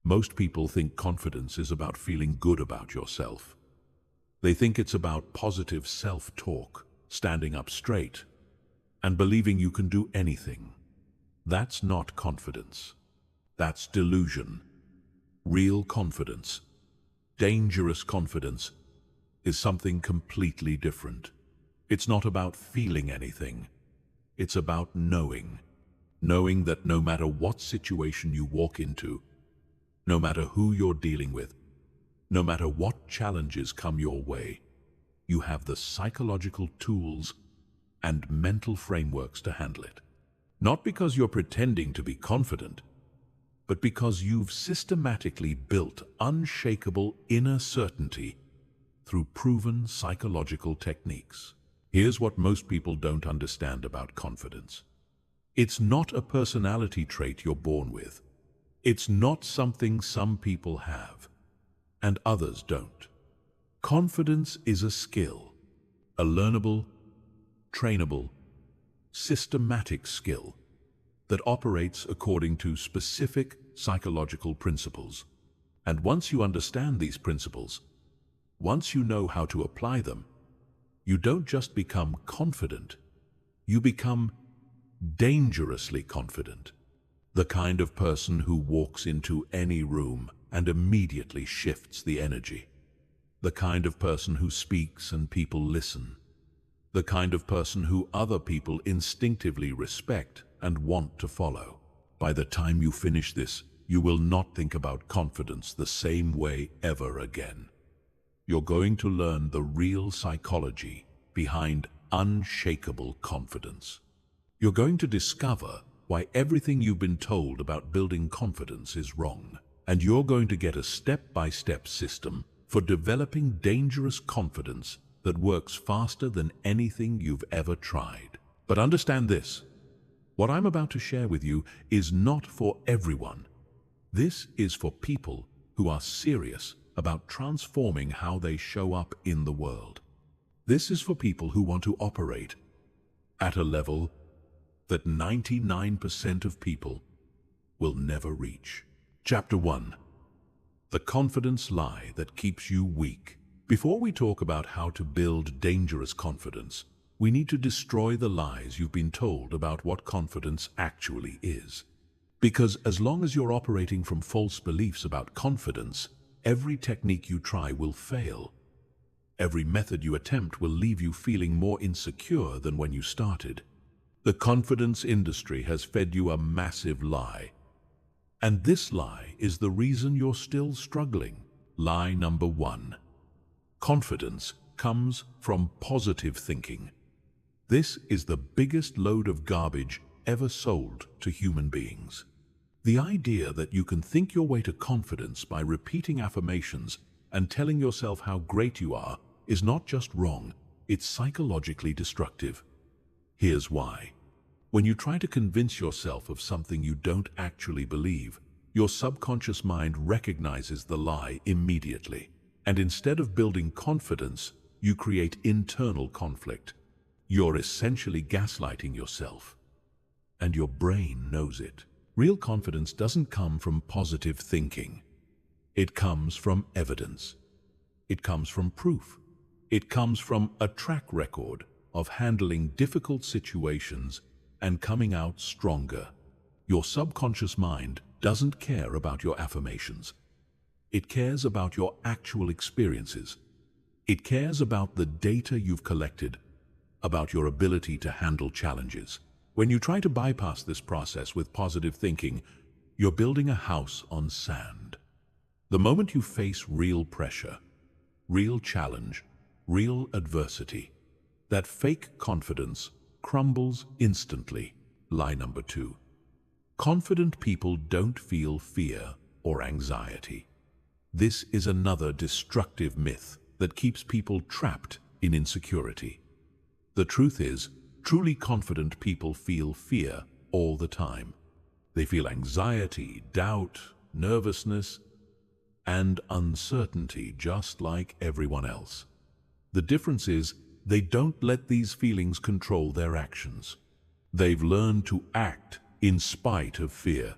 Most people think confidence is about feeling good about yourself. They think it's about positive self-talk, standing up straight, and believing you can do anything. That's not confidence. That's delusion. Real confidence, dangerous confidence, is something completely different. It's not about feeling anything. It's about knowing. Knowing that no matter what situation you walk into, no matter who you're dealing with, no matter what challenges come your way, you have the psychological tools and mental frameworks to handle it. Not because you're pretending to be confident, but because you've systematically built unshakable inner certainty through proven psychological techniques. Here's what most people don't understand about confidence. It's not a personality trait you're born with. It's not something some people have and others don't. Confidence is a skill, a learnable, trainable, systematic skill that operates according to specific psychological principles. And once you understand these principles, once you know how to apply them, you don't just become confident, you become dangerously confident. The kind of person who walks into any room and immediately shifts the energy. The kind of person who speaks and people listen. The kind of person who other people instinctively respect and want to follow. By the time you finish this, you will not think about confidence the same way ever again. You're going to learn the real psychology behind unshakable confidence. You're going to discover why everything you've been told about building confidence is wrong. And you're going to get a step-by-step system for developing dangerous confidence that works faster than anything you've ever tried. But understand this, what I'm about to share with you is not for everyone. This is for people who are serious about transforming how they show up in the world. This is for people who want to operate at a level that 99% of people will never reach. Chapter 1. The confidence lie that keeps you weak. Before we talk about how to build dangerous confidence, we need to destroy the lies you've been told about what confidence actually is. Because as long as you're operating from false beliefs about confidence, every technique you try will fail. Every method you attempt will leave you feeling more insecure than when you started. The confidence industry has fed you a massive lie. And this lie is the reason you're still struggling. Lie number 1. Confidence comes from positive thinking. This is the biggest load of garbage ever sold to human beings. The idea that you can think your way to confidence by repeating affirmations and telling yourself how great you are is not just wrong, it's psychologically destructive. Here's why. When you try to convince yourself of something you don't actually believe, your subconscious mind recognizes the lie immediately. And instead of building confidence, you create internal conflict. You're essentially gaslighting yourself. And your brain knows it. Real confidence doesn't come from positive thinking. It comes from evidence. It comes from proof. It comes from a track record of handling difficult situations and coming out stronger. Your subconscious mind doesn't care about your affirmations. It cares about your actual experiences. It cares about the data you've collected, about your ability to handle challenges. When you try to bypass this process with positive thinking, you're building a house on sand. The moment you face real pressure, real challenge, real adversity, that fake confidence crumbles instantly. Lie number 2. Confident people don't feel fear or anxiety. This is another destructive myth that keeps people trapped in insecurity. The truth is, truly confident people feel fear all the time. They feel anxiety, doubt, nervousness, and uncertainty just like everyone else. The difference is, they don't let these feelings control their actions. They've learned to act in spite of fear.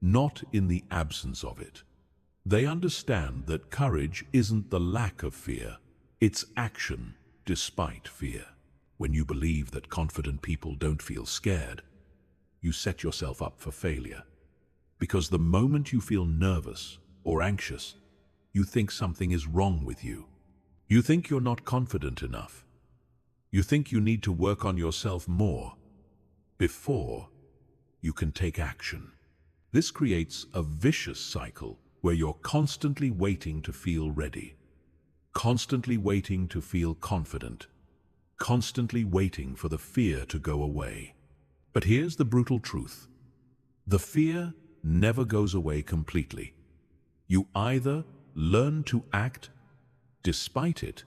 not in the absence of it. They understand that courage isn't the lack of fear, it's action despite fear. When you believe that confident people don't feel scared, you set yourself up for failure. Because the moment you feel nervous or anxious, you think something is wrong with you. You think you're not confident enough. You think you need to work on yourself more before you can take action. This creates a vicious cycle where you're constantly waiting to feel ready, constantly waiting to feel confident, constantly waiting for the fear to go away. But here's the brutal truth. The fear never goes away completely. You either learn to act despite it,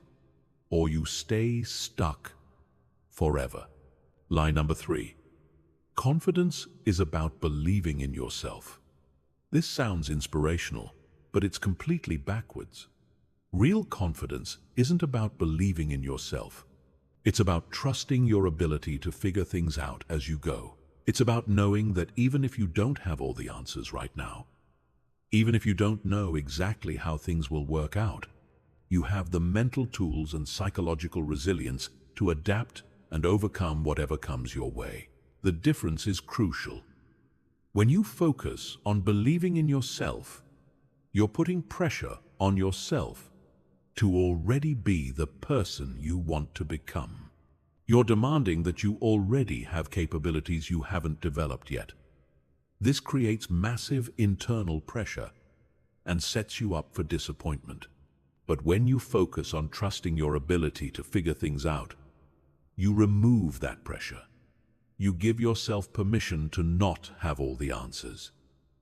or you stay stuck forever. Lie number 3. Confidence is about believing in yourself. This sounds inspirational, but it's completely backwards. Real confidence isn't about believing in yourself. It's about trusting your ability to figure things out as you go. It's about knowing that even if you don't have all the answers right now, even if you don't know exactly how things will work out, you have the mental tools and psychological resilience to adapt and overcome whatever comes your way. The difference is crucial. When you focus on believing in yourself, you're putting pressure on yourself to already be the person you want to become. You're demanding that you already have capabilities you haven't developed yet. This creates massive internal pressure and sets you up for disappointment. But when you focus on trusting your ability to figure things out, you remove that pressure. You give yourself permission to not have all the answers.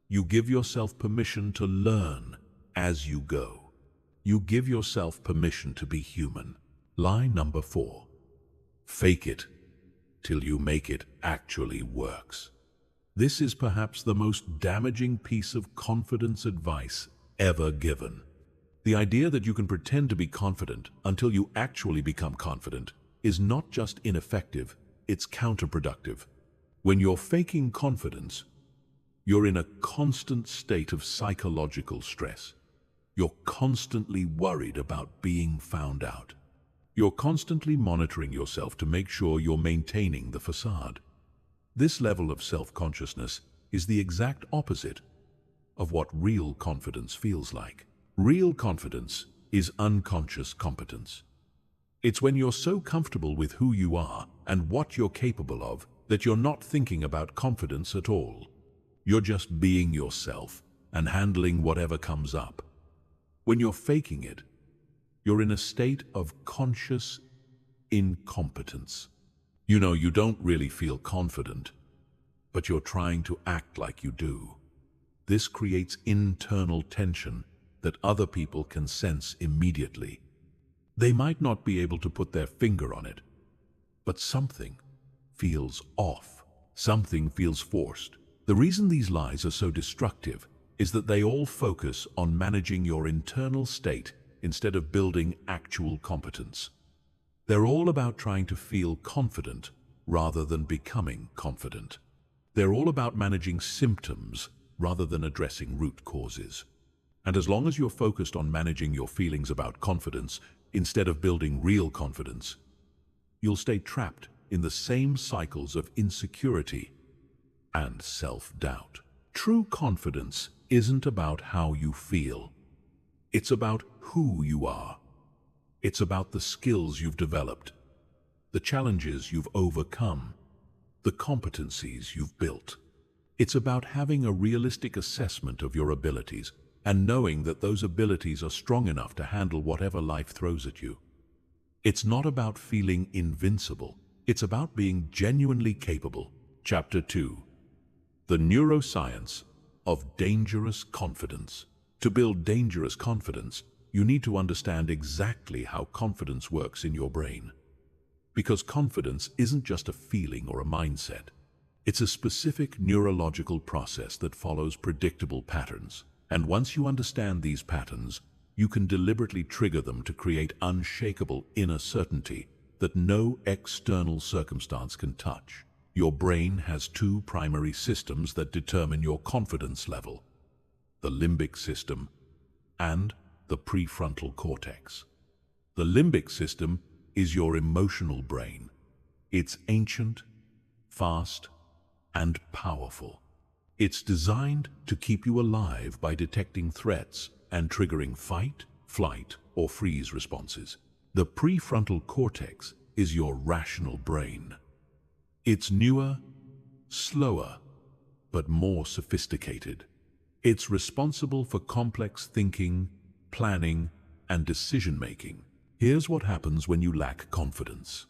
You give yourself permission to learn as you go. You give yourself permission to be human. Lie number 4. Fake it till you make it actually works. This is perhaps the most damaging piece of confidence advice ever given. The idea that you can pretend to be confident until you actually become confident is not just ineffective, it's counterproductive. When you're faking confidence, you're in a constant state of psychological stress. You're constantly worried about being found out. You're constantly monitoring yourself to make sure you're maintaining the facade. This level of self-consciousness is the exact opposite of what real confidence feels like. Real confidence is unconscious competence. It's when you're so comfortable with who you are and what you're capable of that you're not thinking about confidence at all. You're just being yourself and handling whatever comes up. When you're faking it, you're in a state of conscious incompetence. You know, you don't really feel confident, but you're trying to act like you do. This creates internal tension that other people can sense immediately. They might not be able to put their finger on it, but something feels off. Something feels forced. The reason these lies are so destructive is that they all focus on managing your internal state instead of building actual competence. They're all about trying to feel confident rather than becoming confident. They're all about managing symptoms rather than addressing root causes. And as long as you're focused on managing your feelings about confidence instead of building real confidence, you'll stay trapped in the same cycles of insecurity and self-doubt. True confidence isn't about how you feel. It's about who you are. It's about the skills you've developed, the challenges you've overcome, the competencies you've built. It's about having a realistic assessment of your abilities and knowing that those abilities are strong enough to handle whatever life throws at you. It's not about feeling invincible. It's about being genuinely capable. Chapter 2. The neuroscience of dangerous confidence. To build dangerous confidence, you need to understand exactly how confidence works in your brain. Because confidence isn't just a feeling or a mindset. It's a specific neurological process that follows predictable patterns. And once you understand these patterns, you can deliberately trigger them to create unshakable inner certainty that no external circumstance can touch. Your brain has two primary systems that determine your confidence level: the limbic system and the prefrontal cortex. The limbic system is your emotional brain. It's ancient, fast, and powerful. It's designed to keep you alive by detecting threats and triggering fight, flight, or freeze responses. The prefrontal cortex is your rational brain. It's newer, slower, but more sophisticated. It's responsible for complex thinking, planning, and decision-making. Here's what happens when you lack confidence.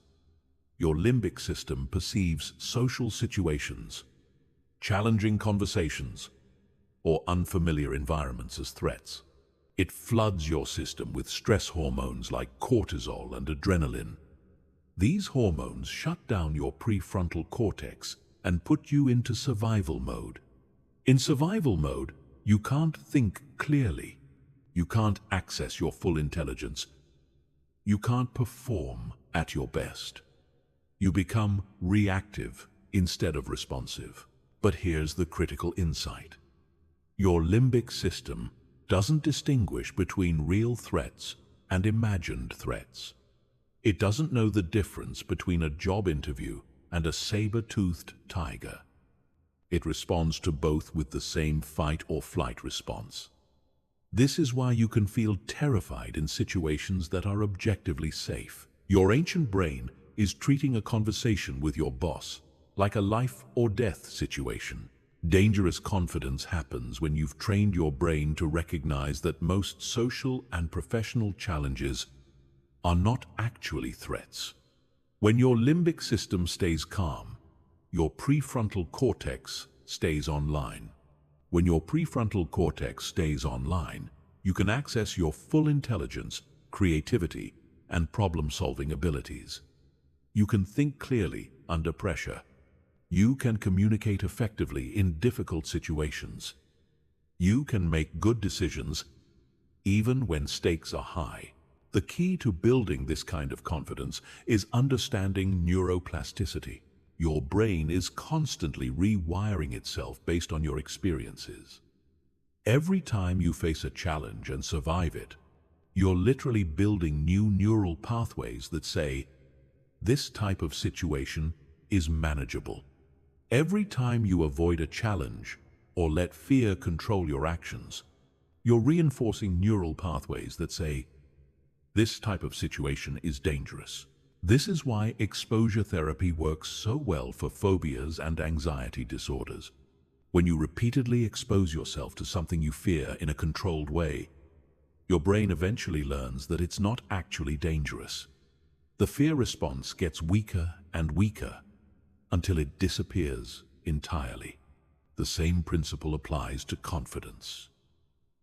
Your limbic system perceives social situations, challenging conversations, or unfamiliar environments as threats. It floods your system with stress hormones like cortisol and adrenaline. These hormones shut down your prefrontal cortex and put you into survival mode. In survival mode, you can't think clearly. You can't access your full intelligence. You can't perform at your best. You become reactive instead of responsive. But here's the critical insight. Your limbic system doesn't distinguish between real threats and imagined threats. It doesn't know the difference between a job interview and a saber-toothed tiger. It responds to both with the same fight or flight response. This is why you can feel terrified in situations that are objectively safe. Your ancient brain is treating a conversation with your boss like a life or death situation. Dangerous confidence happens when you've trained your brain to recognize that most social and professional challenges are not actually threats. When your limbic system stays calm, your prefrontal cortex stays online. When your prefrontal cortex stays online, you can access your full intelligence, creativity, and problem-solving abilities. You can think clearly under pressure. You can communicate effectively in difficult situations. You can make good decisions even when stakes are high. The key to building this kind of confidence is understanding neuroplasticity. Your brain is constantly rewiring itself based on your experiences. Every time you face a challenge and survive it, you're literally building new neural pathways that say, "This type of situation is manageable." Every time you avoid a challenge or let fear control your actions, you're reinforcing neural pathways that say, "This type of situation is dangerous." This is why exposure therapy works so well for phobias and anxiety disorders. When you repeatedly expose yourself to something you fear in a controlled way, your brain eventually learns that it's not actually dangerous. The fear response gets weaker and weaker until it disappears entirely. The same principle applies to confidence.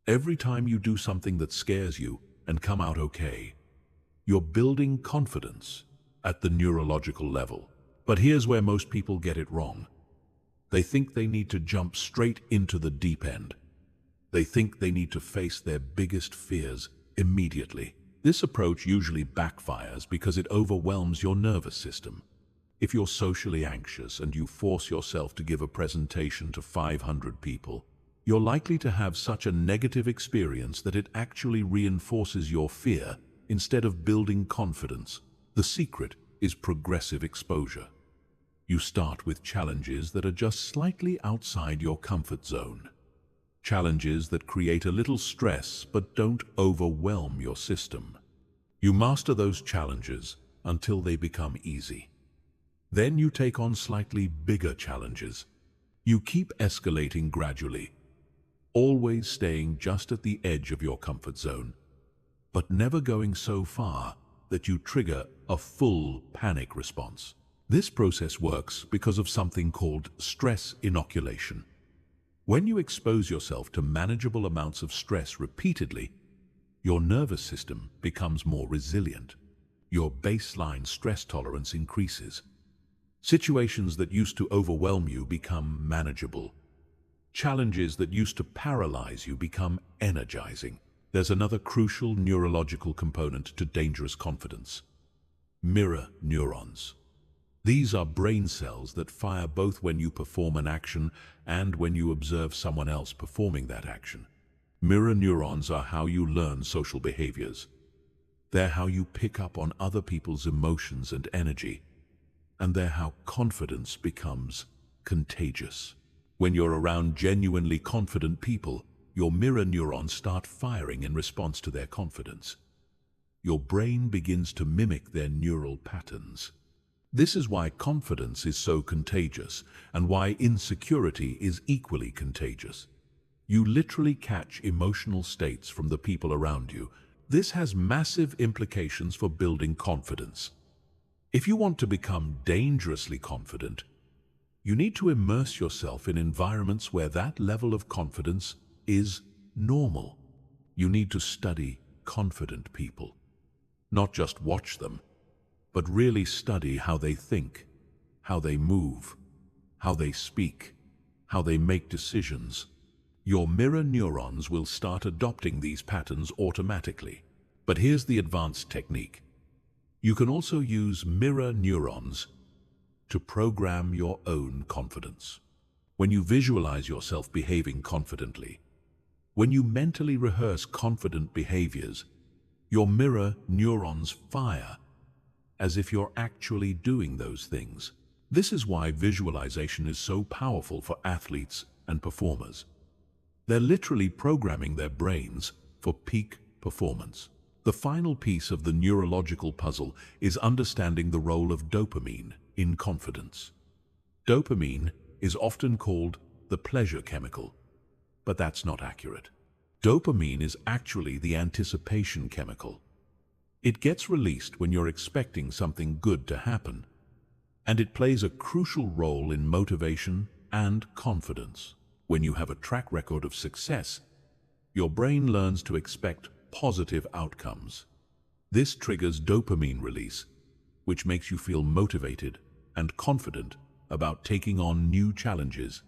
Every time you do something that scares you and come out okay, you're building confidence at the neurological level. But here's where most people get it wrong. They think they need to jump straight into the deep end. They think they need to face their biggest fears immediately. This approach usually backfires because it overwhelms your nervous system. If you're socially anxious and you force yourself to give a presentation to 500 people, you're likely to have such a negative experience that it actually reinforces your fear instead of building confidence. The secret is progressive exposure. You start with challenges that are just slightly outside your comfort zone. Challenges that create a little stress but don't overwhelm your system. You master those challenges until they become easy. Then you take on slightly bigger challenges. You keep escalating gradually, always staying just at the edge of your comfort zone, but never going so far that you trigger a full panic response. This process works because of something called stress inoculation. When you expose yourself to manageable amounts of stress repeatedly, your nervous system becomes more resilient. Your baseline stress tolerance increases. Situations that used to overwhelm you become manageable. Challenges that used to paralyze you become energizing. There's another crucial neurological component to dangerous confidence: mirror neurons. These are brain cells that fire both when you perform an action and when you observe someone else performing that action. Mirror neurons are how you learn social behaviors. They're how you pick up on other people's emotions and energy, and they're how confidence becomes contagious. When you're around genuinely confident people, your mirror neurons start firing in response to their confidence. Your brain begins to mimic their neural patterns. This is why confidence is so contagious and why insecurity is equally contagious. You literally catch emotional states from the people around you. This has massive implications for building confidence. If you want to become dangerously confident, you need to immerse yourself in environments where that level of confidence is normal. You need to study confident people. Not just watch them, but really study how they think, how they move, how they speak, how they make decisions. Your mirror neurons will start adopting these patterns automatically. But here's the advanced technique. You can also use mirror neurons to program your own confidence. When you visualize yourself behaving confidently, when you mentally rehearse confident behaviors, your mirror neurons fire as if you're actually doing those things. This is why visualization is so powerful for athletes and performers. They're literally programming their brains for peak performance. The final piece of the neurological puzzle is understanding the role of dopamine in confidence. Dopamine is often called the pleasure chemical, but that's not accurate. Dopamine is actually the anticipation chemical. It gets released when you're expecting something good to happen, and it plays a crucial role in motivation and confidence. When you have a track record of success, your brain learns to expect positive outcomes. This triggers dopamine release, which makes you feel motivated and confident about taking on new challenges.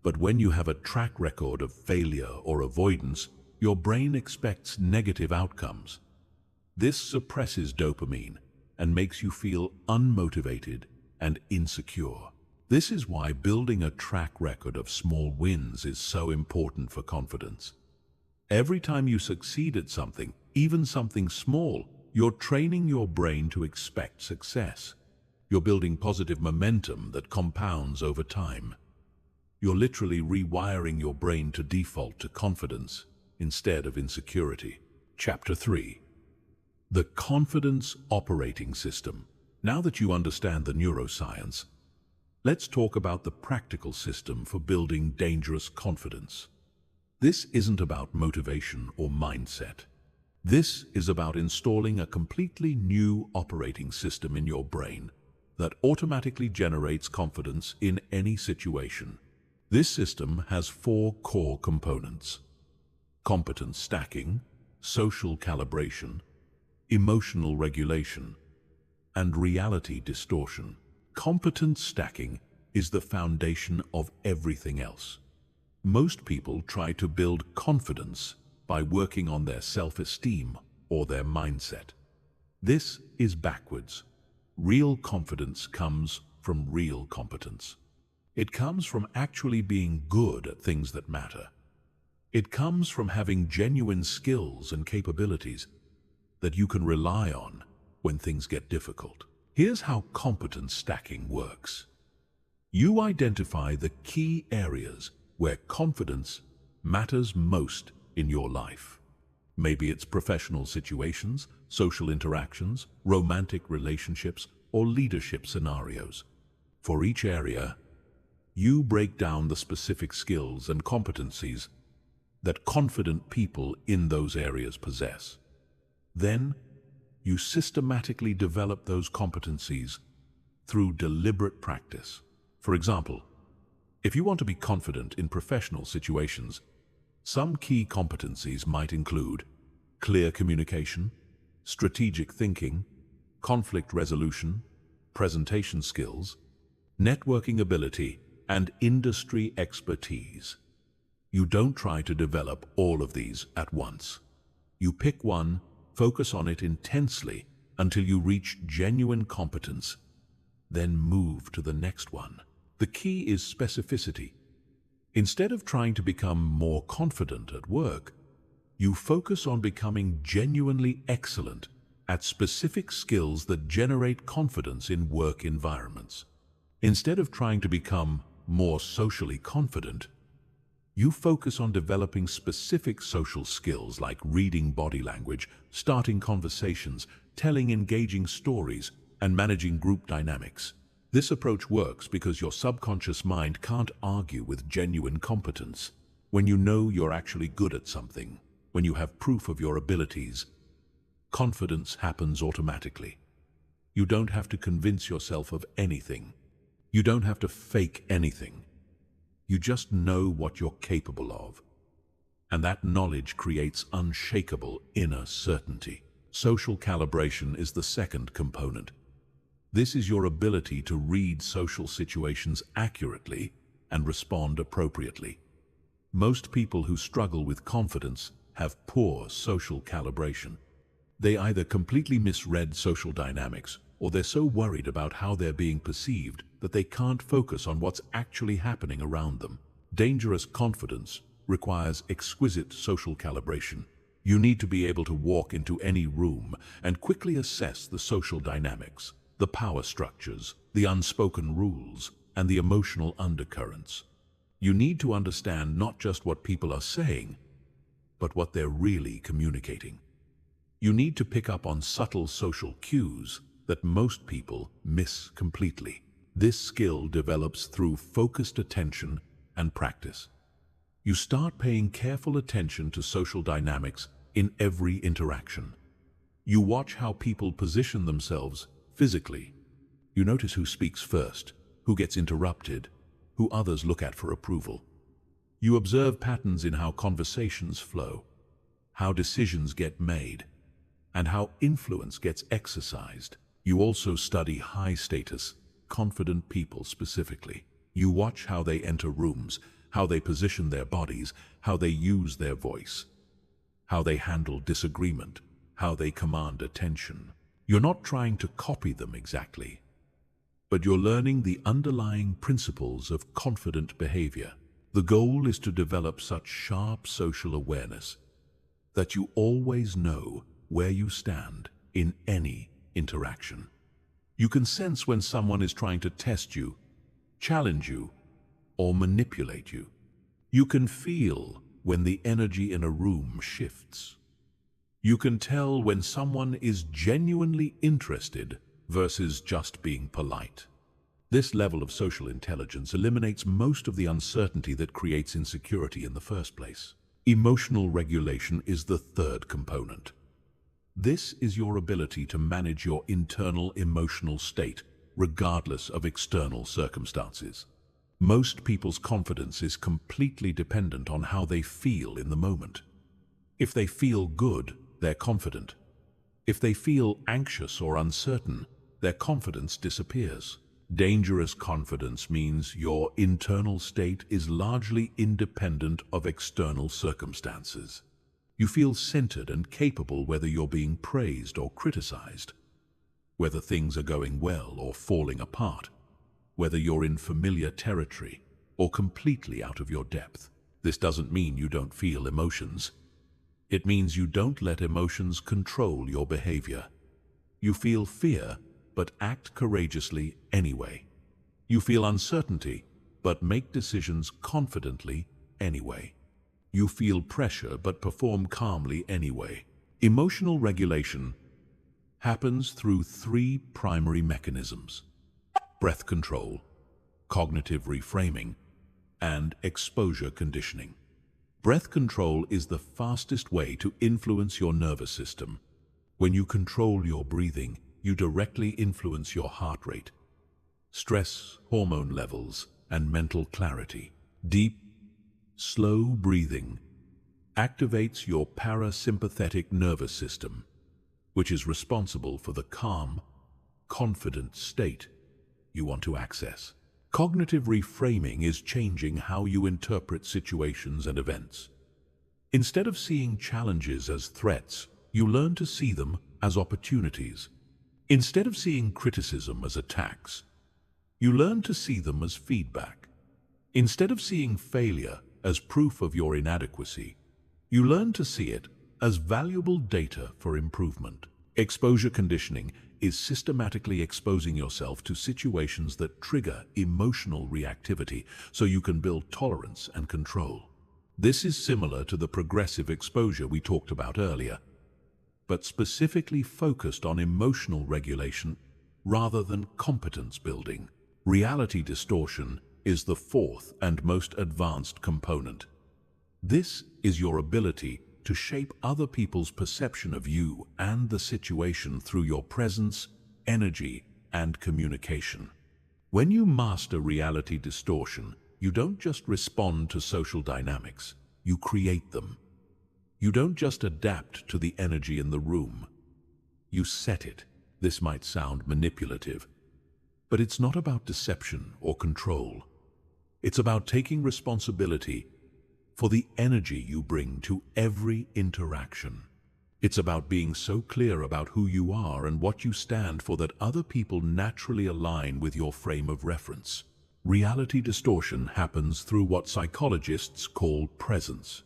But when you have a track record of failure or avoidance, your brain expects negative outcomes. This suppresses dopamine and makes you feel unmotivated and insecure. This is why building a track record of small wins is so important for confidence. Every time you succeed at something, even something small, you're training your brain to expect success. You're building positive momentum that compounds over time. You're literally rewiring your brain to default to confidence instead of insecurity. Chapter 3. The Confidence Operating System. Now that you understand the neuroscience, let's talk about the practical system for building dangerous confidence. This isn't about motivation or mindset. This is about installing a completely new operating system in your brain that automatically generates confidence in any situation. This system has 4 core components: competence stacking, social calibration, emotional regulation, and reality distortion. Competence stacking is the foundation of everything else. Most people try to build confidence by working on their self-esteem or their mindset. This is backwards. Real confidence comes from real competence. It comes from actually being good at things that matter. It comes from having genuine skills and capabilities that you can rely on when things get difficult. Here's how competence stacking works. You identify the key areas where confidence matters most in your life. Maybe it's professional situations, social interactions, romantic relationships, or leadership scenarios. For each area, you break down the specific skills and competencies that confident people in those areas possess. Then, you systematically develop those competencies through deliberate practice. For example, if you want to be confident in professional situations, some key competencies might include clear communication, strategic thinking, conflict resolution, presentation skills, networking ability, and industry expertise. You don't try to develop all of these at once. You pick one, focus on it intensely until you reach genuine competence. then move to the next one. The key is specificity. Instead of trying to become more confident at work, you focus on becoming genuinely excellent at specific skills that generate confidence in work environments. Instead of trying to become more socially confident, you focus on developing specific social skills like reading body language, starting conversations, telling engaging stories, and managing group dynamics. This approach works because your subconscious mind can't argue with genuine competence. When you know you're actually good at something, when you have proof of your abilities, confidence happens automatically. You don't have to convince yourself of anything. You don't have to fake anything. You just know what you're capable of. And that knowledge creates unshakable inner certainty. Social calibration is the second component. This is your ability to read social situations accurately and respond appropriately. Most people who struggle with confidence have poor social calibration. They either completely misread social dynamics, or they're so worried about how they're being perceived that they can't focus on what's actually happening around them. Dangerous confidence requires exquisite social calibration. You need to be able to walk into any room and quickly assess the social dynamics, the power structures, the unspoken rules, and the emotional undercurrents. You need to understand not just what people are saying, but what they're really communicating. You need to pick up on subtle social cues that most people miss completely. This skill develops through focused attention and practice. You start paying careful attention to social dynamics in every interaction. You watch how people position themselves physically. You notice who speaks first, who gets interrupted, who others look at for approval. You observe patterns in how conversations flow, how decisions get made, and how influence gets exercised. You also study high-status, confident people specifically. You watch how they enter rooms, how they position their bodies, how they use their voice, how they handle disagreement, how they command attention. You're not trying to copy them exactly, but you're learning the underlying principles of confident behavior. The goal is to develop such sharp social awareness that you always know where you stand in any interaction. You can sense when someone is trying to test you, challenge you, or manipulate you. You can feel when the energy in a room shifts. You can tell when someone is genuinely interested versus just being polite. This level of social intelligence eliminates most of the uncertainty that creates insecurity in the first place. Emotional regulation is the third component. This is your ability to manage your internal emotional state, regardless of external circumstances. Most people's confidence is completely dependent on how they feel in the moment. If they feel good, they're confident. If they feel anxious or uncertain, their confidence disappears. Dangerous confidence means your internal state is largely independent of external circumstances. You feel centered and capable whether you're being praised or criticized, whether things are going well or falling apart, whether you're in familiar territory or completely out of your depth. This doesn't mean you don't feel emotions. It means you don't let emotions control your behavior. You feel fear, but act courageously anyway. You feel uncertainty, but make decisions confidently anyway. You feel pressure, but perform calmly anyway. Emotional regulation happens through three primary mechanisms: breath control, cognitive reframing, and exposure conditioning. Breath control is the fastest way to influence your nervous system. When you control your breathing, you directly influence your heart rate, stress hormone levels, and mental clarity. Deep, slow breathing activates your parasympathetic nervous system, which is responsible for the calm, confident state you want to access. Cognitive reframing is changing how you interpret situations and events. Instead of seeing challenges as threats, you learn to see them as opportunities. Instead of seeing criticism as attacks, You learn to see them as feedback. Instead of seeing failure as proof of your inadequacy, you learn to see it as valuable data for improvement. Exposure conditioning is systematically exposing yourself to situations that trigger emotional reactivity so you can build tolerance and control. This is similar to the progressive exposure we talked about earlier, but specifically focused on emotional regulation rather than competence building. Reality distortion is the fourth and most advanced component. This is your ability to shape other people's perception of you and the situation through your presence, energy, and communication. When you master reality distortion, you don't just respond to social dynamics, you create them. You don't just adapt to the energy in the room, you set it. This might sound manipulative, but it's not about deception or control. It's about taking responsibility for the energy you bring to every interaction. It's about being so clear about who you are and what you stand for that other people naturally align with your frame of reference. Reality distortion happens through what psychologists call presence.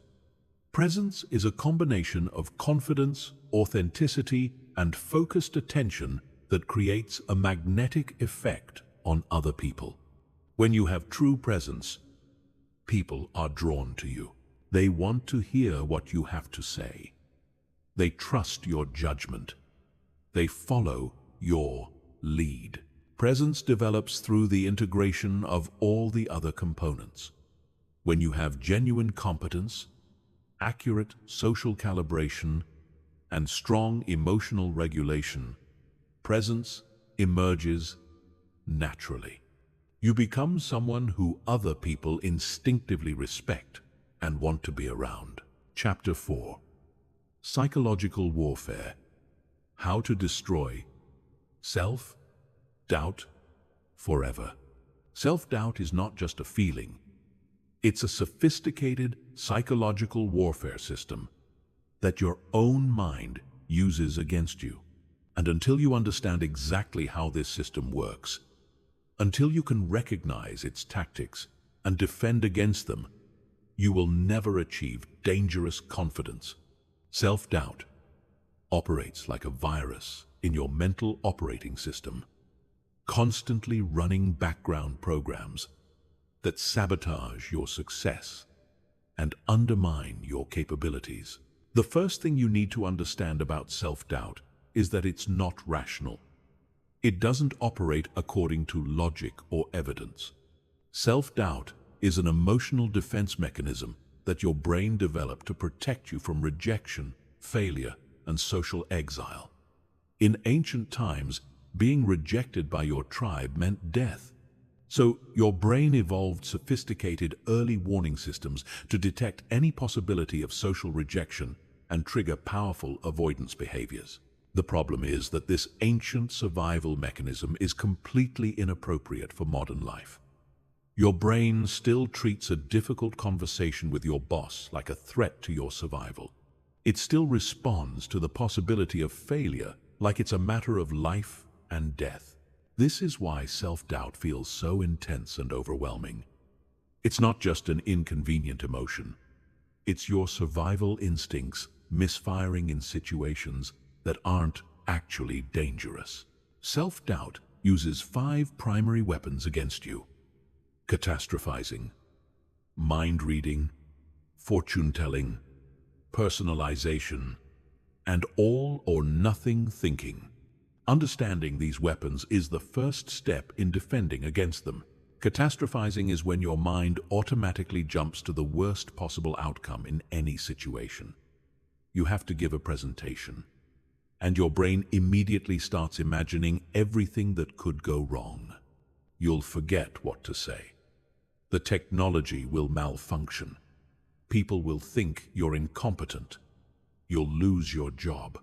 Presence is a combination of confidence, authenticity, and focused attention that creates a magnetic effect on other people. When you have true presence, people are drawn to you. They want to hear what you have to say. They trust your judgment. They follow your lead. Presence develops through the integration of all the other components. When you have genuine competence, accurate social calibration, and strong emotional regulation, presence emerges naturally. You become someone who other people instinctively respect and want to be around. Chapter 4. Psychological Warfare. How to Destroy Self-Doubt Forever. Self-doubt is not just a feeling. It's a sophisticated psychological warfare system that your own mind uses against you. And until you understand exactly how this system works, until you can recognize its tactics and defend against them, you will never achieve dangerous confidence. Self-doubt operates like a virus in your mental operating system, constantly running background programs that sabotage your success and undermine your capabilities. The first thing you need to understand about self-doubt is that it's not rational. It doesn't operate according to logic or evidence. Self-doubt is an emotional defense mechanism that your brain developed to protect you from rejection, failure, and social exile. In ancient times, being rejected by your tribe meant death. So your brain evolved sophisticated early warning systems to detect any possibility of social rejection and trigger powerful avoidance behaviors. The problem is that this ancient survival mechanism is completely inappropriate for modern life. Your brain still treats a difficult conversation with your boss like a threat to your survival. It still responds to the possibility of failure like it's a matter of life and death. This is why self-doubt feels so intense and overwhelming. It's not just an inconvenient emotion. It's your survival instincts misfiring in situations that aren't actually dangerous. Self-doubt uses 5 primary weapons against you: catastrophizing, mind reading, fortune telling, personalization, and all or nothing thinking. Understanding these weapons is the first step in defending against them. Catastrophizing is when your mind automatically jumps to the worst possible outcome in any situation. You have to give a presentation, and your brain immediately starts imagining everything that could go wrong. You'll forget what to say. The technology will malfunction. People will think you're incompetent. You'll lose your job.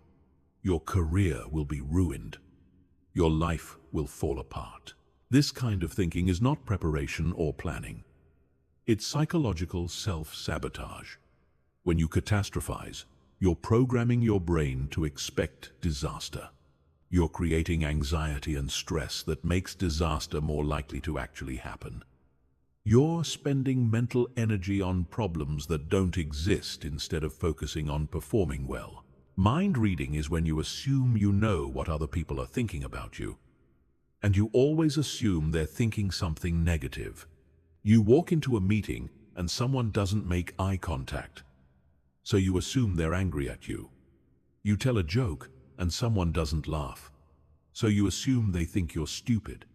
Your career will be ruined. Your life will fall apart. This kind of thinking is not preparation or planning. It's psychological self-sabotage. When you catastrophize, you're programming your brain to expect disaster. You're creating anxiety and stress that makes disaster more likely to actually happen. You're spending mental energy on problems that don't exist instead of focusing on performing well. Mind reading is when you assume you know what other people are thinking about you, and you always assume they're thinking something negative. You walk into a meeting and someone doesn't make eye contact, so you assume they're angry at you. You tell a joke and someone doesn't laugh, so you assume they think you're stupid.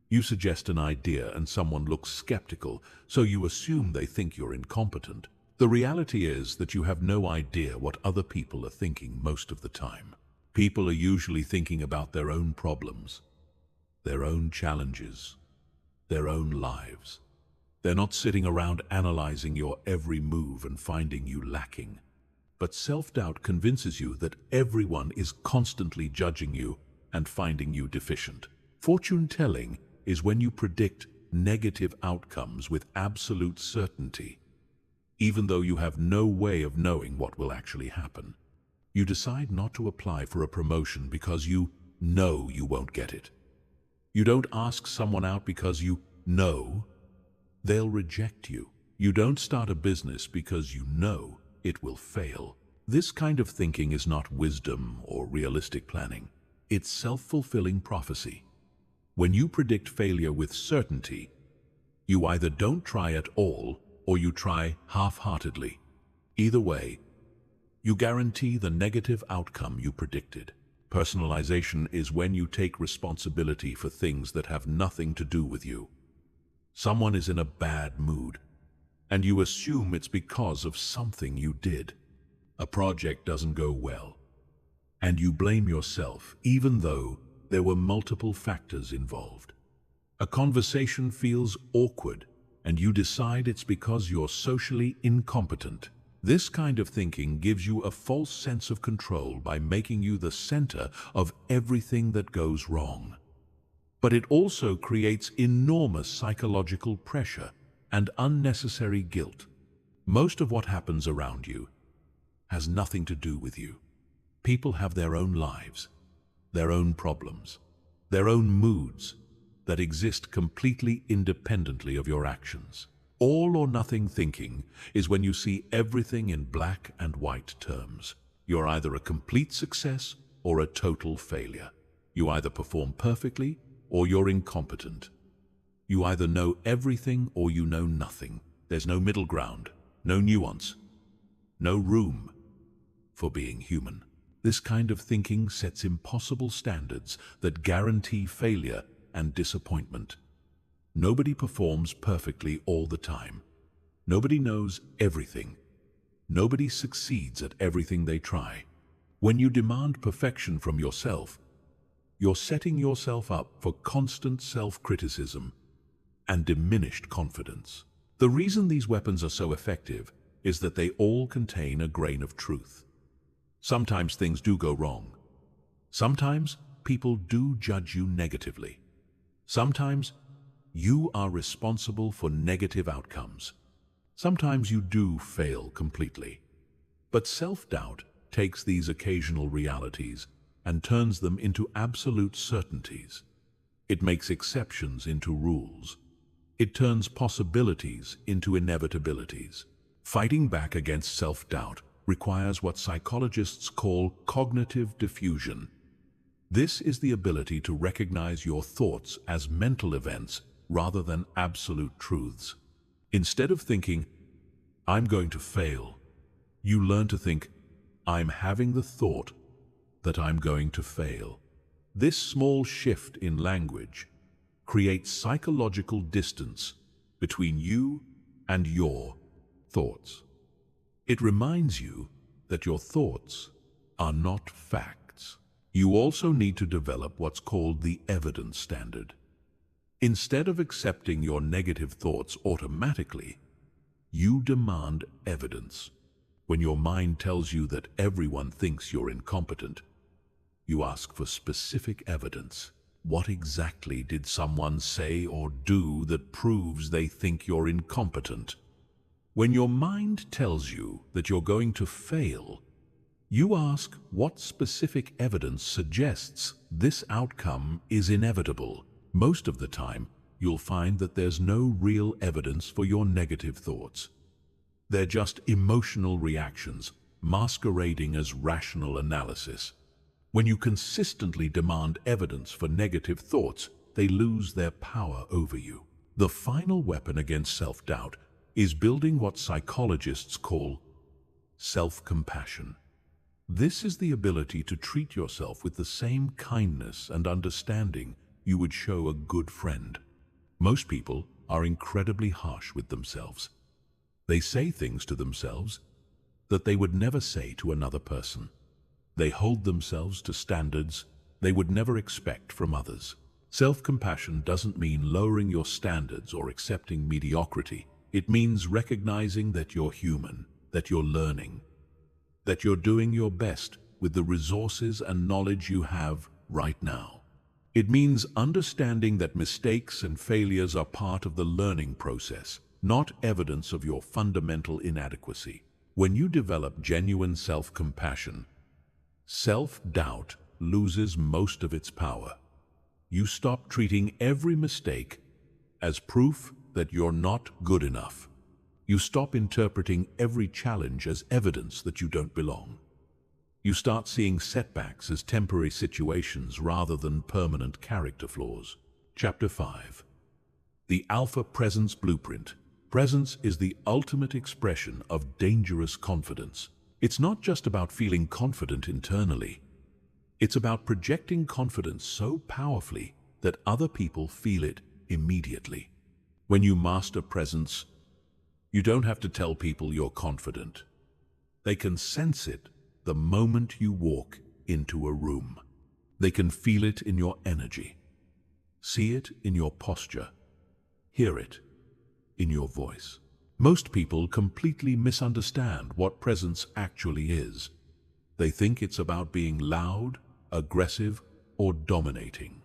You suggest an idea and someone looks skeptical, so you assume they think you're incompetent. The reality is that you have no idea what other people are thinking most of the time. People are usually thinking about their own problems, their own challenges, their own lives. They're not sitting around analyzing your every move and finding you lacking. But self-doubt convinces you that everyone is constantly judging you and finding you deficient. Fortune-telling is when you predict negative outcomes with absolute certainty, even though you have no way of knowing what will actually happen. You decide not to apply for a promotion because you know you won't get it. You don't ask someone out because you know they'll reject you. You don't start a business because you know it will fail. This kind of thinking is not wisdom or realistic planning. It's self-fulfilling prophecy. When you predict failure with certainty, you either don't try at all or you try half-heartedly. Either way, you guarantee the negative outcome you predicted. Personalization is when you take responsibility for things that have nothing to do with you. Someone is in a bad mood, and you assume it's because of something you did. A project doesn't go well, and you blame yourself even though there were multiple factors involved. A conversation feels awkward, and you decide it's because you're socially incompetent. This kind of thinking gives you a false sense of control by making you the center of everything that goes wrong. But it also creates enormous psychological pressure and unnecessary guilt. Most of what happens around you has nothing to do with you. People have their own lives, their own problems, their own moods that exist completely independently of your actions. All or nothing thinking is when you see everything in black and white terms. You're either a complete success or a total failure. You either perform perfectly or you're incompetent. You either know everything or you know nothing. There's no middle ground, no nuance, no room for being human. This kind of thinking sets impossible standards that guarantee failure and disappointment. Nobody performs perfectly all the time. Nobody knows everything. Nobody succeeds at everything they try. When you demand perfection from yourself, you're setting yourself up for constant self-criticism and diminished confidence. The reason these weapons are so effective is that they all contain a grain of truth. Sometimes things do go wrong. Sometimes people do judge you negatively. Sometimes you are responsible for negative outcomes. Sometimes you do fail completely. But self-doubt takes these occasional realities and turns them into absolute certainties. It makes exceptions into rules. It turns possibilities into inevitabilities. Fighting back against self-doubt requires what psychologists call cognitive diffusion. This is the ability to recognize your thoughts as mental events rather than absolute truths. Instead of thinking, "I'm going to fail," you learn to think, "I'm having the thought that I'm going to fail." This small shift in language creates psychological distance between you and your thoughts. It reminds you that your thoughts are not facts. You also need to develop what's called the evidence standard. Instead of accepting your negative thoughts automatically, you demand evidence. When your mind tells you that everyone thinks you're incompetent, you ask for specific evidence. What exactly did someone say or do that proves they think you're incompetent? When your mind tells you that you're going to fail, You ask what specific evidence suggests this outcome is inevitable. Most of the time, you'll find that there's no real evidence for your negative thoughts. They're just emotional reactions, masquerading as rational analysis. When you consistently demand evidence for negative thoughts, they lose their power over you. The final weapon against self-doubt is building what psychologists call self-compassion. This is the ability to treat yourself with the same kindness and understanding you would show a good friend. Most people are incredibly harsh with themselves. They say things to themselves that they would never say to another person. They hold themselves to standards they would never expect from others. Self-compassion doesn't mean lowering your standards or accepting mediocrity. It means recognizing that you're human, that you're learning, that you're doing your best with the resources and knowledge you have right now. It means understanding that mistakes and failures are part of the learning process, not evidence of your fundamental inadequacy. When you develop genuine self-compassion, self-doubt loses most of its power. You stop treating every mistake as proof that you're not good enough. You stop interpreting every challenge as evidence that you don't belong. You start seeing setbacks as temporary situations rather than permanent character flaws. Chapter 5. The Alpha Presence Blueprint. Presence is the ultimate expression of dangerous confidence. It's not just about feeling confident internally. It's about projecting confidence so powerfully that other people feel it immediately. When you master presence, you don't have to tell people you're confident. They can sense it the moment you walk into a room. They can feel it in your energy, see it in your posture, hear it in your voice. Most people completely misunderstand what presence actually is. They think it's about being loud, aggressive, or dominating.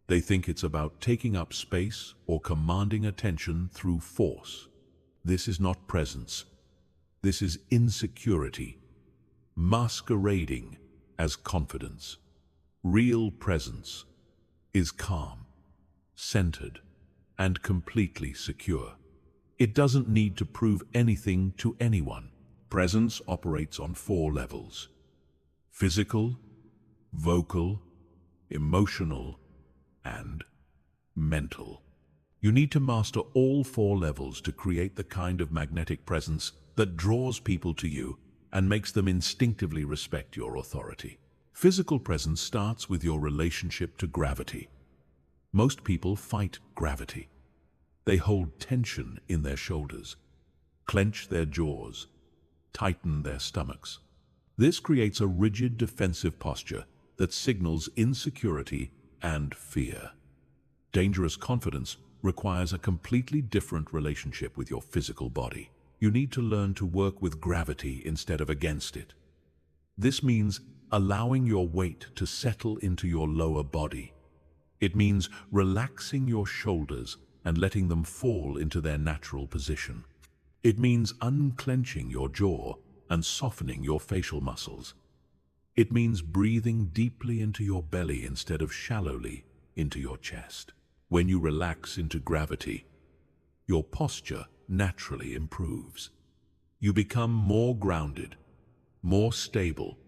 They think it's about taking up space or commanding attention through force. This is not presence. This is insecurity, masquerading as confidence. Real presence is calm, centered, and completely secure. It doesn't need to prove anything to anyone. Presence operates on 4 levels: physical, vocal, emotional, and mental. You need to master all 4 levels to create the kind of magnetic presence that draws people to you and makes them instinctively respect your authority. Physical presence starts with your relationship to gravity. Most people fight gravity. They hold tension in their shoulders, clench their jaws, tighten their stomachs. This creates a rigid defensive posture that signals insecurity and fear. Dangerous confidence requires a completely different relationship with your physical body. You need to learn to work with gravity instead of against it. This means allowing your weight to settle into your lower body. It means relaxing your shoulders and letting them fall into their natural position. It means unclenching your jaw and softening your facial muscles. It means breathing deeply into your belly instead of shallowly into your chest. When you relax into gravity, your posture naturally improves. You become more grounded, more stable,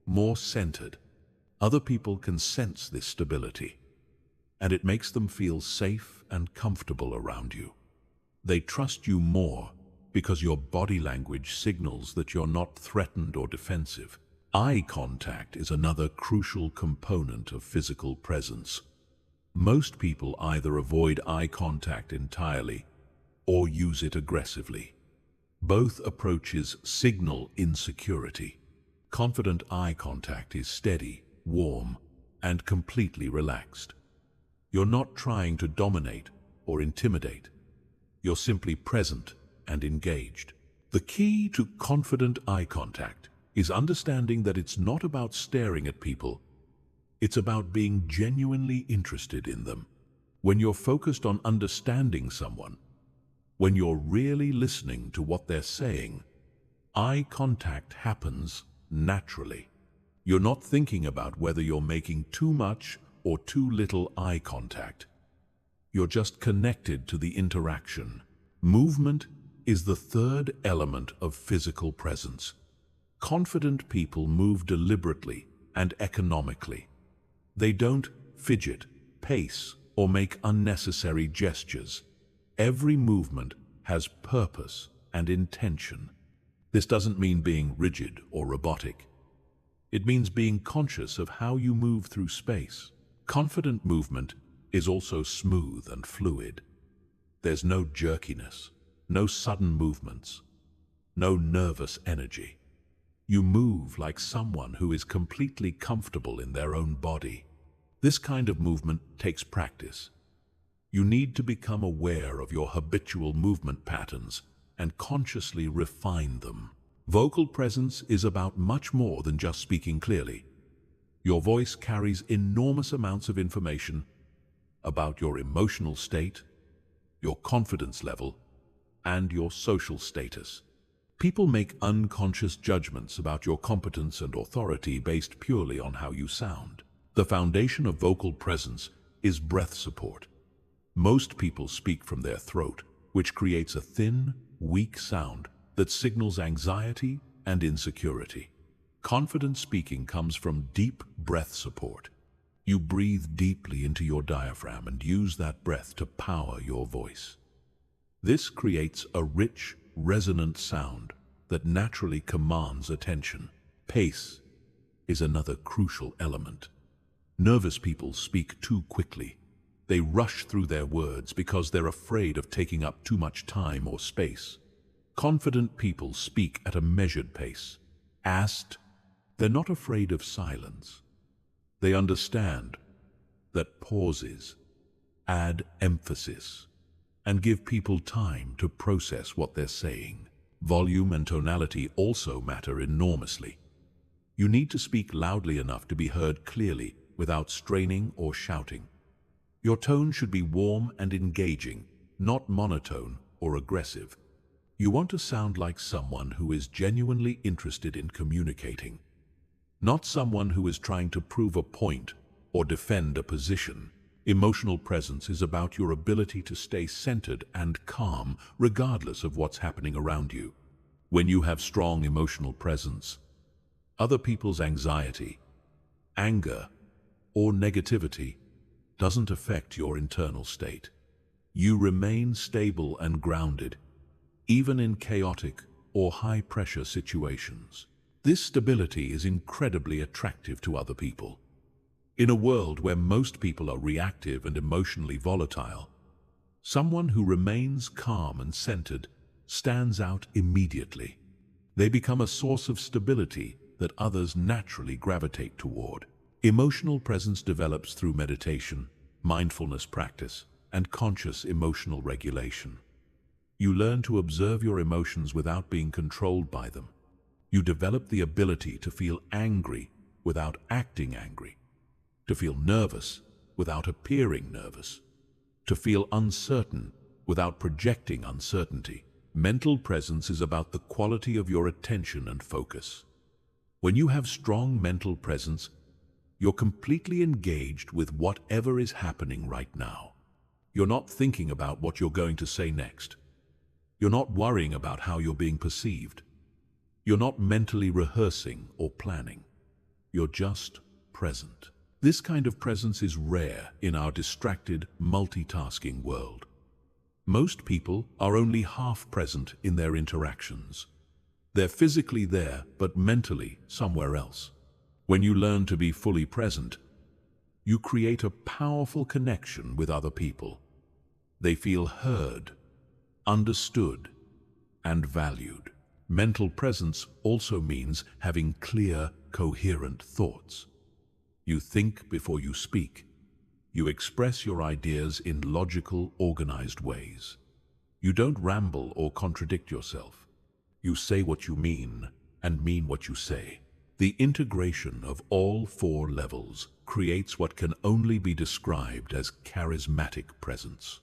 more centered. Other people can sense this stability, and it makes them feel safe and comfortable around you. They trust you more because your body language signals that you're not threatened or defensive. Eye contact is another crucial component of physical presence. Most people either avoid eye contact entirely or use it aggressively. Both approaches signal insecurity. Confident eye contact is steady, warm, and completely relaxed. You're not trying to dominate or intimidate. You're simply present and engaged. The key to confident eye contact is understanding that it's not about staring at people. It's about being genuinely interested in them. When you're focused on understanding someone, when you're really listening to what they're saying, eye contact happens naturally. You're not thinking about whether you're making too much or too little eye contact. You're just connected to the interaction. Movement is the third element of physical presence. Confident people move deliberately and economically. They don't fidget, pace, or make unnecessary gestures. Every movement has purpose and intention. This doesn't mean being rigid or robotic. It means being conscious of how you move through space. Confident movement is also smooth and fluid. There's no jerkiness, no sudden movements, no nervous energy. You move like someone who is completely comfortable in their own body. This kind of movement takes practice. You need to become aware of your habitual movement patterns and consciously refine them. Vocal presence is about much more than just speaking clearly. Your voice carries enormous amounts of information about your emotional state, your confidence level, and your social status. People make unconscious judgments about your competence and authority based purely on how you sound. The foundation of vocal presence is breath support. Most people speak from their throat, which creates a thin, weak sound that signals anxiety and insecurity. Confident speaking comes from deep breath support. You breathe deeply into your diaphragm and use that breath to power your voice. This creates a rich, resonant sound that naturally commands attention. Pace is another crucial element. Nervous people speak too quickly. They rush through their words because they're afraid of taking up too much time or space. Confident people speak at a measured pace. They're not afraid of silence. They understand that pauses add emphasis and give people time to process what they're saying. Volume and tonality also matter enormously. You need to speak loudly enough to be heard clearly without straining or shouting. Your tone should be warm and engaging, not monotone or aggressive. You want to sound like someone who is genuinely interested in communicating, not someone who is trying to prove a point or defend a position. Emotional presence is about your ability to stay centered and calm regardless of what's happening around you. When you have strong emotional presence, other people's anxiety, anger, or negativity doesn't affect your internal state. You remain stable and grounded, even in chaotic or high-pressure situations. This stability is incredibly attractive to other people. In a world where most people are reactive and emotionally volatile, someone who remains calm and centered stands out immediately. They become a source of stability that others naturally gravitate toward. Emotional presence develops through meditation, mindfulness practice, and conscious emotional regulation. You learn to observe your emotions without being controlled by them. You develop the ability to feel angry without acting angry, to feel nervous without appearing nervous, to feel uncertain without projecting uncertainty. Mental presence is about the quality of your attention and focus. When you have strong mental presence, you're completely engaged with whatever is happening right now. You're not thinking about what you're going to say next. You're not worrying about how you're being perceived. You're not mentally rehearsing or planning. You're just present. This kind of presence is rare in our distracted, multitasking world. Most people are only half present in their interactions. They're physically there, but mentally somewhere else. When you learn to be fully present, you create a powerful connection with other people. They feel heard, understood, and valued. Mental presence also means having clear, coherent thoughts. You think before you speak. You express your ideas in logical, organized ways. You don't ramble or contradict yourself. You say what you mean and mean what you say. The integration of all four levels creates what can only be described as charismatic presence.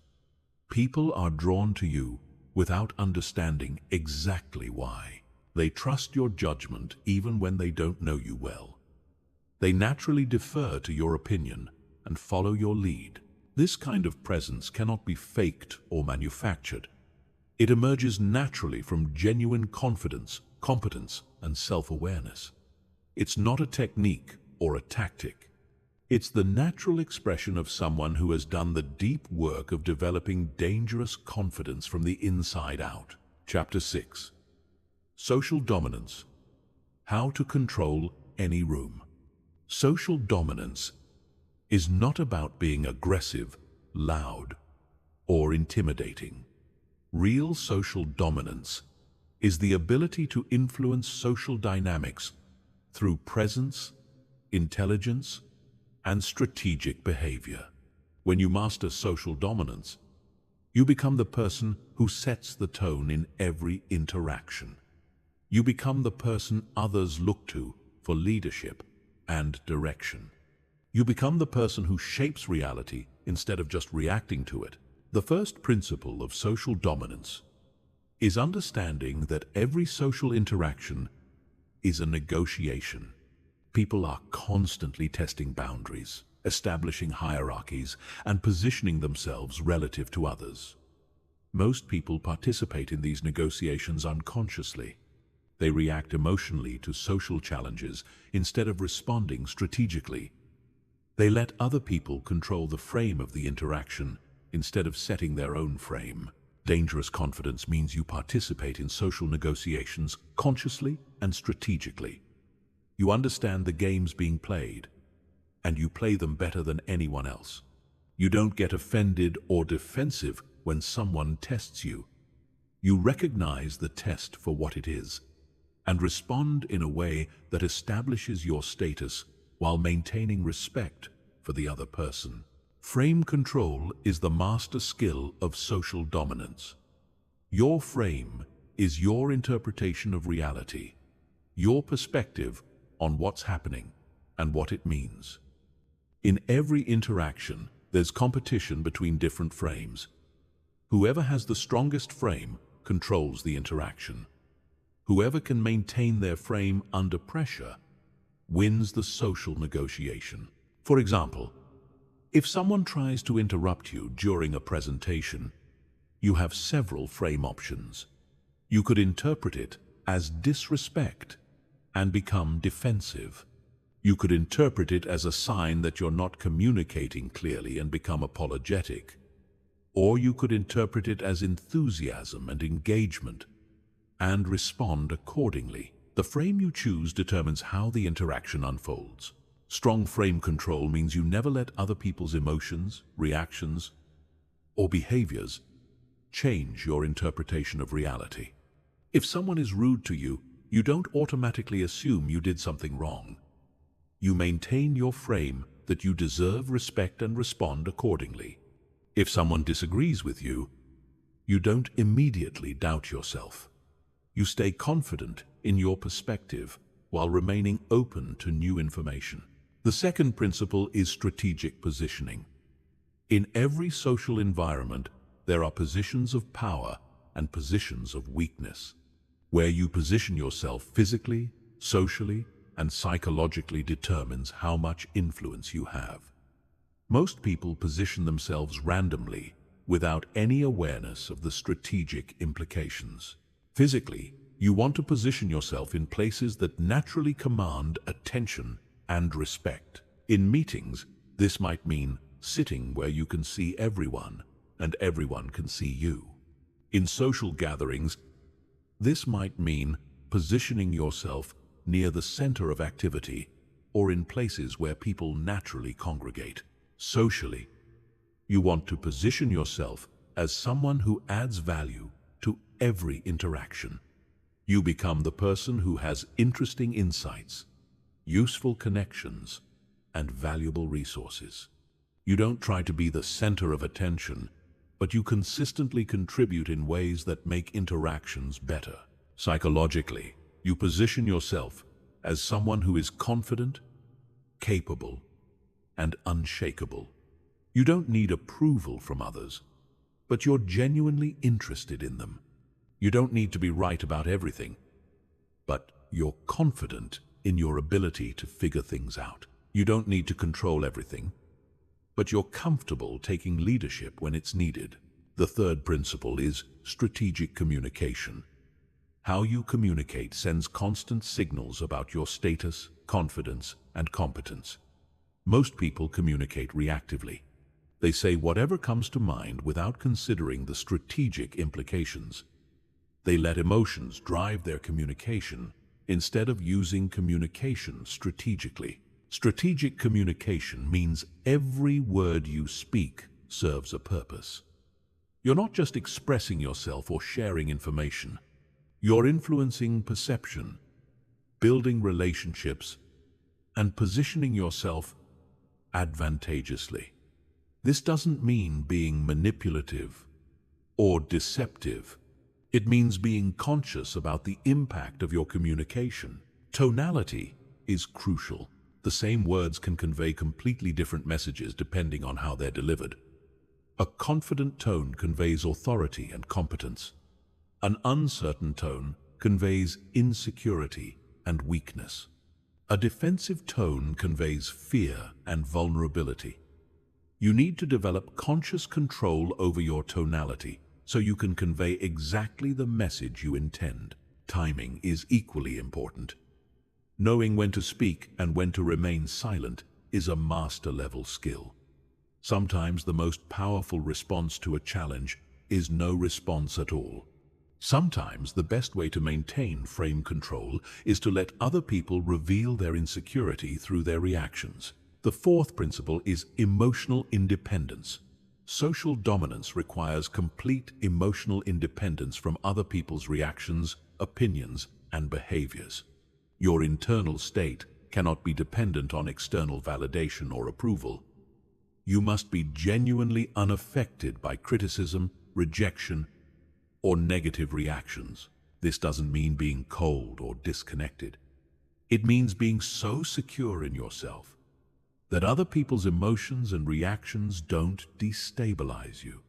People are drawn to you without understanding exactly why. They trust your judgment even when they don't know you well. They naturally defer to your opinion and follow your lead. This kind of presence cannot be faked or manufactured. It emerges naturally from genuine confidence, competence, and self-awareness. It's not a technique or a tactic. It's the natural expression of someone who has done the deep work of developing dangerous confidence from the inside out. Chapter 6. Social Dominance. How to control any room. Social dominance is not about being aggressive, loud, or intimidating. Real social dominance is the ability to influence social dynamics through presence, intelligence, and strategic behavior. When you master social dominance, you become the person who sets the tone in every interaction. You become the person others look to for leadership and direction. You become the person who shapes reality instead of just reacting to it. The first principle of social dominance is understanding that every social interaction is a negotiation. People are constantly testing boundaries, establishing hierarchies, and positioning themselves relative to others. Most people participate in these negotiations unconsciously. They react emotionally to social challenges instead of responding strategically. They let other people control the frame of the interaction instead of setting their own frame. Dangerous confidence means you participate in social negotiations consciously and strategically. You understand the games being played, and you play them better than anyone else. You don't get offended or defensive when someone tests you. You recognize the test for what it is, and respond in a way that establishes your status while maintaining respect for the other person. Frame control is the master skill of social dominance. Your frame is your interpretation of reality, your perspective on what's happening and what it means. In every interaction, there's competition between different frames. Whoever has the strongest frame controls the interaction. Whoever can maintain their frame under pressure wins the social negotiation. For example, if someone tries to interrupt you during a presentation, you have several frame options. You could interpret it as disrespect and become defensive. You could interpret it as a sign that you're not communicating clearly and become apologetic. Or you could interpret it as enthusiasm and engagement and respond accordingly. The frame you choose determines how the interaction unfolds. Strong frame control means you never let other people's emotions, reactions, or behaviors change your interpretation of reality. If someone is rude to you, you don't automatically assume you did something wrong. You maintain your frame that you deserve respect and respond accordingly. If someone disagrees with you, you don't immediately doubt yourself. You stay confident in your perspective while remaining open to new information. The second principle is strategic positioning. In every social environment, there are positions of power and positions of weakness. Where you position yourself physically, socially, and psychologically determines how much influence you have. Most people position themselves randomly without any awareness of the strategic implications. Physically, you want to position yourself in places that naturally command attention and respect. In meetings, this might mean sitting where you can see everyone and everyone can see you. In social gatherings, this might mean positioning yourself near the center of activity or in places where people naturally congregate. Socially, you want to position yourself as someone who adds value to every interaction. You become the person who has interesting insights, useful connections, and valuable resources. You don't try to be the center of attention, but you consistently contribute in ways that make interactions better. Psychologically, you position yourself as someone who is confident, capable, and unshakable. You don't need approval from others, but you're genuinely interested in them. You don't need to be right about everything, but you're confident in your ability to figure things out. You don't need to control everything, but you're comfortable taking leadership when it's needed. The third principle is strategic communication. How you communicate sends constant signals about your status, confidence, and competence. Most people communicate reactively. They say whatever comes to mind without considering the strategic implications. They let emotions drive their communication instead of using communication strategically. Strategic communication means every word you speak serves a purpose. You're not just expressing yourself or sharing information. You're influencing perception, building relationships, and positioning yourself advantageously. This doesn't mean being manipulative or deceptive. It means being conscious about the impact of your communication. Tonality is crucial. The same words can convey completely different messages depending on how they're delivered. A confident tone conveys authority and competence. An uncertain tone conveys insecurity and weakness. A defensive tone conveys fear and vulnerability. You need to develop conscious control over your tonality so you can convey exactly the message you intend. Timing is equally important. Knowing when to speak and when to remain silent is a master-level skill. Sometimes the most powerful response to a challenge is no response at all. Sometimes the best way to maintain frame control is to let other people reveal their insecurity through their reactions. The fourth principle is emotional independence. Social dominance requires complete emotional independence from other people's reactions, opinions, and behaviors. Your internal state cannot be dependent on external validation or approval. You must be genuinely unaffected by criticism, rejection, or negative reactions. This doesn't mean being cold or disconnected. It means being so secure in yourself that other people's emotions and reactions don't destabilize you.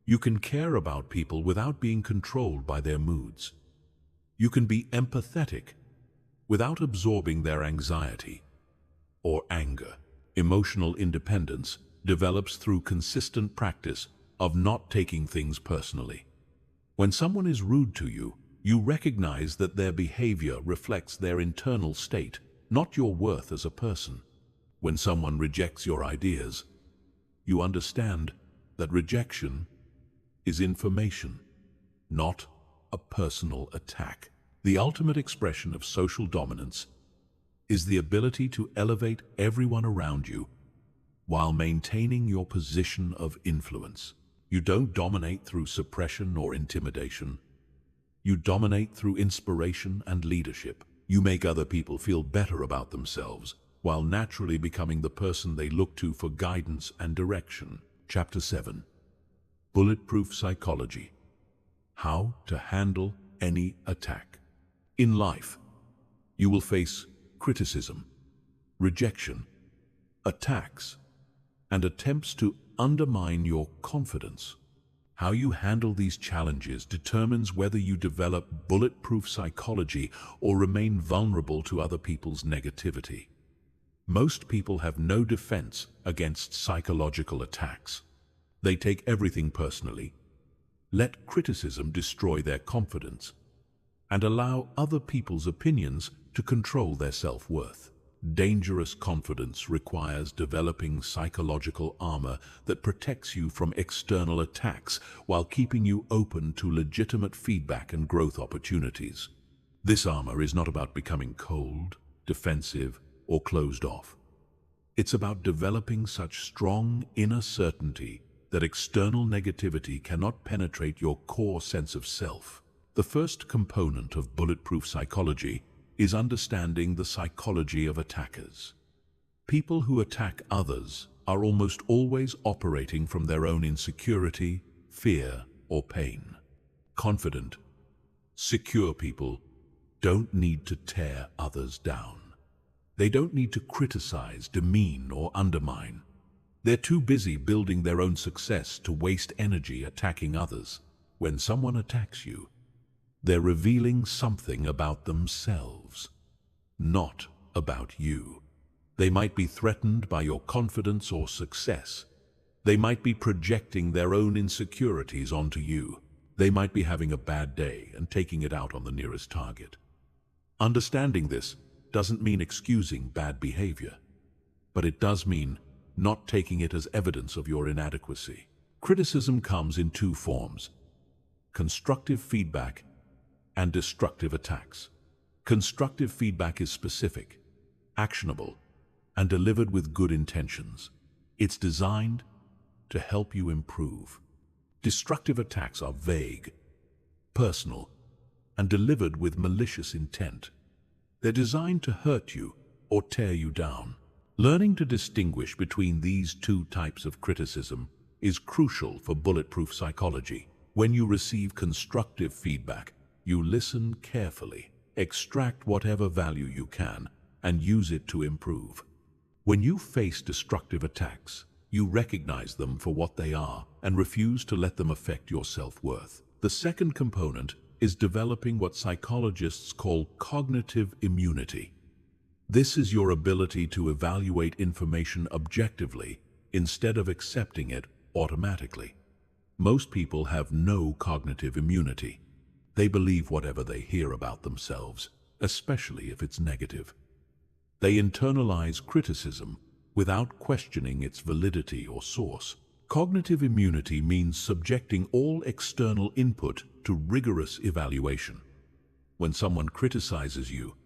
You can care about people without being controlled by their moods. You can be empathetic without absorbing their anxiety or anger. Emotional independence develops through consistent practice of not taking things personally. When someone is rude to you, you recognize that their behavior reflects their internal state, not your worth as a person. When someone rejects your ideas, you understand that rejection is information, not a personal attack. The ultimate expression of social dominance is the ability to elevate everyone around you while maintaining your position of influence. You don't dominate through suppression or intimidation. You dominate through inspiration and leadership. You make other people feel better about themselves while naturally becoming the person they look to for guidance and direction. Chapter 7. Bulletproof Psychology. How to handle any attack. In life, you will face criticism, rejection, attacks, and attempts to undermine your confidence. How you handle these challenges determines whether you develop bulletproof psychology or remain vulnerable to other people's negativity. Most people have no defense against psychological attacks. They take everything personally, let criticism destroy their confidence, and allow other people's opinions to control their self-worth. Dangerous confidence requires developing psychological armor that protects you from external attacks while keeping you open to legitimate feedback and growth opportunities. This armor is not about becoming cold, defensive, or closed off. It's about developing such strong inner certainty that external negativity cannot penetrate your core sense of self. The first component of bulletproof psychology is understanding the psychology of attackers. People who attack others are almost always operating from their own insecurity, fear, or pain. Confident, secure people don't need to tear others down. They don't need to criticize, demean, or undermine. They're too busy building their own success to waste energy attacking others. When someone attacks you, They're revealing something about themselves, not about you. They might be threatened by your confidence or success. They might be projecting their own insecurities onto you. They might be having a bad day and taking it out on the nearest target. Understanding this doesn't mean excusing bad behavior, but it does mean not taking it as evidence of your inadequacy. Criticism comes in two forms: constructive feedback and destructive attacks. Constructive feedback is specific, actionable, and delivered with good intentions. It's designed to help you improve. Destructive attacks are vague, personal, and delivered with malicious intent. They're designed to hurt you or tear you down. Learning to distinguish between these two types of criticism is crucial for bulletproof psychology. When you receive constructive feedback, you listen carefully, extract whatever value you can, and use it to improve. When you face destructive attacks, you recognize them for what they are and refuse to let them affect your self-worth. The second component is developing what psychologists call cognitive immunity. This is your ability to evaluate information objectively instead of accepting it automatically. Most people have no cognitive immunity. They believe whatever they hear about themselves, especially if it's negative. They internalize criticism without questioning its validity or source. Cognitive immunity means subjecting all external input to rigorous evaluation. When someone criticizes you,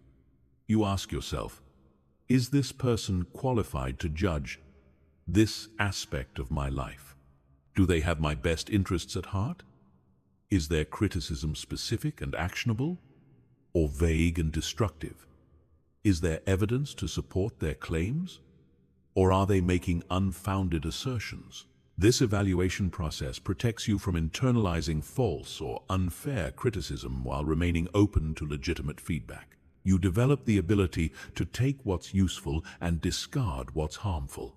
you ask yourself, is this person qualified to judge this aspect of my life? Do they have my best interests at heart? Is their criticism specific and actionable, or vague and destructive? Is there evidence to support their claims, or are they making unfounded assertions? This evaluation process protects you from internalizing false or unfair criticism while remaining open to legitimate feedback. You develop the ability to take what's useful and discard what's harmful.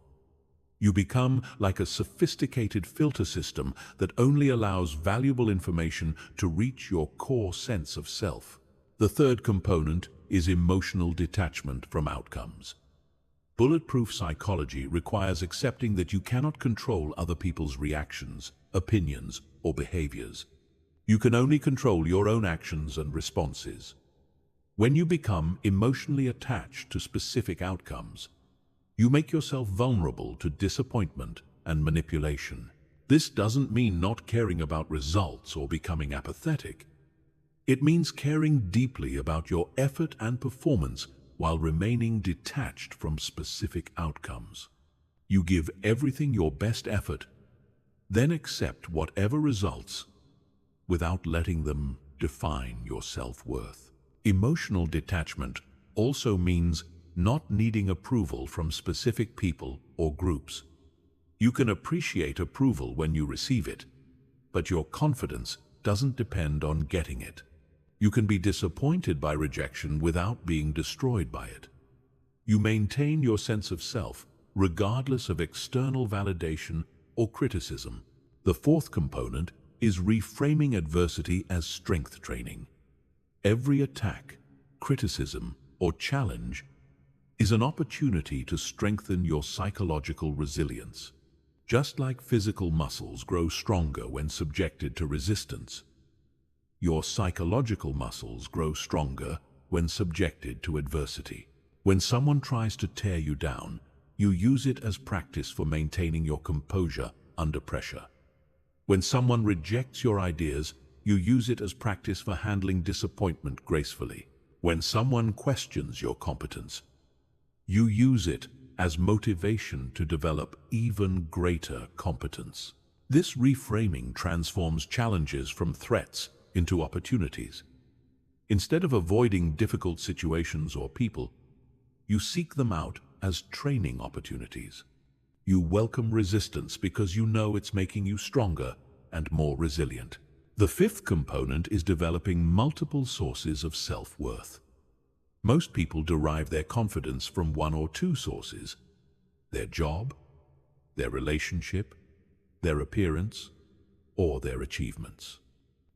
You become like a sophisticated filter system that only allows valuable information to reach your core sense of self. The third component is emotional detachment from outcomes. Bulletproof psychology requires accepting that you cannot control other people's reactions, opinions, or behaviors. You can only control your own actions and responses. When you become emotionally attached to specific outcomes, you make yourself vulnerable to disappointment and manipulation. This doesn't mean not caring about results or becoming apathetic. It means caring deeply about your effort and performance while remaining detached from specific outcomes. You give everything your best effort, then accept whatever results without letting them define your self-worth. Emotional detachment also means not needing approval from specific people or groups. You can appreciate approval when you receive it, but your confidence doesn't depend on getting it. You can be disappointed by rejection without being destroyed by it. You maintain your sense of self regardless of external validation or criticism. The fourth component is reframing adversity as strength training. Every attack, criticism, or challenge is an opportunity to strengthen your psychological resilience. Just like physical muscles grow stronger when subjected to resistance, your psychological muscles grow stronger when subjected to adversity. When someone tries to tear you down, you use it as practice for maintaining your composure under pressure. When someone rejects your ideas, you use it as practice for handling disappointment gracefully. When someone questions your competence, you use it as motivation to develop even greater competence. This reframing transforms challenges from threats into opportunities. Instead of avoiding difficult situations or people, you seek them out as training opportunities. You welcome resistance because you know it's making you stronger and more resilient. The fifth component is developing multiple sources of self-worth. Most people derive their confidence from one or two sources: their job, their relationship, their appearance, or their achievements.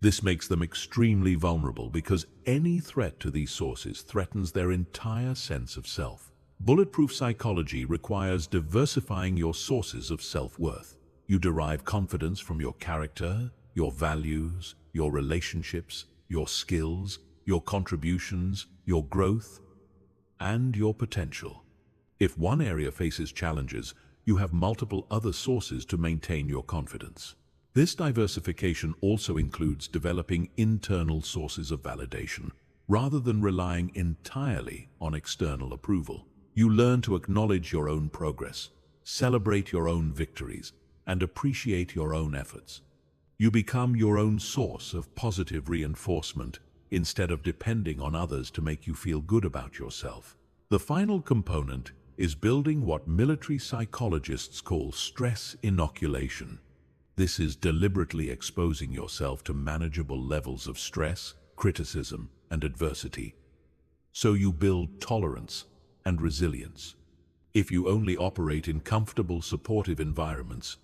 This makes them extremely vulnerable because any threat to these sources threatens their entire sense of self. Bulletproof psychology requires diversifying your sources of self-worth. You derive confidence from your character, your values, your relationships, your skills, your contributions, your growth, and your potential. If one area faces challenges, you have multiple other sources to maintain your confidence. This diversification also includes developing internal sources of validation, rather than relying entirely on external approval. You learn to acknowledge your own progress, celebrate your own victories, and appreciate your own efforts. You become your own source of positive reinforcement instead of depending on others to make you feel good about yourself. The final component is building what military psychologists call stress inoculation. This is deliberately exposing yourself to manageable levels of stress, criticism, and adversity, so you build tolerance and resilience. If you only operate in comfortable, supportive environments,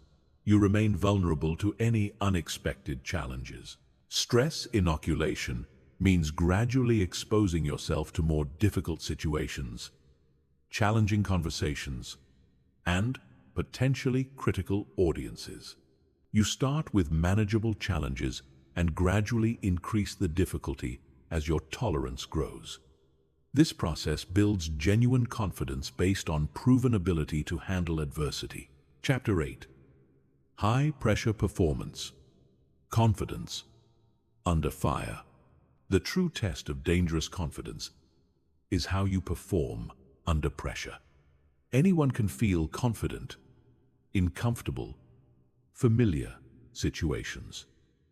you remain vulnerable to any unexpected challenges. Stress inoculation means gradually exposing yourself to more difficult situations, challenging conversations, and potentially critical audiences. You start with manageable challenges and gradually increase the difficulty as your tolerance grows. This process builds genuine confidence based on proven ability to handle adversity. Chapter 8. High-pressure performance. Confidence under fire. The true test of dangerous confidence is how you perform under pressure. Anyone can feel confident in comfortable, familiar situations,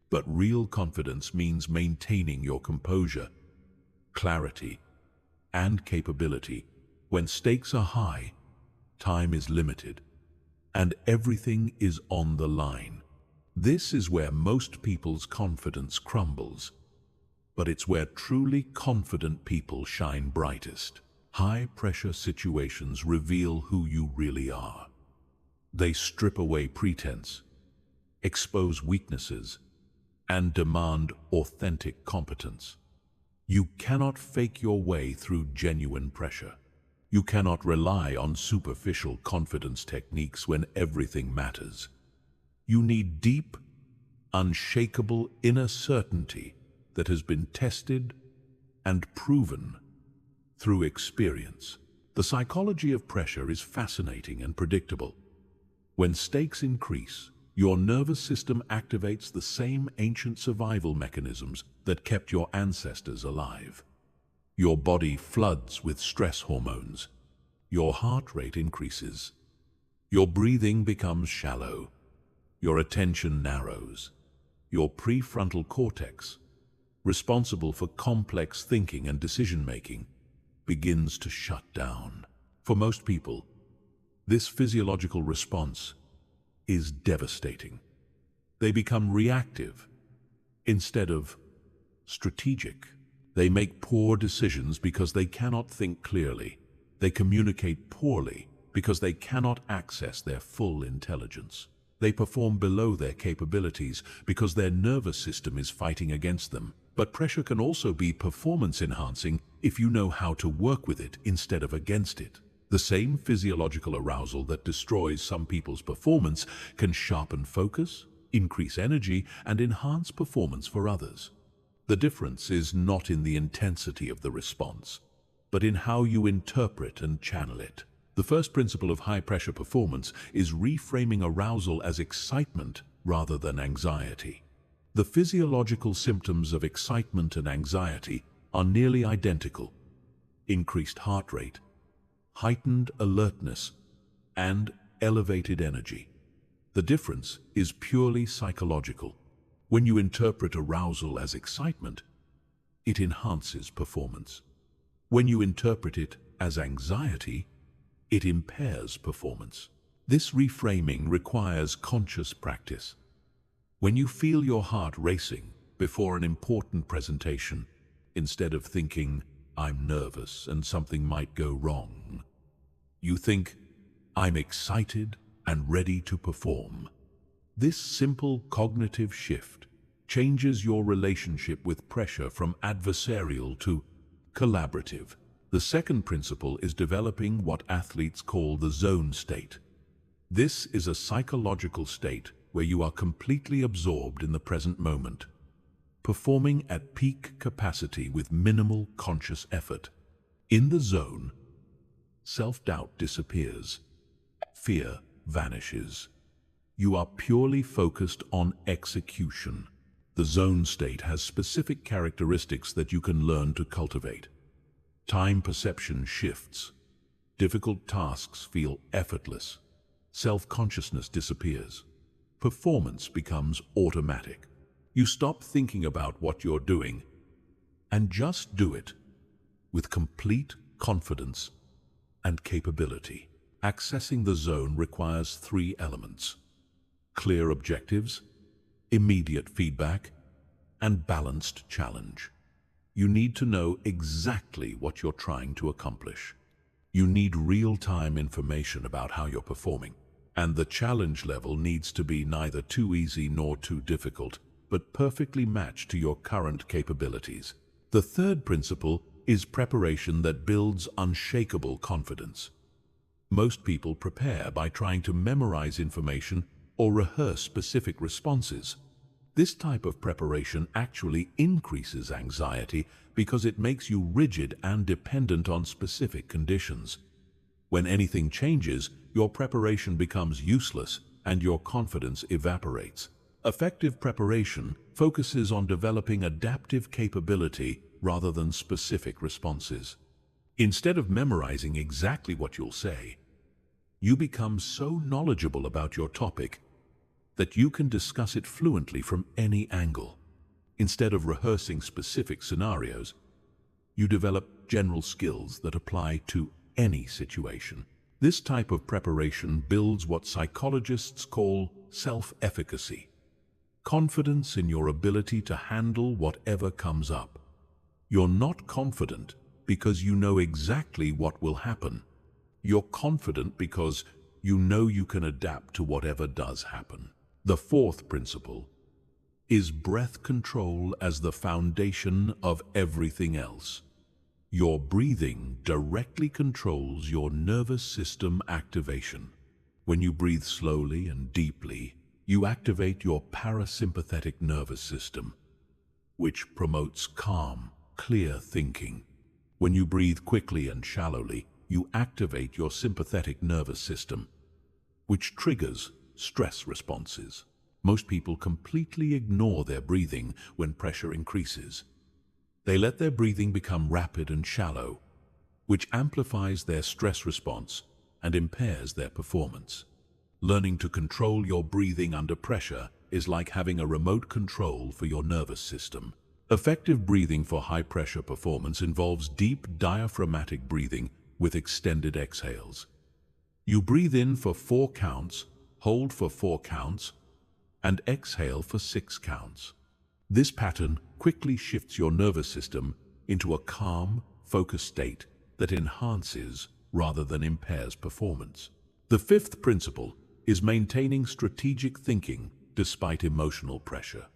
but real confidence means maintaining your composure, clarity, and capability when stakes are high, time is limited, and everything is on the line. This is where most people's confidence crumbles, but it's where truly confident people shine brightest. High-pressure situations reveal who you really are. They strip away pretense, expose weaknesses, and demand authentic competence. You cannot fake your way through genuine pressure. You cannot rely on superficial confidence techniques when everything matters. You need deep, unshakable inner certainty that has been tested and proven through experience. The psychology of pressure is fascinating and predictable. When stakes increase, your nervous system activates the same ancient survival mechanisms that kept your ancestors alive. Your body floods with stress hormones. Your heart rate increases. Your breathing becomes shallow. Your attention narrows. Your prefrontal cortex, responsible for complex thinking and decision-making, begins to shut down. For most people, this physiological response is devastating. They become reactive instead of strategic. They make poor decisions because they cannot think clearly. They communicate poorly because they cannot access their full intelligence. They perform below their capabilities because their nervous system is fighting against them. But pressure can also be performance-enhancing if you know how to work with it instead of against it. The same physiological arousal that destroys some people's performance can sharpen focus, increase energy, and enhance performance for others. The difference is not in the intensity of the response, but in how you interpret and channel it. The first principle of high-pressure performance is reframing arousal as excitement rather than anxiety. The physiological symptoms of excitement and anxiety are nearly identical: increased heart rate, heightened alertness, and elevated energy. The difference is purely psychological. When you interpret arousal as excitement, it enhances performance. When you interpret it as anxiety, it impairs performance. This reframing requires conscious practice. When you feel your heart racing before an important presentation, instead of thinking, "I'm nervous and something might go wrong," you think, "I'm excited and ready to perform." This simple cognitive shift changes your relationship with pressure from adversarial to collaborative. The second principle is developing what athletes call the zone state. This is a psychological state where you are completely absorbed in the present moment, performing at peak capacity with minimal conscious effort. In the zone, self-doubt disappears, fear vanishes. You are purely focused on execution. The zone state has specific characteristics that you can learn to cultivate. Time perception shifts. Difficult tasks feel effortless. Self-consciousness disappears. Performance becomes automatic. You stop thinking about what you're doing and just do it with complete confidence and capability. Accessing the zone requires 3 elements: clear objectives, immediate feedback, and balanced challenge. You need to know exactly what you're trying to accomplish. You need real-time information about how you're performing, and the challenge level needs to be neither too easy nor too difficult, but perfectly matched to your current capabilities. The third principle is preparation that builds unshakable confidence. Most people prepare by trying to memorize information or rehearse specific responses. This type of preparation actually increases anxiety because it makes you rigid and dependent on specific conditions. When anything changes, your preparation becomes useless and your confidence evaporates. Effective preparation focuses on developing adaptive capability rather than specific responses. Instead of memorizing exactly what you'll say, you become so knowledgeable about your topic that you can discuss it fluently from any angle. Instead of rehearsing specific scenarios, you develop general skills that apply to any situation. This type of preparation builds what psychologists call self-efficacy, confidence in your ability to handle whatever comes up. You're not confident because you know exactly what will happen. You're confident because you know you can adapt to whatever does happen. The fourth principle is breath control as the foundation of everything else. Your breathing directly controls your nervous system activation. When you breathe slowly and deeply, you activate your parasympathetic nervous system, which promotes calm, clear thinking. When you breathe quickly and shallowly, you activate your sympathetic nervous system, which triggers stress responses. Most people completely ignore their breathing when pressure increases. They let their breathing become rapid and shallow, which amplifies their stress response and impairs their performance. Learning to control your breathing under pressure is like having a remote control for your nervous system. Effective breathing for high-pressure performance involves deep diaphragmatic breathing with extended exhales. You breathe in for 4 counts, hold for 4 counts, and exhale for 6 counts. This pattern quickly shifts your nervous system into a calm, focused state that enhances rather than impairs performance. The fifth principle is maintaining strategic thinking despite emotional pressure.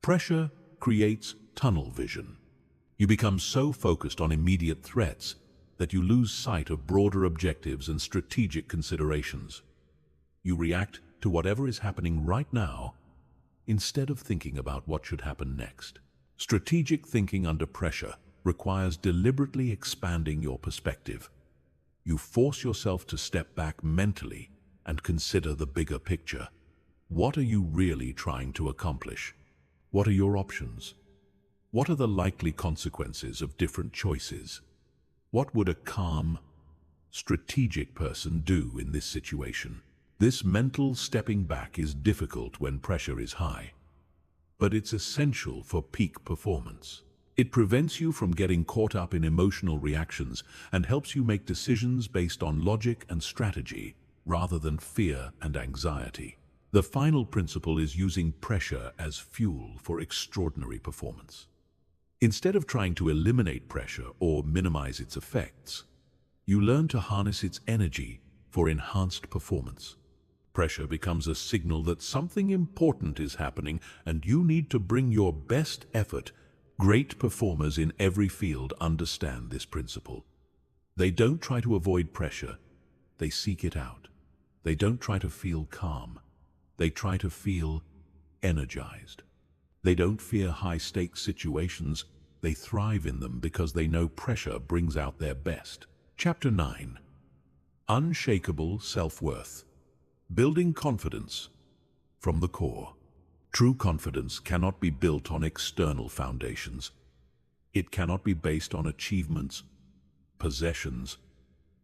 Pressure creates tunnel vision. You become so focused on immediate threats that you lose sight of broader objectives and strategic considerations. You react to whatever is happening right now instead of thinking about what should happen next. Strategic thinking under pressure requires deliberately expanding your perspective. You force yourself to step back mentally and consider the bigger picture. What are you really trying to accomplish? What are your options? What are the likely consequences of different choices? What would a calm, strategic person do in this situation? This mental stepping back is difficult when pressure is high, but it's essential for peak performance. It prevents you from getting caught up in emotional reactions and helps you make decisions based on logic and strategy rather than fear and anxiety. The final principle is using pressure as fuel for extraordinary performance. Instead of trying to eliminate pressure or minimize its effects, you learn to harness its energy for enhanced performance. Pressure becomes a signal that something important is happening and you need to bring your best effort. Great performers in every field understand this principle. They don't try to avoid pressure, they seek it out. They don't try to feel calm, they try to feel energized. They don't fear high-stakes situations, they thrive in them because they know pressure brings out their best. Chapter 9. Unshakable Self-Worth. Building confidence from the core. True confidence cannot be built on external foundations. It cannot be based on achievements, possessions,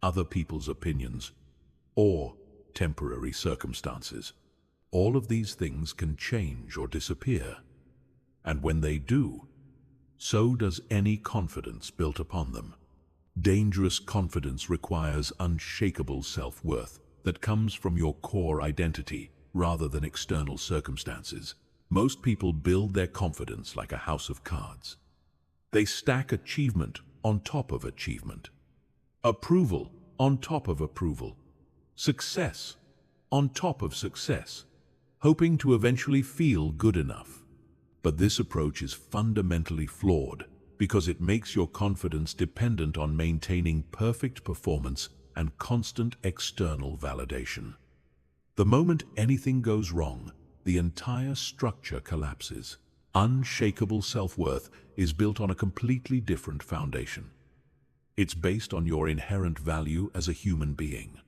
other people's opinions, or temporary circumstances. All of these things can change or disappear, and when they do, so does any confidence built upon them. Dangerous confidence requires unshakable self-worth that comes from your core identity rather than external circumstances. Most people build their confidence like a house of cards. They stack achievement on top of achievement, approval on top of approval, success on top of success, hoping to eventually feel good enough. But this approach is fundamentally flawed because it makes your confidence dependent on maintaining perfect performance and constant external validation. The moment anything goes wrong, the entire structure collapses. Unshakable self-worth is built on a completely different foundation. It's based on your inherent value as a human being,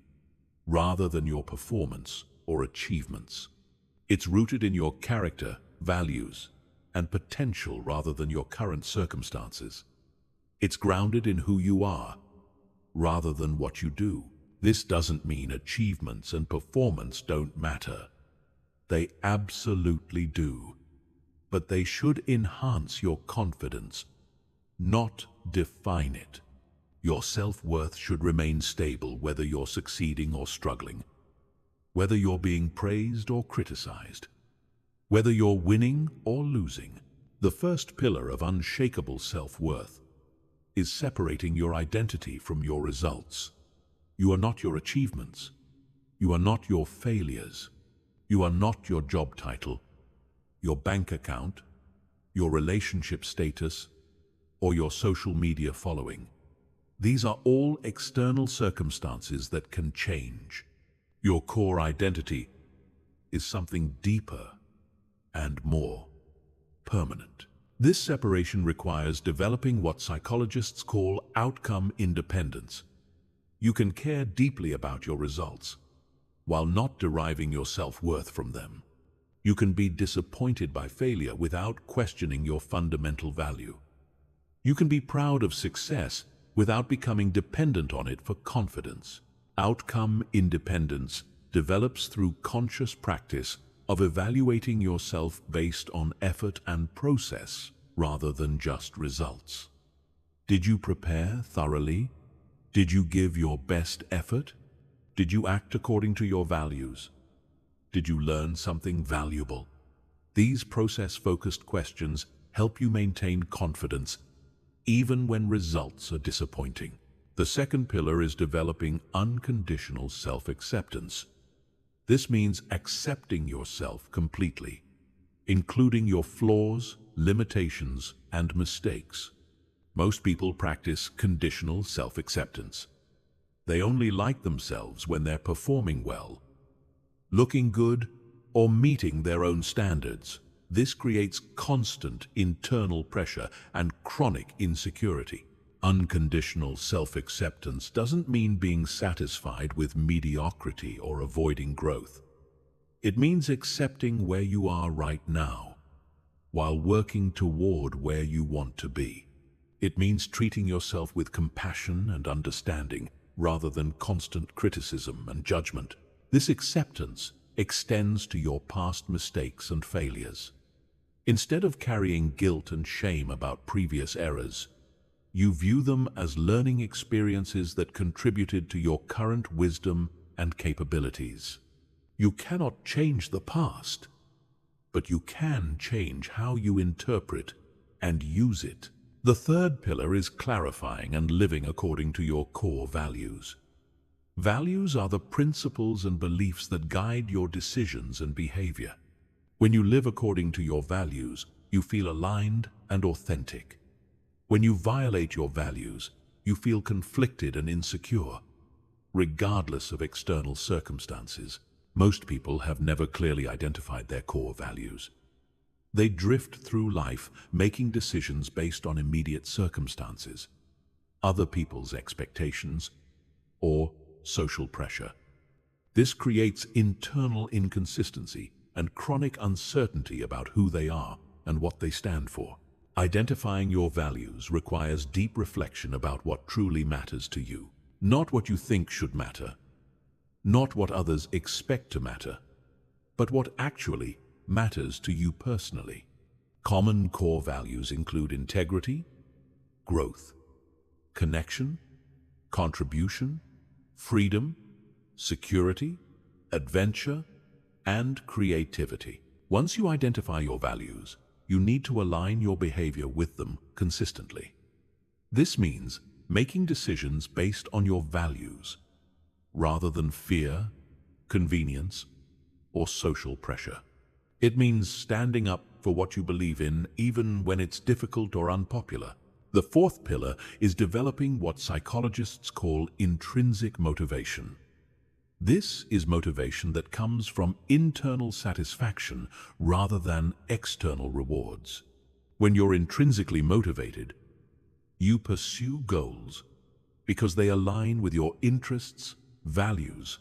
rather than your performance or achievements. It's rooted in your character, values, and potential rather than your current circumstances. It's grounded in who you are, rather than what you do. This doesn't mean achievements and performance don't matter. They absolutely do. But they should enhance your confidence, not define it. Your self-worth should remain stable whether you're succeeding or struggling, whether you're being praised or criticized, whether you're winning or losing. The first pillar of unshakable self-worth is separating your identity from your results. You are not your achievements. You are not your failures. You are not your job title, your bank account, your relationship status, or your social media following. These are all external circumstances that can change. Your core identity is something deeper and more permanent. This separation requires developing what psychologists call outcome independence. You can care deeply about your results, while not deriving your self-worth from them. You can be disappointed by failure without questioning your fundamental value. You can be proud of success without becoming dependent on it for confidence. Outcome independence develops through conscious practice of evaluating yourself based on effort and process rather than just results. Did you prepare thoroughly? Did you give your best effort? Did you act according to your values? Did you learn something valuable? These process-focused questions help you maintain confidence even when results are disappointing. The second pillar is developing unconditional self-acceptance. This means accepting yourself completely, including your flaws, limitations, and mistakes. Most people practice conditional self-acceptance. They only like themselves when they're performing well, looking good, or meeting their own standards. This creates constant internal pressure and chronic insecurity. Unconditional self-acceptance doesn't mean being satisfied with mediocrity or avoiding growth. It means accepting where you are right now, while working toward where you want to be. It means treating yourself with compassion and understanding, rather than constant criticism and judgment. This acceptance extends to your past mistakes and failures. Instead of carrying guilt and shame about previous errors, you view them as learning experiences that contributed to your current wisdom and capabilities. You cannot change the past, but you can change how you interpret and use it. The third pillar is clarifying and living according to your core values. Values are the principles and beliefs that guide your decisions and behavior. When you live according to your values, you feel aligned and authentic. When you violate your values, you feel conflicted and insecure. Regardless of external circumstances, most people have never clearly identified their core values. They drift through life, making decisions based on immediate circumstances, other people's expectations, or social pressure. This creates internal inconsistency and chronic uncertainty about who they are and what they stand for. Identifying your values requires deep reflection about what truly matters to you. Not what you think should matter, not what others expect to matter, but what actually matters to you personally. Common core values include integrity, growth, connection, contribution, freedom, security, adventure, and creativity. Once you identify your values, you need to align your behavior with them consistently. This means making decisions based on your values, rather than fear, convenience, or social pressure. It means standing up for what you believe in, even when it's difficult or unpopular. The fourth pillar is developing what psychologists call intrinsic motivation. This is motivation that comes from internal satisfaction rather than external rewards. When you're intrinsically motivated, you pursue goals because they align with your interests, values,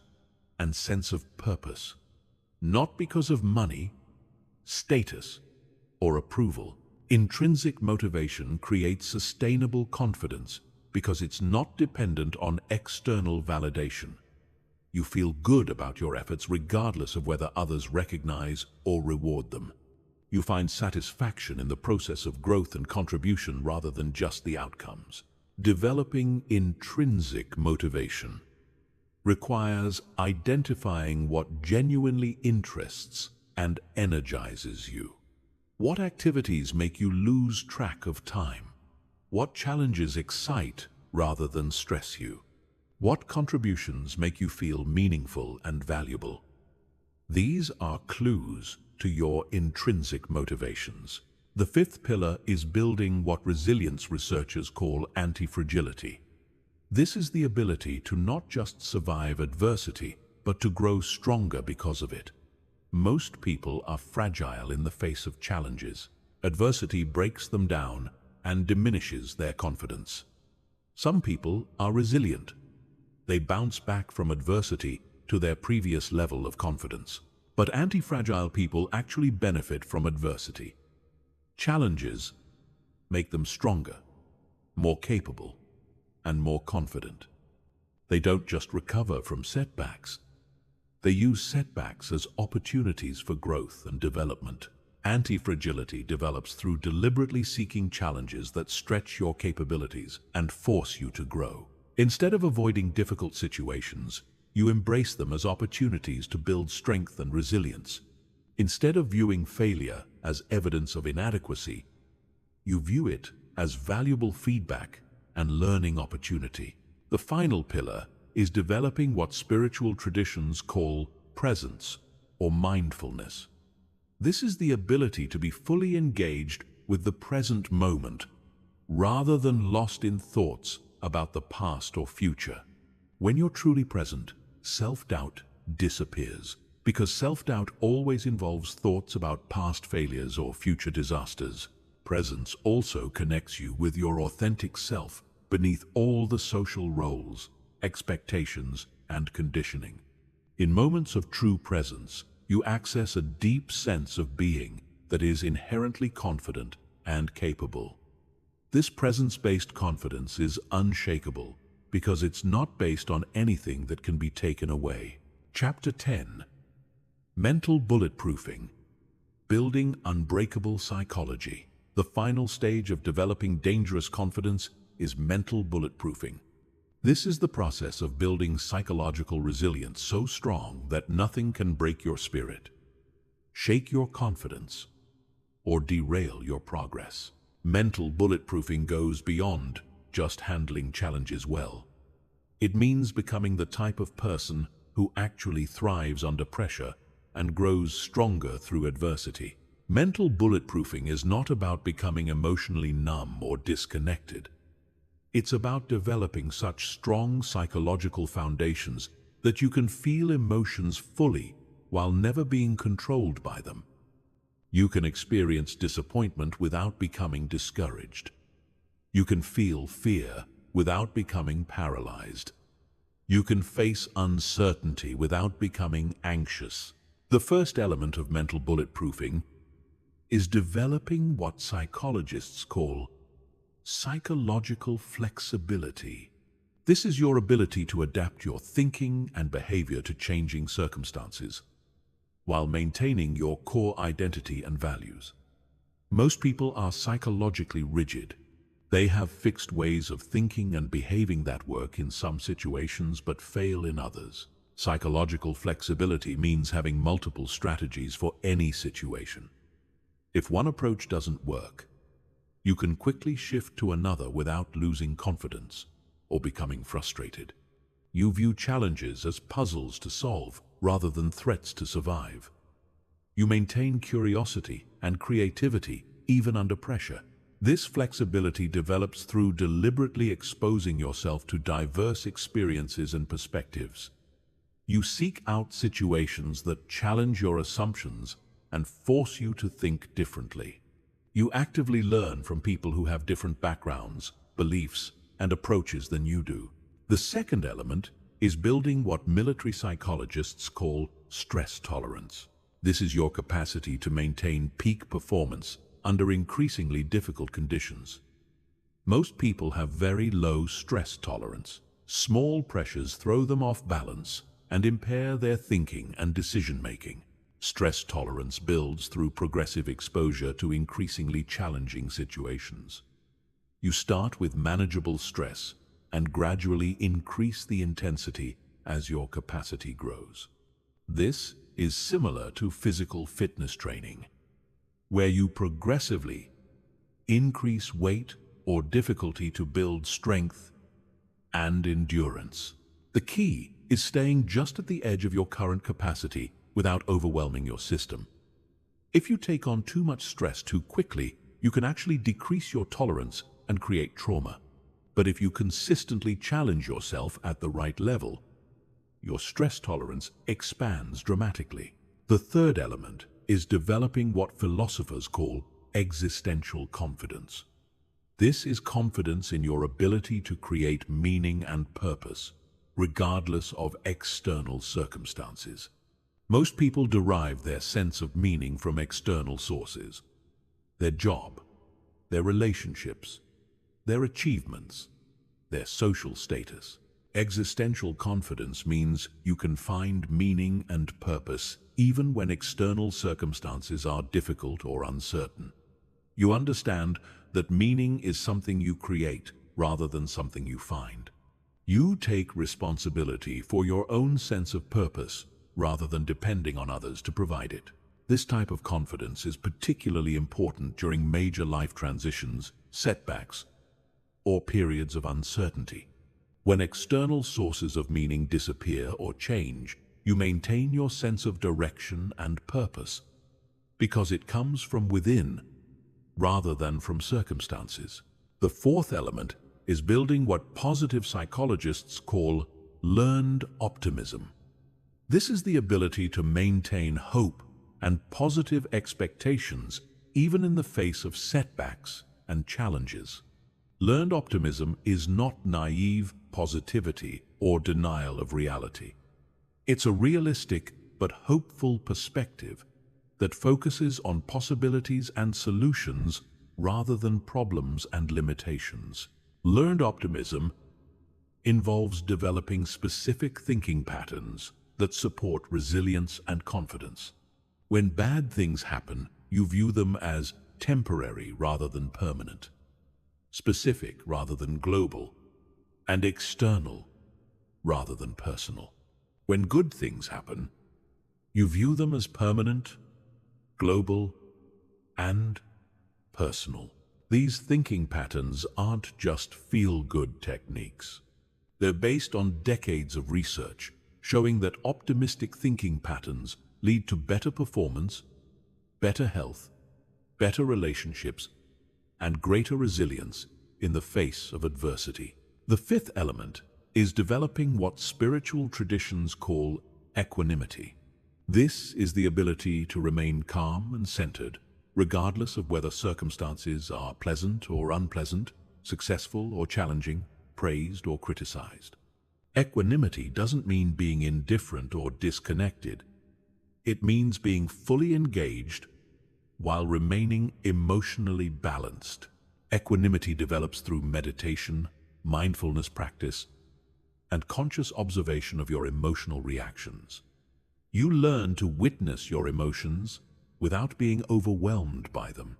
and sense of purpose, not because of money, status, or approval. Intrinsic motivation creates sustainable confidence because it's not dependent on external validation. You feel good about your efforts regardless of whether others recognize or reward them. You find satisfaction in the process of growth and contribution rather than just the outcomes. Developing intrinsic motivation requires identifying what genuinely interests and energizes you. What activities make you lose track of time? What challenges excite rather than stress you? What contributions make you feel meaningful and valuable? These are clues to your intrinsic motivations. The fifth pillar is building what resilience researchers call anti-fragility. This is the ability to not just survive adversity, but to grow stronger because of it. Most people are fragile in the face of challenges. Adversity breaks them down and diminishes their confidence. Some people are resilient. They bounce back from adversity to their previous level of confidence. But anti-fragile people actually benefit from adversity. Challenges make them stronger, more capable, and more confident. They don't just recover from setbacks. They use setbacks as opportunities for growth and development. Anti-fragility develops through deliberately seeking challenges that stretch your capabilities and force you to grow. Instead of avoiding difficult situations, you embrace them as opportunities to build strength and resilience. Instead of viewing failure as evidence of inadequacy, you view it as valuable feedback and learning opportunity. The final pillar is developing what spiritual traditions call presence or mindfulness. This is the ability to be fully engaged with the present moment, rather than lost in thoughts about the past or future. When you're truly present, self-doubt disappears, because self-doubt always involves thoughts about past failures or future disasters. Presence also connects you with your authentic self beneath all the social roles, expectations, and conditioning. In moments of true presence, you access a deep sense of being that is inherently confident and capable. This presence-based confidence is unshakable because it's not based on anything that can be taken away. Chapter 10. Mental Bulletproofing. Building Unbreakable Psychology. The final stage of developing dangerous confidence is mental bulletproofing. This is the process of building psychological resilience so strong that nothing can break your spirit, shake your confidence, or derail your progress. Mental bulletproofing goes beyond just handling challenges well. It means becoming the type of person who actually thrives under pressure and grows stronger through adversity. Mental bulletproofing is not about becoming emotionally numb or disconnected. It's about developing such strong psychological foundations that you can feel emotions fully while never being controlled by them. You can experience disappointment without becoming discouraged. You can feel fear without becoming paralyzed. You can face uncertainty without becoming anxious. The first element of mental bulletproofing is developing what psychologists call psychological flexibility. This is your ability to adapt your thinking and behavior to changing circumstances, while maintaining your core identity and values. Most people are psychologically rigid. They have fixed ways of thinking and behaving that work in some situations but fail in others. Psychological flexibility means having multiple strategies for any situation. If one approach doesn't work, you can quickly shift to another without losing confidence or becoming frustrated. You view challenges as puzzles to solve rather than threats to survive. You maintain curiosity and creativity even under pressure. This flexibility develops through deliberately exposing yourself to diverse experiences and perspectives. You seek out situations that challenge your assumptions and force you to think differently. You actively learn from people who have different backgrounds, beliefs, and approaches than you do. The second element is building what military psychologists call stress tolerance. This is your capacity to maintain peak performance under increasingly difficult conditions. Most people have very low stress tolerance. Small pressures throw them off balance and impair their thinking and decision-making. Stress tolerance builds through progressive exposure to increasingly challenging situations. You start with manageable stress and gradually increase the intensity as your capacity grows. This is similar to physical fitness training, where you progressively increase weight or difficulty to build strength and endurance. The key is staying just at the edge of your current capacity without overwhelming your system. If you take on too much stress too quickly, you can actually decrease your tolerance and create trauma. But if you consistently challenge yourself at the right level, your stress tolerance expands dramatically. The third element is developing what philosophers call existential confidence. This is confidence in your ability to create meaning and purpose, regardless of external circumstances. Most people derive their sense of meaning from external sources: their job, their relationships, their achievements, their social status. Existential confidence means you can find meaning and purpose even when external circumstances are difficult or uncertain. You understand that meaning is something you create rather than something you find. You take responsibility for your own sense of purpose rather than depending on others to provide it. This type of confidence is particularly important during major life transitions, setbacks, or periods of uncertainty. When external sources of meaning disappear or change, you maintain your sense of direction and purpose, because it comes from within rather than from circumstances. The fourth element is building what positive psychologists call learned optimism. This is the ability to maintain hope and positive expectations even in the face of setbacks and challenges. Learned optimism is not naive positivity or denial of reality. It's a realistic but hopeful perspective that focuses on possibilities and solutions rather than problems and limitations. Learned optimism involves developing specific thinking patterns that support resilience and confidence. When bad things happen, you view them as temporary rather than permanent, specific rather than global, and external rather than personal. When good things happen, you view them as permanent, global, and personal. These thinking patterns aren't just feel-good techniques. They're based on decades of research, showing that optimistic thinking patterns lead to better performance, better health, better relationships, and greater resilience in the face of adversity. The fifth element is developing what spiritual traditions call equanimity. This is the ability to remain calm and centered, regardless of whether circumstances are pleasant or unpleasant, successful or challenging, praised or criticized. Equanimity doesn't mean being indifferent or disconnected. It means being fully engaged while remaining emotionally balanced. Equanimity develops through meditation, mindfulness practice, and conscious observation of your emotional reactions. You learn to witness your emotions without being overwhelmed by them.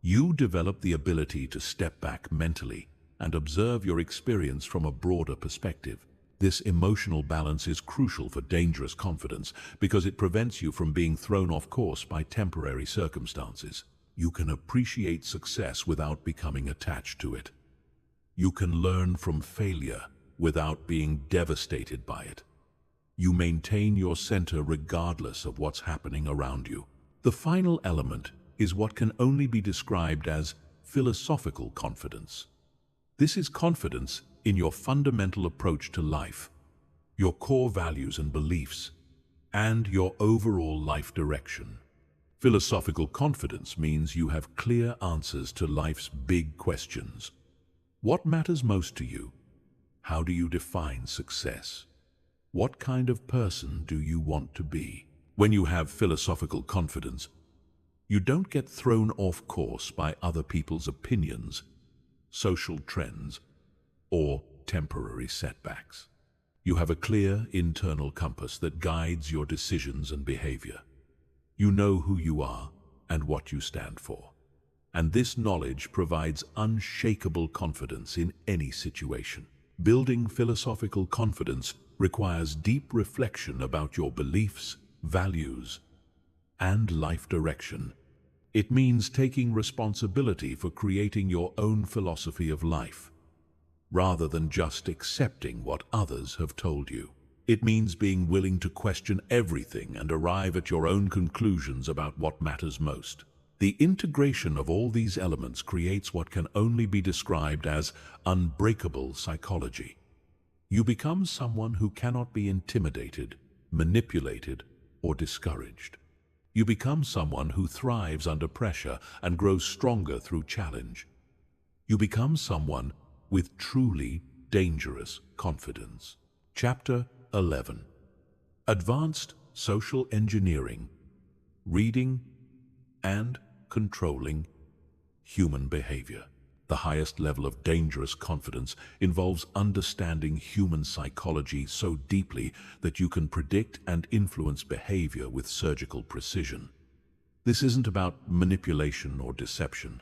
You develop the ability to step back mentally and observe your experience from a broader perspective. This emotional balance is crucial for dangerous confidence because it prevents you from being thrown off course by temporary circumstances. You can appreciate success without becoming attached to it. You can learn from failure without being devastated by it. You maintain your center regardless of what's happening around you. The final element is what can only be described as philosophical confidence. This is confidence in your fundamental approach to life, your core values and beliefs, and your overall life direction. Philosophical confidence means you have clear answers to life's big questions. What matters most to you? How do you define success? What kind of person do you want to be? When you have philosophical confidence, you don't get thrown off course by other people's opinions, social trends, or temporary setbacks. You have a clear internal compass that guides your decisions and behavior. You know who you are and what you stand for. And this knowledge provides unshakable confidence in any situation. Building philosophical confidence requires deep reflection about your beliefs, values, and life direction. It means taking responsibility for creating your own philosophy of life, rather than just accepting what others have told you. It means being willing to question everything and arrive at your own conclusions about what matters most. The integration of all these elements creates what can only be described as unbreakable psychology. You become someone who cannot be intimidated, manipulated, or discouraged. You become someone who thrives under pressure and grows stronger through challenge. You become someone with truly dangerous confidence. Chapter 11. Advanced Social Engineering, Reading and Controlling Human Behavior. The highest level of dangerous confidence involves understanding human psychology so deeply that you can predict and influence behavior with surgical precision. This isn't about manipulation or deception.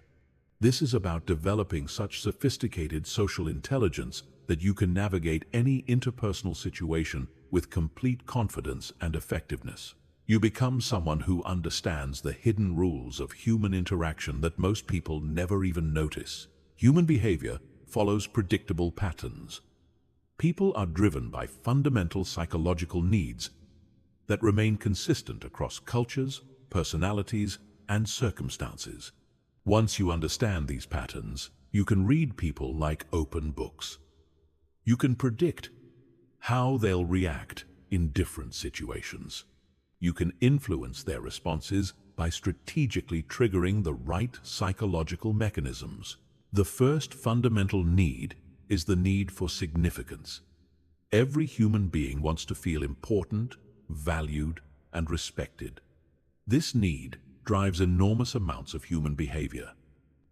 This is about developing such sophisticated social intelligence that you can navigate any interpersonal situation with complete confidence and effectiveness. You become someone who understands the hidden rules of human interaction that most people never even notice. Human behavior follows predictable patterns. People are driven by fundamental psychological needs that remain consistent across cultures, personalities, and circumstances. Once you understand these patterns, you can read people like open books. You can predict how they'll react in different situations. You can influence their responses by strategically triggering the right psychological mechanisms. The first fundamental need is the need for significance. Every human being wants to feel important, valued, and respected. This need drives enormous amounts of human behavior.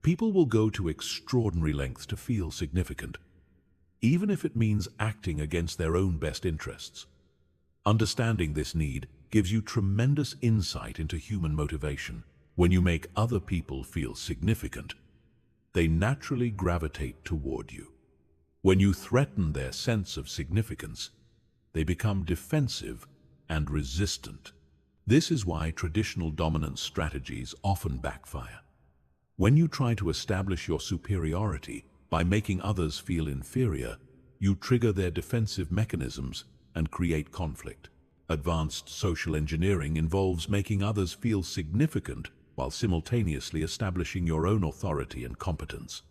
People will go to extraordinary lengths to feel significant, even if it means acting against their own best interests. Understanding this need gives you tremendous insight into human motivation. When you make other people feel significant, they naturally gravitate toward you. When you threaten their sense of significance, they become defensive and resistant. This is why traditional dominance strategies often backfire. When you try to establish your superiority by making others feel inferior, you trigger their defensive mechanisms and create conflict. Advanced social engineering involves making others feel significant while simultaneously establishing your own authority and competence.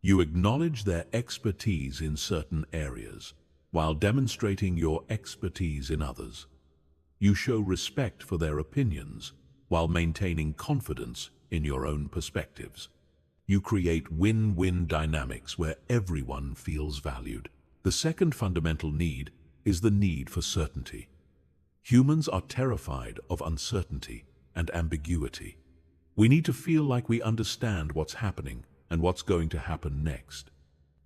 You acknowledge their expertise in certain areas, while demonstrating your expertise in others. You show respect for their opinions, while maintaining confidence in your own perspectives. You create win-win dynamics where everyone feels valued. The second fundamental need is the need for certainty. Humans are terrified of uncertainty and ambiguity. We need to feel like we understand what's happening and what's going to happen next.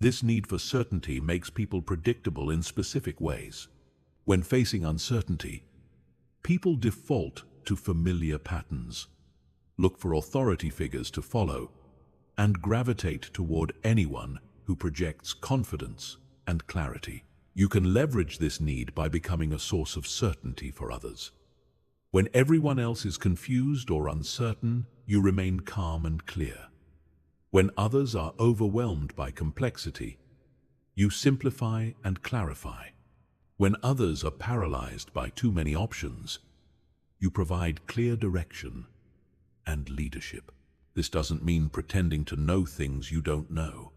This need for certainty makes people predictable in specific ways. When facing uncertainty, people default to familiar patterns, look for authority figures to follow, and gravitate toward anyone who projects confidence and clarity. You can leverage this need by becoming a source of certainty for others. When everyone else is confused or uncertain, you remain calm and clear. When others are overwhelmed by complexity, you simplify and clarify. When others are paralyzed by too many options, you provide clear direction and leadership. This doesn't mean pretending to know things you don't know.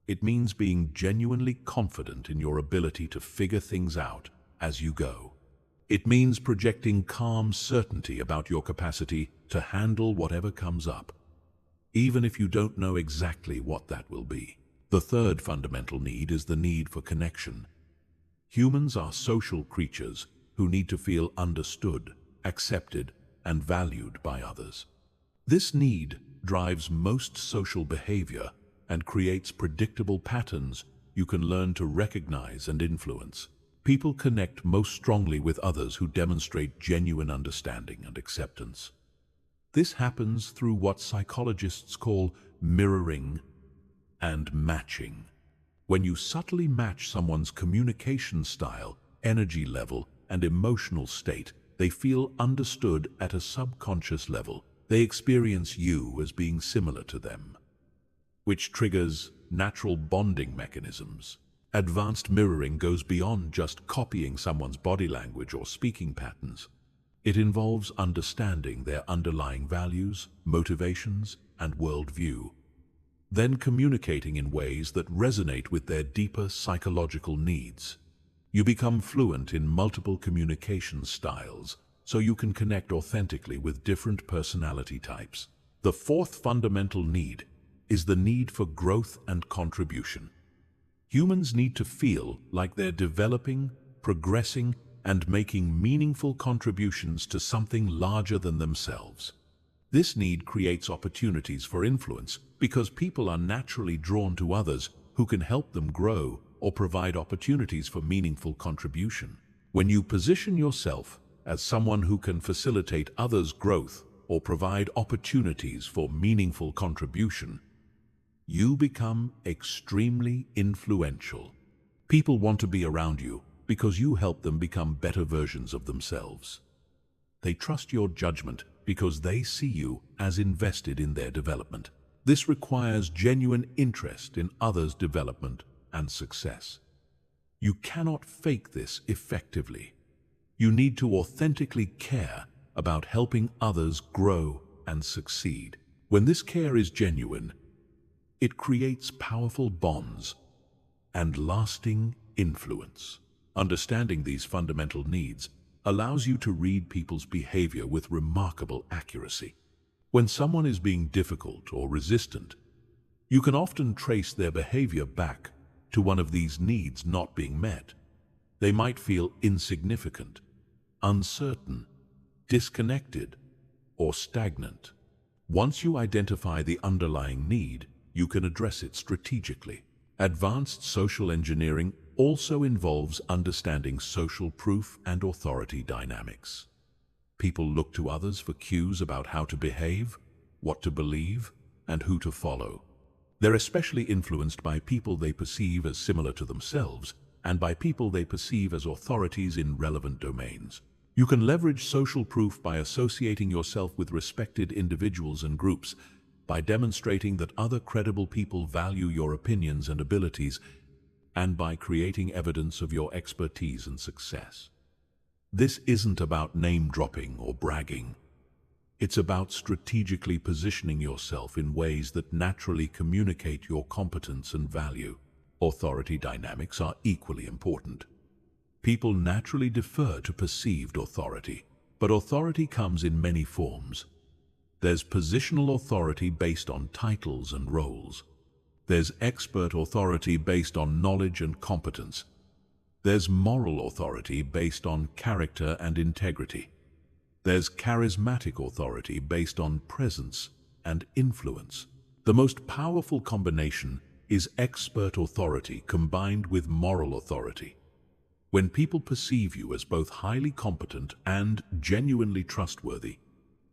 It means being genuinely confident in your ability to figure things out as you go. It means projecting calm certainty about your capacity to handle whatever comes up, even if you don't know exactly what that will be. The third fundamental need is the need for connection. Humans are social creatures who need to feel understood, accepted, and valued by others. This need drives most social behavior and creates predictable patterns you can learn to recognize and influence. People connect most strongly with others who demonstrate genuine understanding and acceptance. This happens through what psychologists call mirroring and matching. When you subtly match someone's communication style, energy level, and emotional state, they feel understood at a subconscious level. They experience you as being similar to them, which triggers natural bonding mechanisms. Advanced mirroring goes beyond just copying someone's body language or speaking patterns. It involves understanding their underlying values, motivations, and worldview, then communicating in ways that resonate with their deeper psychological needs. You become fluent in multiple communication styles, so you can connect authentically with different personality types. The fourth fundamental need is the need for growth and contribution. Humans need to feel like they're developing, progressing, and making meaningful contributions to something larger than themselves. This need creates opportunities for influence because people are naturally drawn to others who can help them grow or provide opportunities for meaningful contribution. When you position yourself as someone who can facilitate others' growth or provide opportunities for meaningful contribution, you become extremely influential. People want to be around you because you help them become better versions of themselves. They trust your judgment because they see you as invested in their development. This requires genuine interest in others' development and success. You cannot fake this effectively. You need to authentically care about helping others grow and succeed. When this care is genuine, it creates powerful bonds and lasting influence. Understanding these fundamental needs allows you to read people's behavior with remarkable accuracy. When someone is being difficult or resistant, you can often trace their behavior back to one of these needs not being met. They might feel insignificant, uncertain, disconnected, or stagnant. Once you identify the underlying need, you can address it strategically. Advanced social engineering also involves understanding social proof and authority dynamics. People look to others for cues about how to behave, what to believe, and who to follow. They're especially influenced by people they perceive as similar to themselves and by people they perceive as authorities in relevant domains. You can leverage social proof by associating yourself with respected individuals and groups, by demonstrating that other credible people value your opinions and abilities, and by creating evidence of your expertise and success. This isn't about name-dropping or bragging. It's about strategically positioning yourself in ways that naturally communicate your competence and value. Authority dynamics are equally important. People naturally defer to perceived authority, but authority comes in many forms. There's positional authority based on titles and roles. There's expert authority based on knowledge and competence. There's moral authority based on character and integrity. There's charismatic authority based on presence and influence. The most powerful combination is expert authority combined with moral authority. When people perceive you as both highly competent and genuinely trustworthy,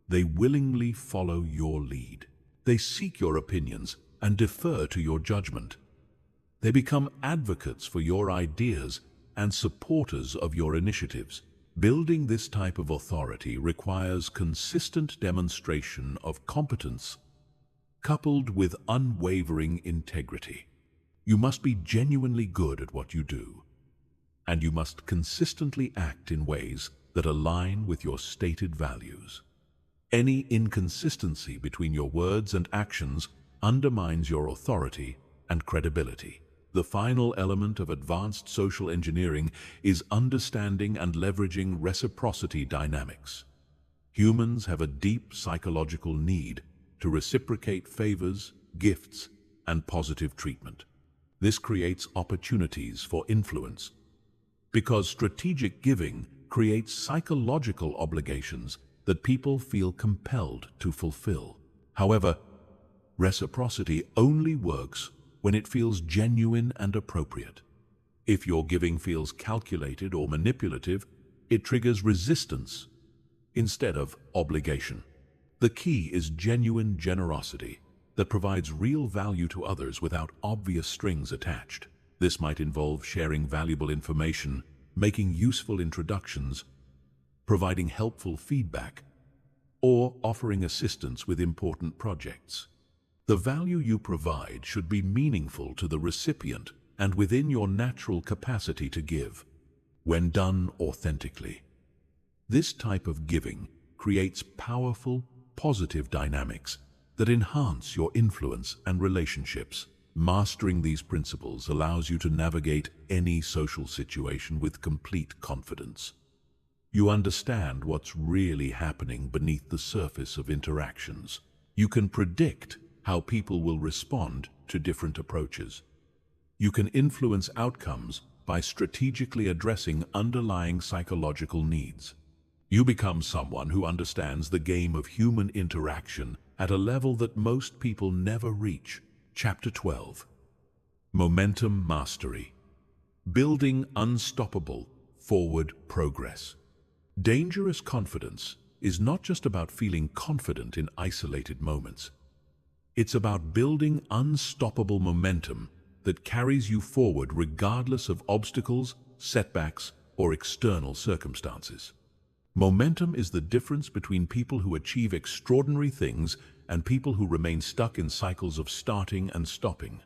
they willingly follow your lead. They seek your opinions and defer to your judgment. They become advocates for your ideas and supporters of your initiatives. Building this type of authority requires consistent demonstration of competence coupled with unwavering integrity. You must be genuinely good at what you do, and you must consistently act in ways that align with your stated values. Any inconsistency between your words and actions undermines your authority and credibility. The final element of advanced social engineering is understanding and leveraging reciprocity dynamics. Humans have a deep psychological need to reciprocate favors, gifts, and positive treatment. This creates opportunities for influence, because strategic giving creates psychological obligations that people feel compelled to fulfill. However, reciprocity only works when it feels genuine and appropriate. If your giving feels calculated or manipulative, it triggers resistance instead of obligation. The key is genuine generosity that provides real value to others without obvious strings attached. This might involve sharing valuable information, making useful introductions, providing helpful feedback, or offering assistance with important projects. The value you provide should be meaningful to the recipient and within your natural capacity to give, when done authentically. This type of giving creates powerful, positive dynamics that enhance your influence and relationships. Mastering these principles allows you to navigate any social situation with complete confidence. You understand what's really happening beneath the surface of interactions. You can predict how people will respond to different approaches. You can influence outcomes by strategically addressing underlying psychological needs. You become someone who understands the game of human interaction at a level that most people never reach. Chapter 12. Momentum Mastery. Building unstoppable forward progress. Dangerous confidence is not just about feeling confident in isolated moments. It's about building unstoppable momentum that carries you forward regardless of obstacles, setbacks, or external circumstances. Momentum is the difference between people who achieve extraordinary things and people who remain stuck in cycles of starting and stopping.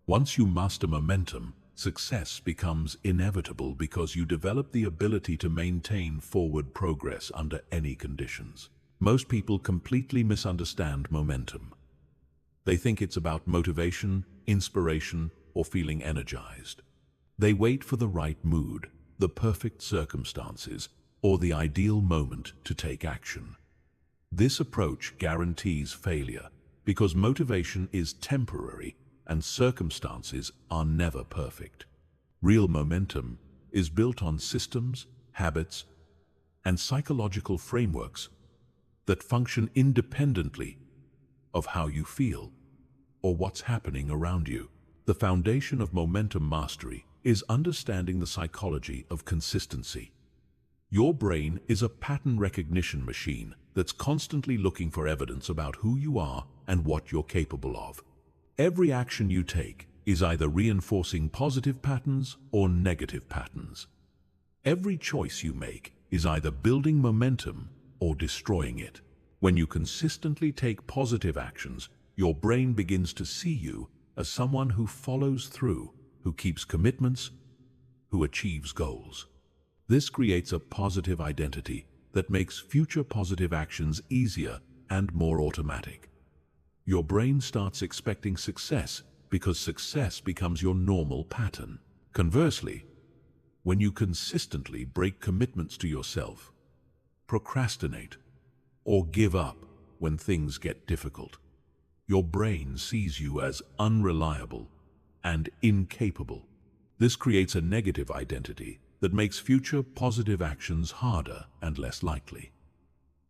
Once you master momentum, success becomes inevitable because you develop the ability to maintain forward progress under any conditions. Most people completely misunderstand momentum. They think it's about motivation, inspiration, or feeling energized. They wait for the right mood, the perfect circumstances, or the ideal moment to take action. This approach guarantees failure because motivation is temporary and circumstances are never perfect. Real momentum is built on systems, habits, and psychological frameworks that function independently of how you feel or what's happening around you. The foundation of momentum mastery is understanding the psychology of consistency. Your brain is a pattern recognition machine that's constantly looking for evidence about who you are and what you're capable of. Every action you take is either reinforcing positive patterns or negative patterns. Every choice you make is either building momentum or destroying it. When you consistently take positive actions, your brain begins to see you as someone who follows through, who keeps commitments, who achieves goals. This creates a positive identity that makes future positive actions easier and more automatic. Your brain starts expecting success because success becomes your normal pattern. Conversely, when you consistently break commitments to yourself, procrastinate, or give up when things get difficult, your brain sees you as unreliable and incapable. This creates a negative identity that makes future positive actions harder and less likely.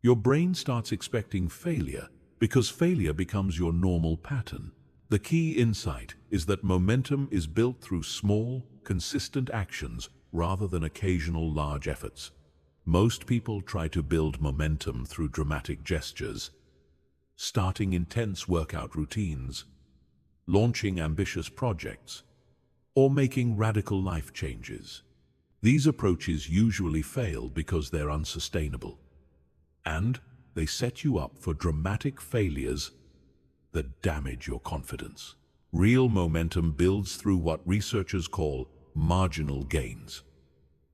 Your brain starts expecting failure because failure becomes your normal pattern. The key insight is that momentum is built through small, consistent actions rather than occasional large efforts. Most people try to build momentum through dramatic gestures, starting intense workout routines, launching ambitious projects, or making radical life changes. These approaches usually fail because they're unsustainable, and they set you up for dramatic failures that damage your confidence. Real momentum builds through what researchers call marginal gains.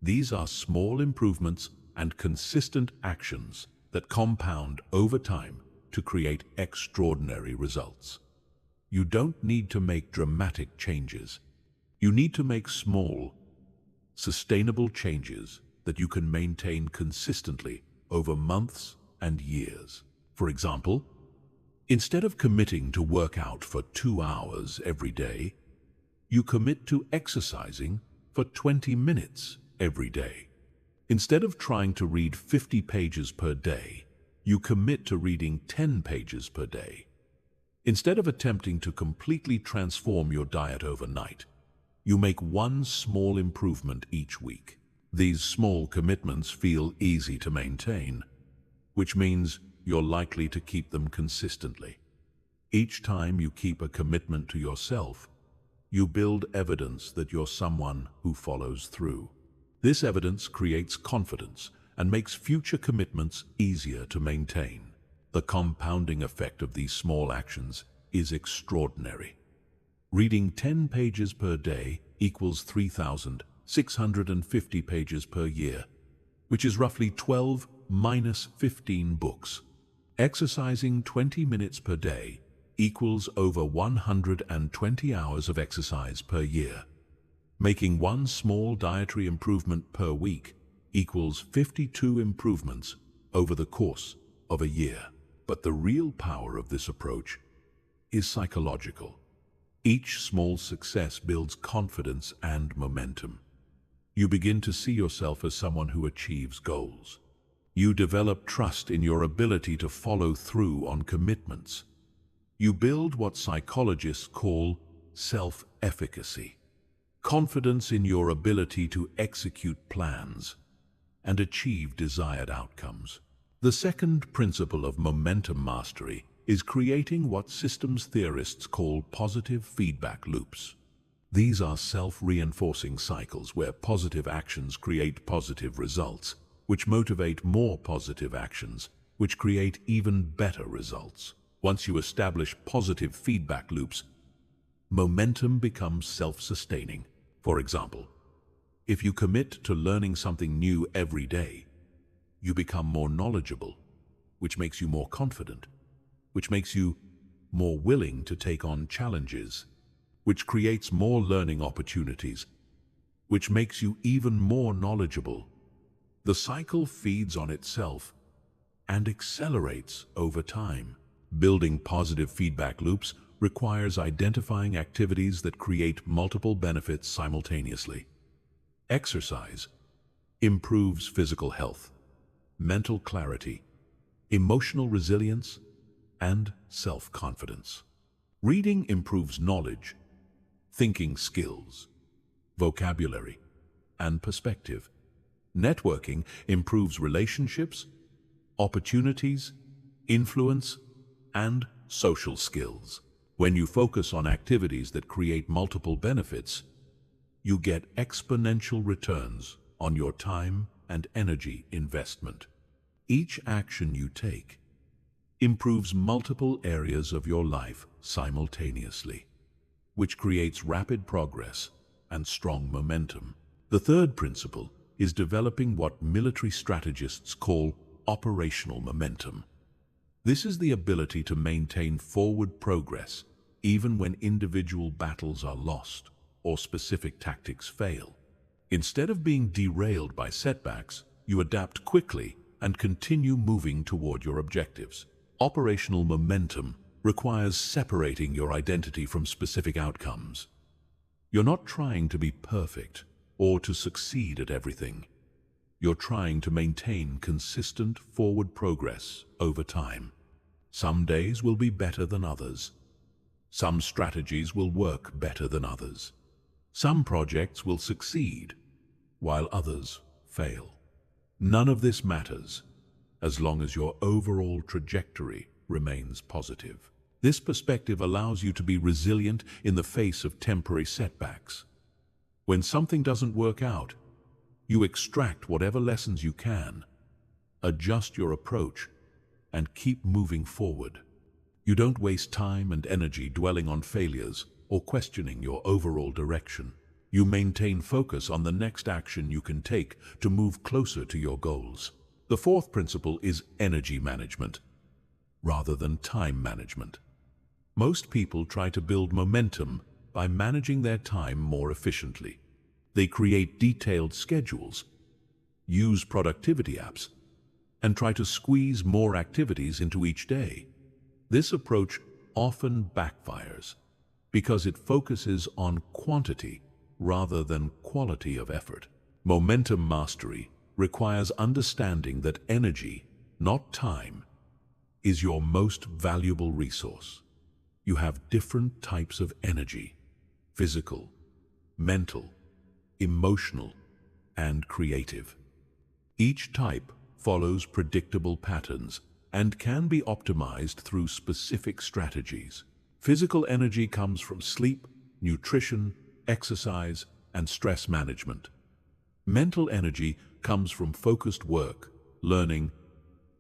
These are small improvements and consistent actions that compound over time to create extraordinary results. You don't need to make dramatic changes. You need to make small, sustainable changes that you can maintain consistently over months and years. For example, instead of committing to work out for 2 hours every day, you commit to exercising for 20 minutes every day. Instead of trying to read 50 pages per day, you commit to reading 10 pages per day. Instead of attempting to completely transform your diet overnight, you make one small improvement each week. These small commitments feel easy to maintain, which means you're likely to keep them consistently. Each time you keep a commitment to yourself, you build evidence that you're someone who follows through. This evidence creates confidence and makes future commitments easier to maintain. The compounding effect of these small actions is extraordinary. Reading 10 pages per day equals 3,650 pages per year, which is roughly 12 minus 15 books. Exercising 20 minutes per day equals over 120 hours of exercise per year. Making one small dietary improvement per week equals 52 improvements over the course of a year. But the real power of this approach is psychological. Each small success builds confidence and momentum. You begin to see yourself as someone who achieves goals. You develop trust in your ability to follow through on commitments. You build what psychologists call self-efficacy. Confidence in your ability to execute plans and achieve desired outcomes. The second principle of momentum mastery is creating what systems theorists call positive feedback loops. These are self-reinforcing cycles where positive actions create positive results, which motivate more positive actions, which create even better results. Once you establish positive feedback loops, momentum becomes self-sustaining. For example, if you commit to learning something new every day, you become more knowledgeable, which makes you more confident, which makes you more willing to take on challenges, which creates more learning opportunities, which makes you even more knowledgeable. The cycle feeds on itself and accelerates over time. Building positive feedback loops requires identifying activities that create multiple benefits simultaneously. Exercise improves physical health, mental clarity, emotional resilience, and self-confidence. Reading improves knowledge, thinking skills, vocabulary, and perspective. Networking improves relationships, opportunities, influence, and social skills. When you focus on activities that create multiple benefits, you get exponential returns on your time and energy investment. Each action you take improves multiple areas of your life simultaneously, which creates rapid progress and strong momentum. The third principle is developing what military strategists call operational momentum. This is the ability to maintain forward progress even when individual battles are lost or specific tactics fail. Instead of being derailed by setbacks, you adapt quickly and continue moving toward your objectives. Operational momentum requires separating your identity from specific outcomes. You're not trying to be perfect or to succeed at everything. You're trying to maintain consistent forward progress over time. Some days will be better than others. Some strategies will work better than others. Some projects will succeed, while others fail. None of this matters as long as your overall trajectory remains positive. This perspective allows you to be resilient in the face of temporary setbacks. When something doesn't work out, you extract whatever lessons you can, adjust your approach, and keep moving forward. You don't waste time and energy dwelling on failures or questioning your overall direction. You maintain focus on the next action you can take to move closer to your goals. The fourth principle is energy management, rather than time management. Most people try to build momentum by managing their time more efficiently. They create detailed schedules, use productivity apps, and try to squeeze more activities into each day. This approach often backfires because it focuses on quantity rather than quality of effort. Momentum mastery requires understanding that energy, not time, is your most valuable resource. You have different types of energy: physical, mental, emotional, and creative. Each type follows predictable patterns and can be optimized through specific strategies. Physical energy comes from sleep, nutrition, exercise, and stress management. Mental energy comes from focused work, learning,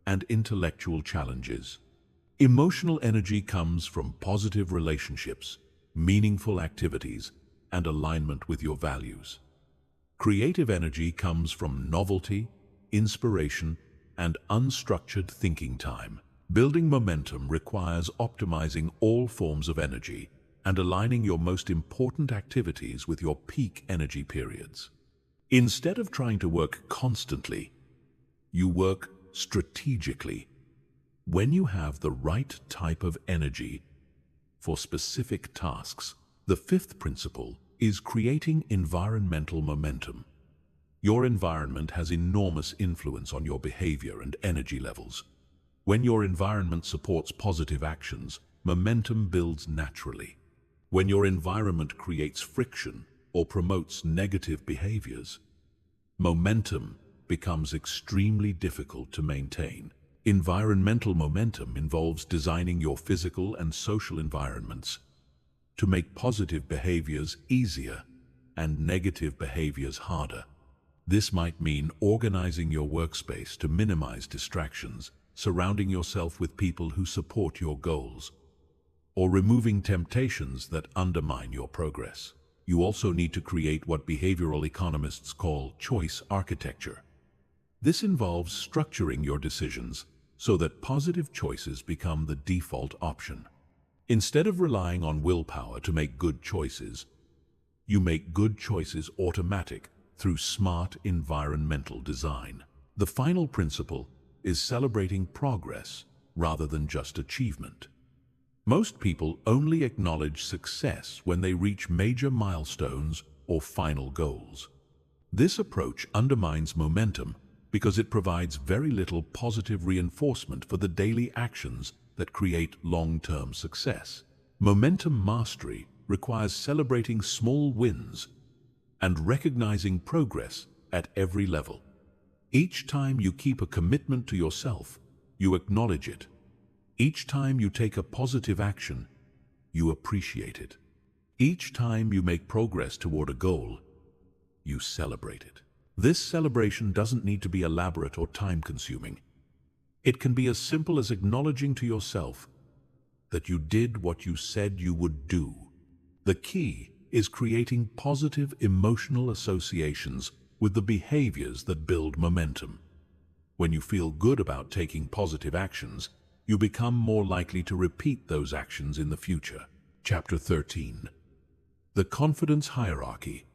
and intellectual challenges. Emotional energy comes from positive relationships, meaningful activities, and alignment with your values. Creative energy comes from novelty, inspiration, and unstructured thinking time. Building momentum requires optimizing all forms of energy and aligning your most important activities with your peak energy periods. Instead of trying to work constantly, you work strategically. When you have the right type of energy for specific tasks. The fifth principle is creating environmental momentum. Your environment has enormous influence on your behavior and energy levels. When your environment supports positive actions, momentum builds naturally. When your environment creates friction or promotes negative behaviors, momentum becomes extremely difficult to maintain. Environmental momentum involves designing your physical and social environments to make positive behaviors easier and negative behaviors harder. This might mean organizing your workspace to minimize distractions, surrounding yourself with people who support your goals, or removing temptations that undermine your progress. You also need to create what behavioral economists call choice architecture. This involves structuring your decisions so that positive choices become the default option. Instead of relying on willpower to make good choices, you make good choices automatic through smart environmental design. The final principle is celebrating progress rather than just achievement. Most people only acknowledge success when they reach major milestones or final goals. This approach undermines momentum because it provides very little positive reinforcement for the daily actions that create long-term success. Momentum mastery requires celebrating small wins and recognizing progress at every level. Each time you keep a commitment to yourself, you acknowledge it. Each time you take a positive action, you appreciate it. Each time you make progress toward a goal, you celebrate it. This celebration doesn't need to be elaborate or time-consuming. It can be as simple as acknowledging to yourself that you did what you said you would do. The key is creating positive emotional associations with the behaviors that build momentum. When you feel good about taking positive actions, you become more likely to repeat those actions in the future. Chapter 13. The Confidence Hierarchy.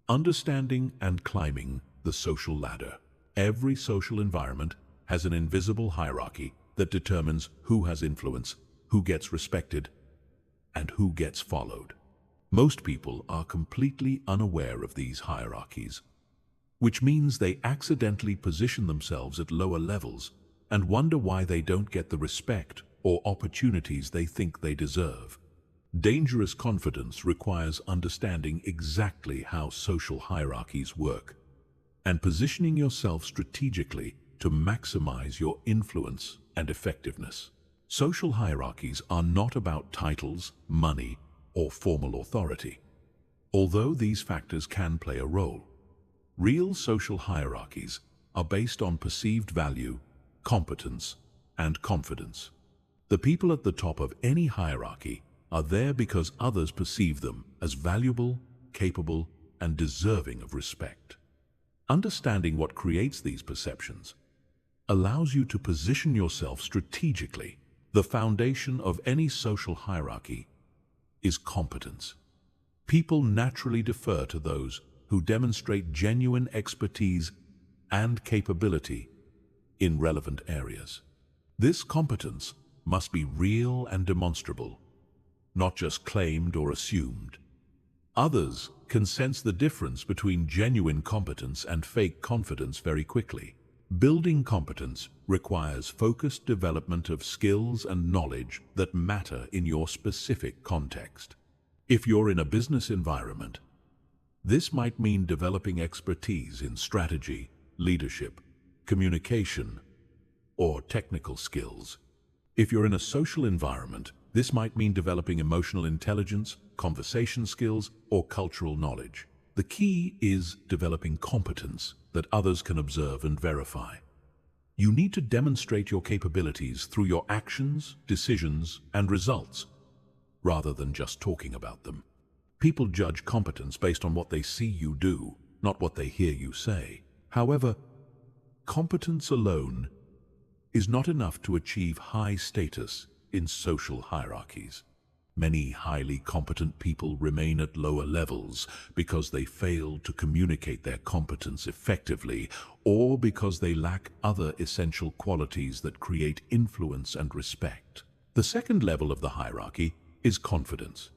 Understanding and climbing the social ladder. Every social environment has an invisible hierarchy that determines who has influence, who gets respected, and who gets followed. Most people are completely unaware of these hierarchies, which means they accidentally position themselves at lower levels and wonder why they don't get the respect or opportunities they think they deserve. Dangerous confidence requires understanding exactly how social hierarchies work and positioning yourself strategically to maximize your influence and effectiveness. Social hierarchies are not about titles, money, or formal authority. Although these factors can play a role, real social hierarchies are based on perceived value, competence, and confidence. The people at the top of any hierarchy are there because others perceive them as valuable, capable, and deserving of respect. Understanding what creates these perceptions allows you to position yourself strategically. The foundation of any social hierarchy is competence. People naturally defer to those who demonstrate genuine expertise and capability in relevant areas. This competence must be real and demonstrable, not just claimed or assumed. Others can sense the difference between genuine competence and fake confidence very quickly. Building competence requires focused development of skills and knowledge that matter in your specific context. If you're in a business environment, this might mean developing expertise in strategy, leadership, communication, or technical skills. If you're in a social environment, this might mean developing emotional intelligence, conversation skills, or cultural knowledge. The key is developing competence that others can observe and verify. You need to demonstrate your capabilities through your actions, decisions, and results, rather than just talking about them. People judge competence based on what they see you do, not what they hear you say. However, competence alone is not enough to achieve high status in social hierarchies. Many highly competent people remain at lower levels because they fail to communicate their competence effectively, or because they lack other essential qualities that create influence and respect. The second level of the hierarchy is confidence.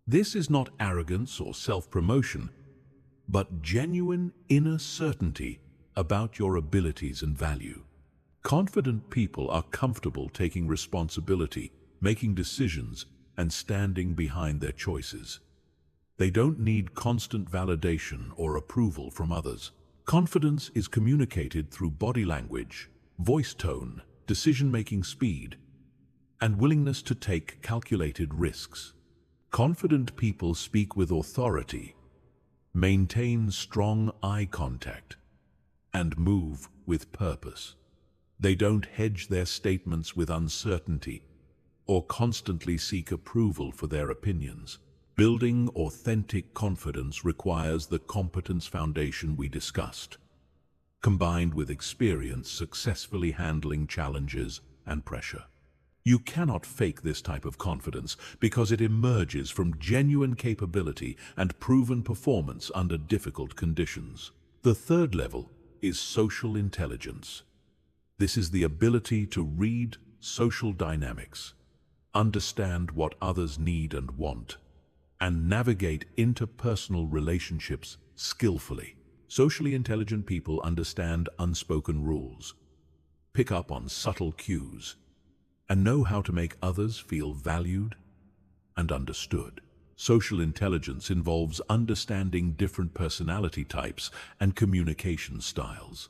This is not arrogance or self-promotion, but genuine inner certainty about your abilities and value. Confident people are comfortable taking responsibility, making decisions, and standing behind their choices. They don't need constant validation or approval from others. Confidence is communicated through body language, voice tone, decision-making speed, and willingness to take calculated risks. Confident people speak with authority, maintain strong eye contact, and move with purpose. They don't hedge their statements with uncertainty or constantly seek approval for their opinions. Building authentic confidence requires the competence foundation we discussed, combined with experience successfully handling challenges and pressure. You cannot fake this type of confidence because it emerges from genuine capability and proven performance under difficult conditions. The third level is social intelligence. This is the ability to read social dynamics, understand what others need and want, and navigate interpersonal relationships skillfully. Socially intelligent people understand unspoken rules, pick up on subtle cues, and know how to make others feel valued and understood. Social intelligence involves understanding different personality types and communication styles.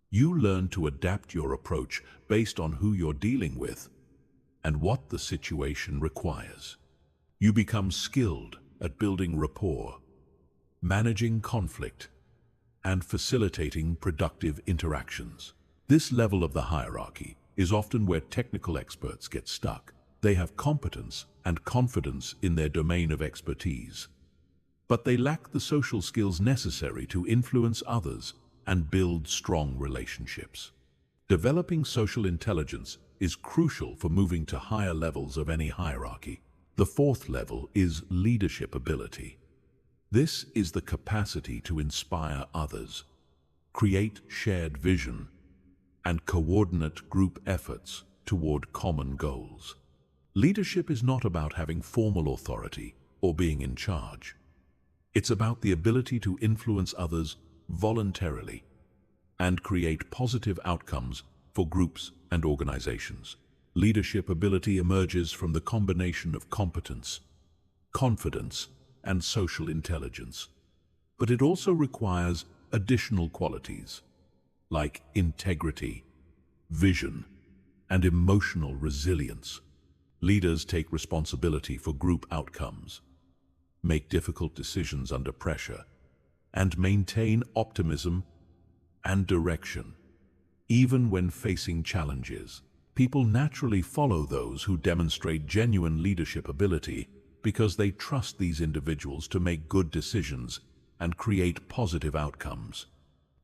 You learn to adapt your approach based on who you're dealing with and what the situation requires. You become skilled at building rapport, managing conflict, and facilitating productive interactions. This level of the hierarchy is often where technical experts get stuck. They have competence and confidence in their domain of expertise, but they lack the social skills necessary to influence others and build strong relationships. Developing social intelligence is crucial for moving to higher levels of any hierarchy. The fourth level is leadership ability. This is the capacity to inspire others, create shared vision, and coordinate group efforts toward common goals. Leadership is not about having formal authority or being in charge. It's about the ability to influence others voluntarily and create positive outcomes for groups and organizations. Leadership ability emerges from the combination of competence, confidence, and social intelligence. But it also requires additional qualities like integrity, vision, and emotional resilience. Leaders take responsibility for group outcomes, make difficult decisions under pressure, and maintain optimism and direction. Even when facing challenges, people naturally follow those who demonstrate genuine leadership ability because they trust these individuals to make good decisions and create positive outcomes.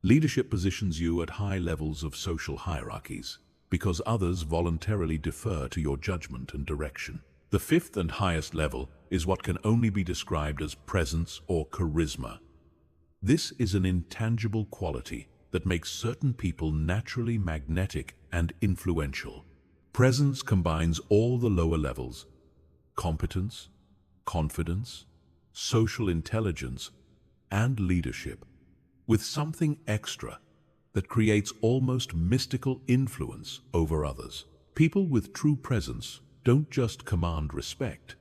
Leadership positions you at high levels of social hierarchies because others voluntarily defer to your judgment and direction. The fifth and highest level is what can only be described as presence or charisma. This is an intangible quality that makes certain people naturally magnetic and influential. Presence combines all the lower levels: competence, confidence, social intelligence, and leadership, with something extra that creates almost mystical influence over others. People with true presence don't just command respect,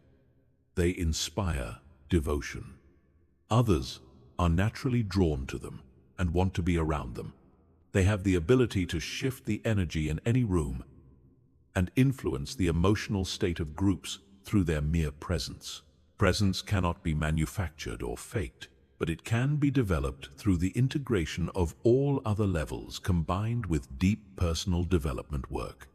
they inspire devotion. Others are naturally drawn to them and want to be around them. They have the ability to shift the energy in any room and influence the emotional state of groups through their mere presence. Presence cannot be manufactured or faked, but it can be developed through the integration of all other levels combined with deep personal development work.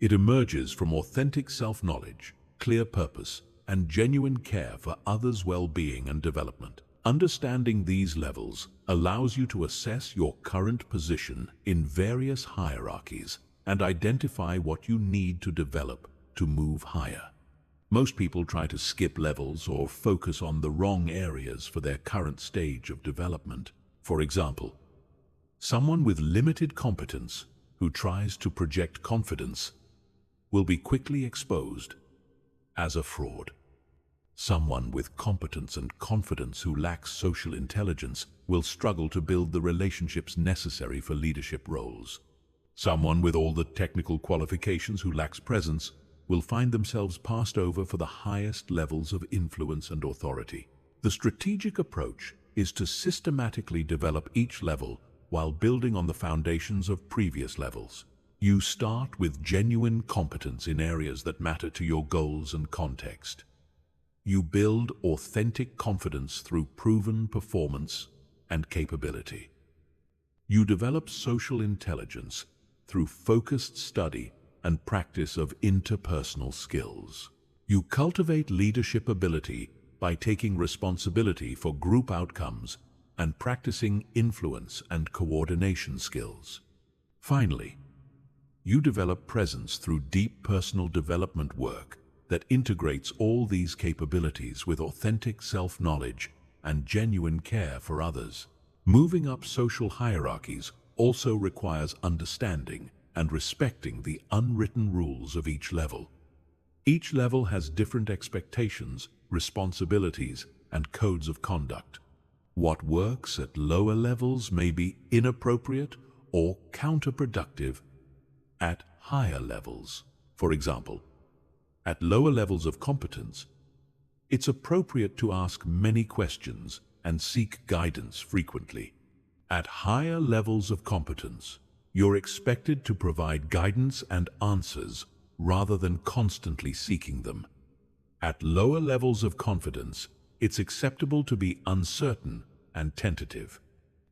It emerges from authentic self-knowledge, clear purpose, and genuine care for others' well-being and development. Understanding these levels allows you to assess your current position in various hierarchies and identify what you need to develop to move higher. Most people try to skip levels or focus on the wrong areas for their current stage of development. For example, someone with limited competence who tries to project confidence will be quickly exposed as a fraud. Someone with competence and confidence who lacks social intelligence will struggle to build the relationships necessary for leadership roles. Someone with all the technical qualifications who lacks presence will find themselves passed over for the highest levels of influence and authority. The strategic approach is to systematically develop each level while building on the foundations of previous levels. You start with genuine competence in areas that matter to your goals and context. You build authentic confidence through proven performance and capability. You develop social intelligence through focused study and practice of interpersonal skills. You cultivate leadership ability by taking responsibility for group outcomes and practicing influence and coordination skills. Finally, you develop presence through deep personal development work that integrates all these capabilities with authentic self-knowledge and genuine care for others. Moving up social hierarchies also requires understanding and respecting the unwritten rules of each level. Each level has different expectations, responsibilities, and codes of conduct. What works at lower levels may be inappropriate or counterproductive at higher levels. For example, at lower levels of competence, it's appropriate to ask many questions and seek guidance frequently. At higher levels of competence, you're expected to provide guidance and answers rather than constantly seeking them. At lower levels of confidence, it's acceptable to be uncertain and tentative.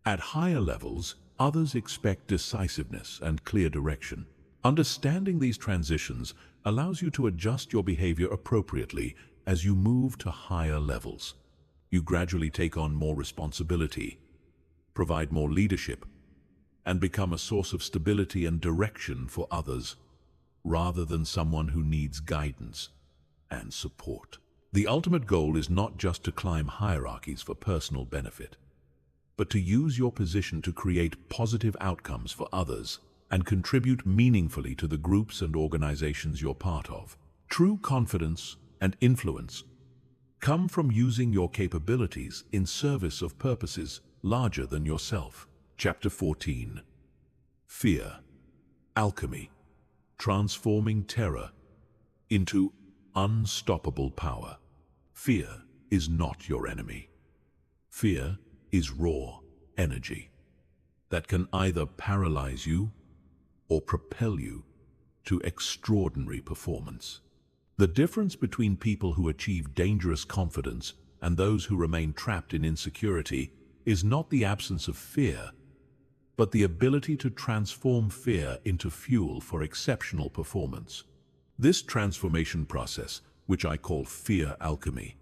At higher levels, others expect decisiveness and clear direction. Understanding these transitions allows you to adjust your behavior appropriately as you move to higher levels. You gradually take on more responsibility, provide more leadership, and become a source of stability and direction for others, rather than someone who needs guidance and support. The ultimate goal is not just to climb hierarchies for personal benefit, but to use your position to create positive outcomes for others and contribute meaningfully to the groups and organizations you're part of. True confidence and influence come from using your capabilities in service of purposes larger than yourself. Chapter 14. Fear. Alchemy. Transforming terror into unstoppable power. Fear is not your enemy. Fear is raw energy that can either paralyze you or propel you to extraordinary performance. The difference between people who achieve dangerous confidence and those who remain trapped in insecurity is not the absence of fear, but the ability to transform fear into fuel for exceptional performance. This transformation process, which I call fear alchemy,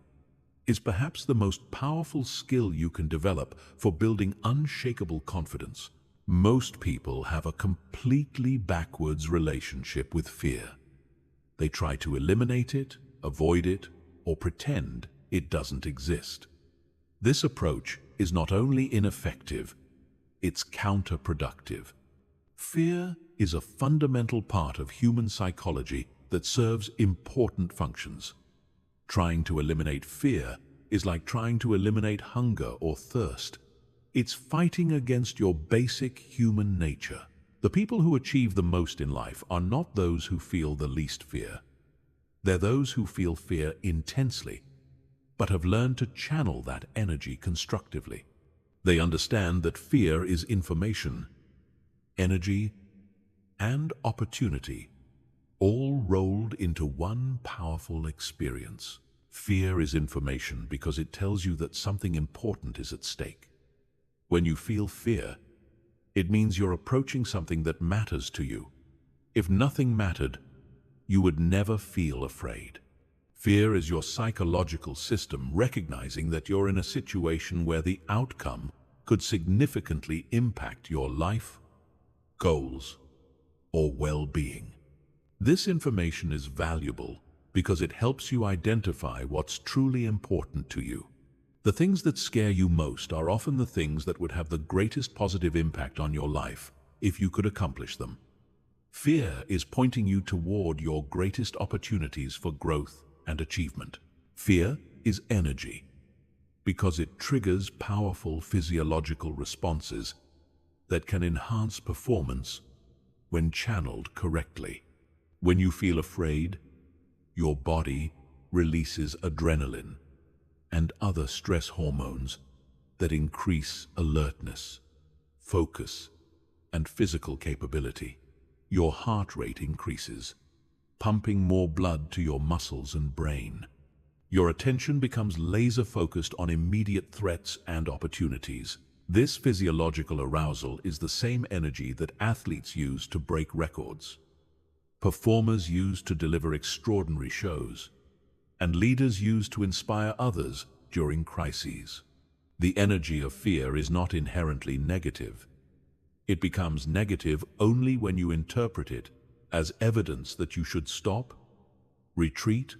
is perhaps the most powerful skill you can develop for building unshakable confidence. Most people have a completely backwards relationship with fear. They try to eliminate it, avoid it, or pretend it doesn't exist. This approach is not only ineffective, it's counterproductive. Fear is a fundamental part of human psychology that serves important functions. Trying to eliminate fear is like trying to eliminate hunger or thirst. It's fighting against your basic human nature. The people who achieve the most in life are not those who feel the least fear. They're those who feel fear intensely, but have learned to channel that energy constructively. They understand that fear is information, energy, and opportunity, all rolled into one powerful experience. Fear is information because it tells you that something important is at stake. When you feel fear, it means you're approaching something that matters to you. If nothing mattered, you would never feel afraid. Fear is your psychological system recognizing that you're in a situation where the outcome could significantly impact your life, goals, or well-being. This information is valuable because it helps you identify what's truly important to you. The things that scare you most are often the things that would have the greatest positive impact on your life if you could accomplish them. Fear is pointing you toward your greatest opportunities for growth and achievement. Fear is energy because it triggers powerful physiological responses that can enhance performance when channeled correctly. When you feel afraid, your body releases adrenaline and other stress hormones that increase alertness, focus, and physical capability. Your heart rate increases, pumping more blood to your muscles and brain. Your attention becomes laser-focused on immediate threats and opportunities. This physiological arousal is the same energy that athletes use to break records, performers use to deliver extraordinary shows, and leaders use to inspire others during crises. The energy of fear is not inherently negative. It becomes negative only when you interpret it as evidence that you should stop, retreat,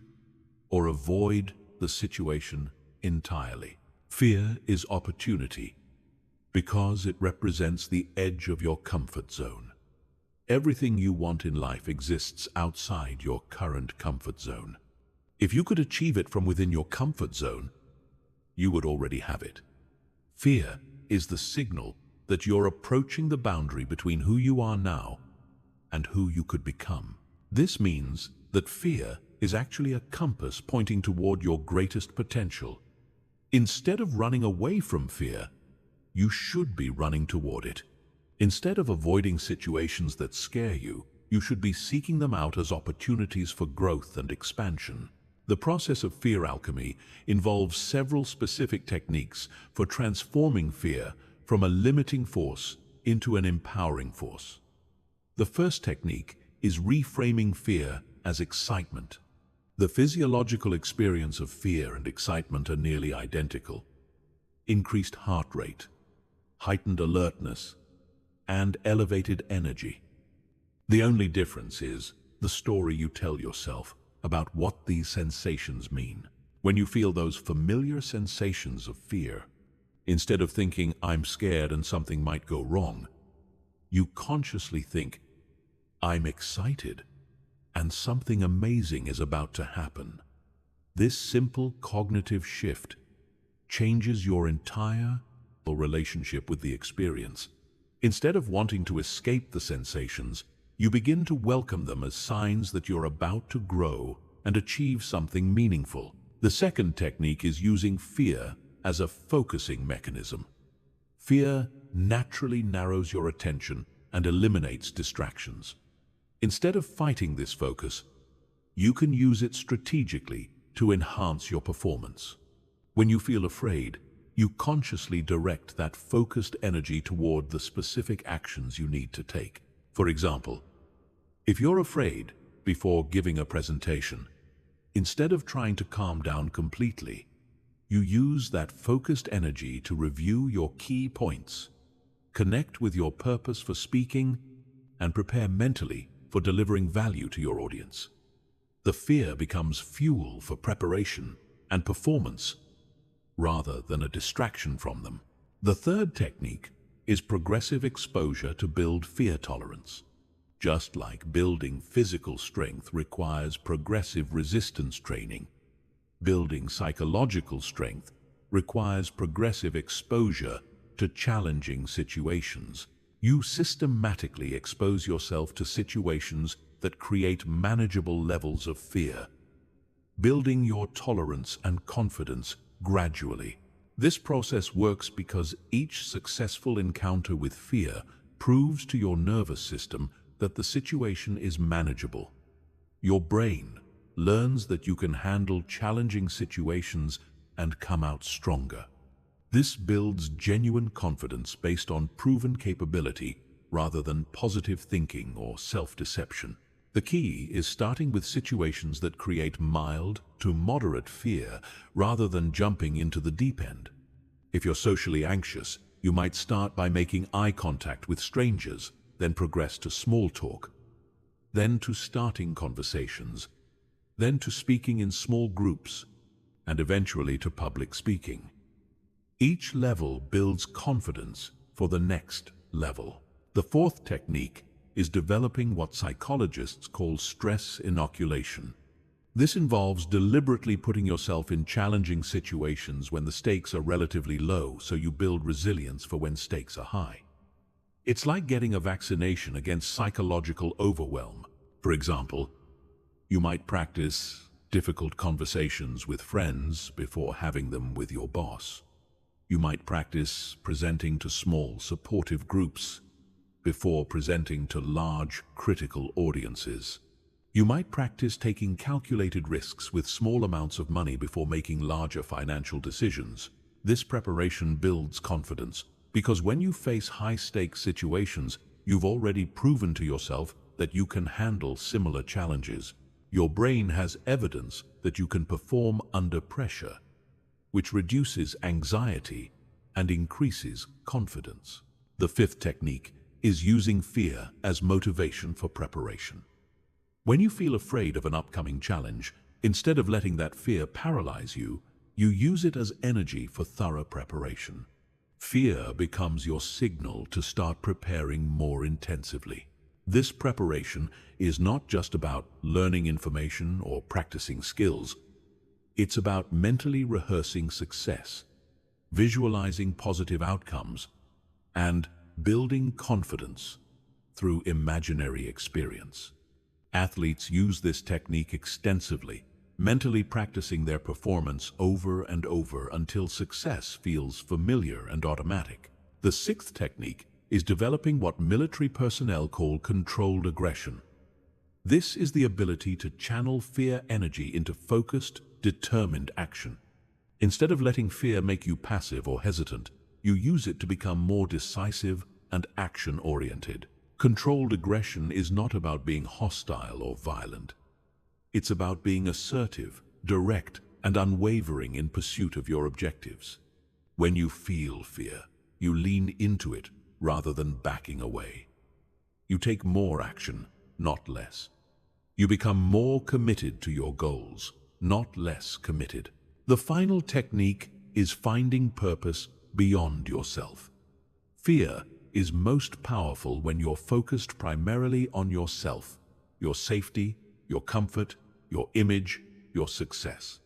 or avoid the situation entirely. Fear is opportunity because it represents the edge of your comfort zone. Everything you want in life exists outside your current comfort zone. If you could achieve it from within your comfort zone, you would already have it. Fear is the signal that you're approaching the boundary between who you are now and who you could become. This means that fear is actually a compass pointing toward your greatest potential. Instead of running away from fear, you should be running toward it. Instead of avoiding situations that scare you, you should be seeking them out as opportunities for growth and expansion. The process of fear alchemy involves several specific techniques for transforming fear from a limiting force into an empowering force. The first technique is reframing fear as excitement. The physiological experience of fear and excitement are nearly identical. Increased heart rate, heightened alertness, and elevated energy. The only difference is the story you tell yourself about what these sensations mean. When you feel those familiar sensations of fear, instead of thinking, "I'm scared and something might go wrong," you consciously think, "I'm excited and something amazing is about to happen." This simple cognitive shift changes your entire relationship with the experience. Instead of wanting to escape the sensations, you begin to welcome them as signs that you're about to grow and achieve something meaningful. The second technique is using fear as a focusing mechanism. Fear naturally narrows your attention and eliminates distractions. Instead of fighting this focus, you can use it strategically to enhance your performance. When you feel afraid, you consciously direct that focused energy toward the specific actions you need to take. For example, if you're afraid before giving a presentation, instead of trying to calm down completely, you use that focused energy to review your key points, connect with your purpose for speaking, and prepare mentally for delivering value to your audience. The fear becomes fuel for preparation and performance, rather than a distraction from them. The third technique is progressive exposure to build fear tolerance. Just like building physical strength requires progressive resistance training, building psychological strength requires progressive exposure to challenging situations. You systematically expose yourself to situations that create manageable levels of fear, building your tolerance and confidence gradually. This process works because each successful encounter with fear proves to your nervous system that the situation is manageable. Your brain learns that you can handle challenging situations and come out stronger. This builds genuine confidence based on proven capability rather than positive thinking or self-deception. The key is starting with situations that create mild to moderate fear rather than jumping into the deep end. If you're socially anxious, you might start by making eye contact with strangers, then progress to small talk, then to starting conversations, then to speaking in small groups, and eventually to public speaking. Each level builds confidence for the next level. The fourth technique is developing what psychologists call stress inoculation. This involves deliberately putting yourself in challenging situations when the stakes are relatively low, so you build resilience for when stakes are high. It's like getting a vaccination against psychological overwhelm. For example, you might practice difficult conversations with friends before having them with your boss. You might practice presenting to small, supportive groups before presenting to large, critical audiences. You might practice taking calculated risks with small amounts of money before making larger financial decisions. This preparation builds confidence because when you face high-stakes situations, you've already proven to yourself that you can handle similar challenges. Your brain has evidence that you can perform under pressure, which reduces anxiety and increases confidence. The fifth technique is using fear as motivation for preparation. When you feel afraid of an upcoming challenge, instead of letting that fear paralyze you, you use it as energy for thorough preparation. Fear becomes your signal to start preparing more intensively. This preparation is not just about learning information or practicing skills. It's about mentally rehearsing success, visualizing positive outcomes, and building confidence through imaginary experience. Athletes use this technique extensively, mentally practicing their performance over and over until success feels familiar and automatic. The sixth technique is developing what military personnel call controlled aggression. This is the ability to channel fear energy into focused, determined action. Instead of letting fear make you passive or hesitant, you use it to become more decisive and action-oriented. Controlled aggression is not about being hostile or violent. It's about being assertive, direct, and unwavering in pursuit of your objectives. When you feel fear, you lean into it rather than backing away. You take more action, not less. You become more committed to your goals, not less committed. The final technique is finding purpose beyond yourself. Fear is most powerful when you're focused primarily on yourself, your safety, your comfort, your image, your success.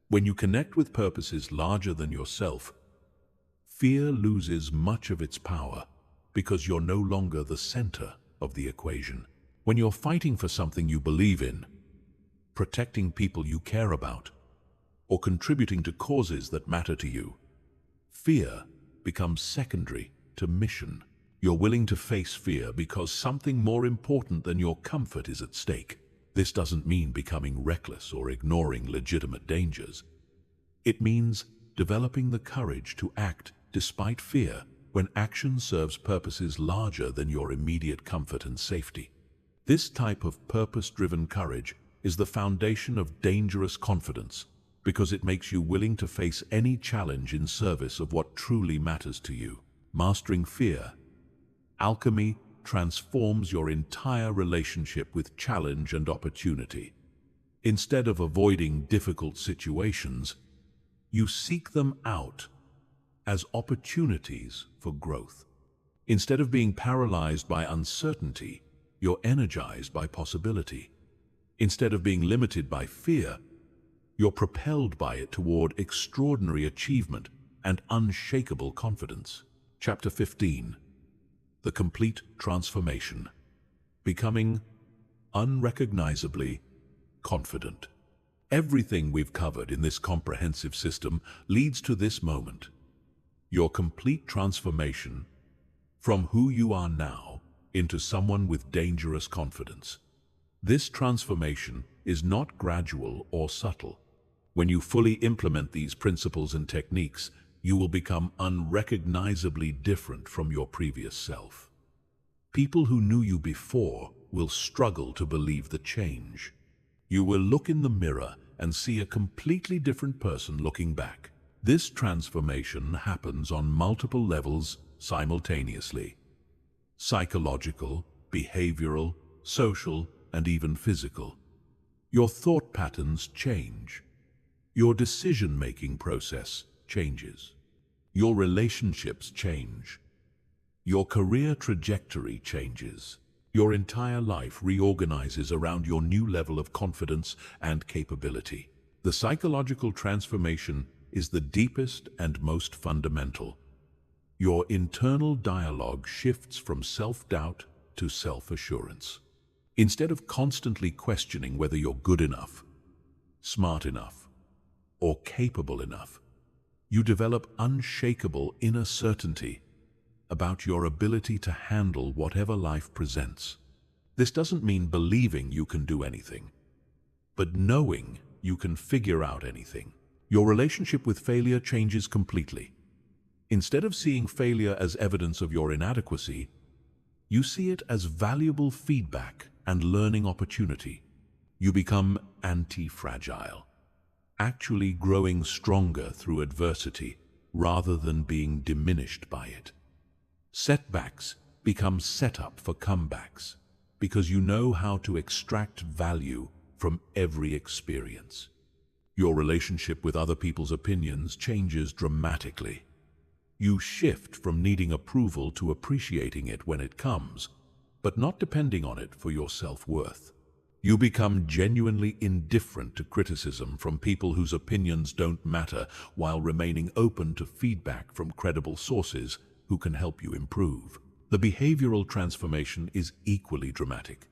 When you connect with purposes larger than yourself, fear loses much of its power because you're no longer the center of the equation. When you're fighting for something you believe in, protecting people you care about, or contributing to causes that matter to you, fear becomes secondary to mission. You're willing to face fear because something more important than your comfort is at stake. This doesn't mean becoming reckless or ignoring legitimate dangers. It means developing the courage to act despite fear when action serves purposes larger than your immediate comfort and safety. This type of purpose-driven courage is the foundation of dangerous confidence because it makes you willing to face any challenge in service of what truly matters to you. Mastering fear, alchemy transforms your entire relationship with challenge and opportunity. Instead of avoiding difficult situations, you seek them out as opportunities for growth. Instead of being paralyzed by uncertainty, you're energized by possibility. Instead of being limited by fear, you're propelled by it toward extraordinary achievement and unshakable confidence. Chapter 15. The Complete Transformation. Becoming unrecognizably confident. Everything we've covered in this comprehensive system leads to this moment. Your complete transformation from who you are now into someone with dangerous confidence. This transformation is not gradual or subtle. When you fully implement these principles and techniques, you will become unrecognizably different from your previous self. People who knew you before will struggle to believe the change. You will look in the mirror and see a completely different person looking back. This transformation happens on multiple levels simultaneously: psychological, behavioral, social, and even physical. Your thought patterns change. Your decision-making process changes. Your relationships change. Your career trajectory changes. Your entire life reorganizes around your new level of confidence and capability. The psychological transformation is the deepest and most fundamental. Your internal dialogue shifts from self-doubt to self-assurance. Instead of constantly questioning whether you're good enough, smart enough, or capable enough, you develop unshakable inner certainty about your ability to handle whatever life presents. This doesn't mean believing you can do anything, but knowing you can figure out anything. Your relationship with failure changes completely. Instead of seeing failure as evidence of your inadequacy, you see it as valuable feedback and learning opportunity. You become anti-fragile, actually growing stronger through adversity rather than being diminished by it. Setbacks become set up for comebacks because you know how to extract value from every experience. Your relationship with other people's opinions changes dramatically. You shift from needing approval to appreciating it when it comes, but not depending on it for your self-worth. You become genuinely indifferent to criticism from people whose opinions don't matter, while remaining open to feedback from credible sources who can help you improve. The behavioral transformation is equally dramatic.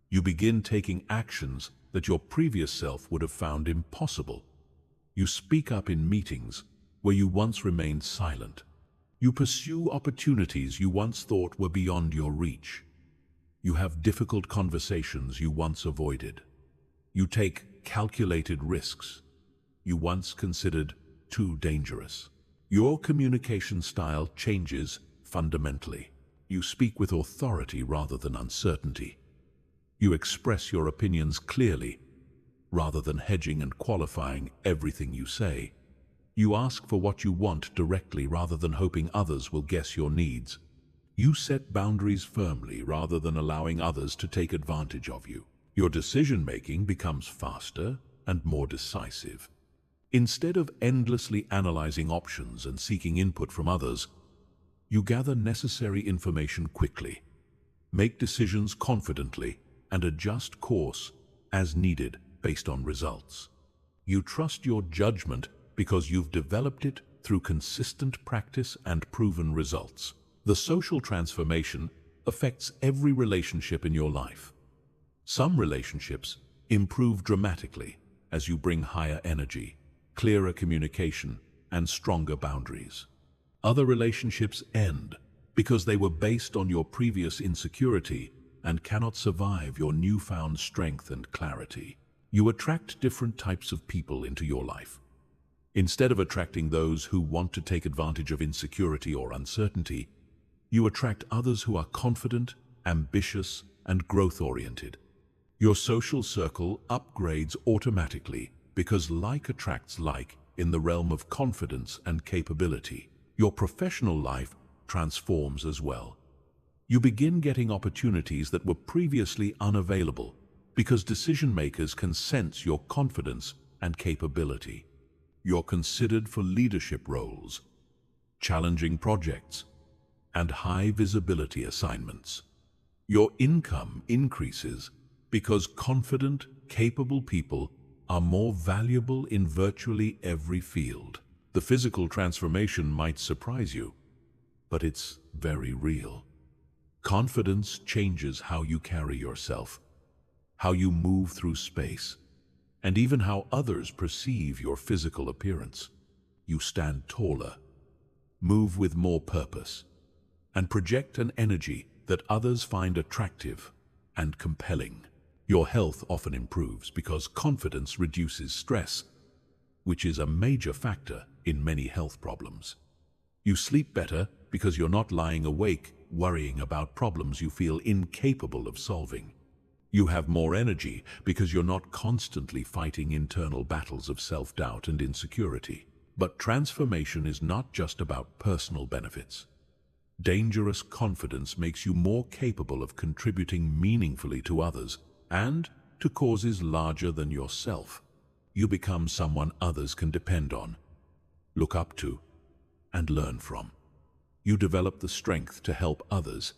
You begin taking actions that your previous self would have found impossible. You speak up in meetings where you once remained silent. You pursue opportunities you once thought were beyond your reach. You have difficult conversations you once avoided. You take calculated risks you once considered too dangerous. Your communication style changes fundamentally. You speak with authority rather than uncertainty. You express your opinions clearly rather than hedging and qualifying everything you say. You ask for what you want directly rather than hoping others will guess your needs. You set boundaries firmly rather than allowing others to take advantage of you. Your decision-making becomes faster and more decisive. Instead of endlessly analyzing options and seeking input from others, you gather necessary information quickly, make decisions confidently, and adjust course as needed based on results. You trust your judgment because you've developed it through consistent practice and proven results. The social transformation affects every relationship in your life. Some relationships improve dramatically as you bring higher energy, clearer communication, and stronger boundaries. Other relationships end because they were based on your previous insecurity and cannot survive your newfound strength and clarity. You attract different types of people into your life. Instead of attracting those who want to take advantage of insecurity or uncertainty, you attract others who are confident, ambitious, and growth-oriented. Your social circle upgrades automatically because like attracts like in the realm of confidence and capability. Your professional life transforms as well. You begin getting opportunities that were previously unavailable because decision-makers can sense your confidence and capability. You're considered for leadership roles, challenging projects, and high-visibility assignments. Your income increases because confident, capable people are more valuable in virtually every field. The physical transformation might surprise you, but it's very real. Confidence changes how you carry yourself, how you move through space, and even how others perceive your physical appearance. You stand taller, move with more purpose, and project an energy that others find attractive and compelling. Your health often improves because confidence reduces stress, which is a major factor in many health problems. You sleep better because you're not lying awake worrying about problems you feel incapable of solving. You have more energy because you're not constantly fighting internal battles of self-doubt and insecurity. But transformation is not just about personal benefits. Dangerous confidence makes you more capable of contributing meaningfully to others and to causes larger than yourself. You become someone others can depend on, look up to, and learn from. You develop the strength to help others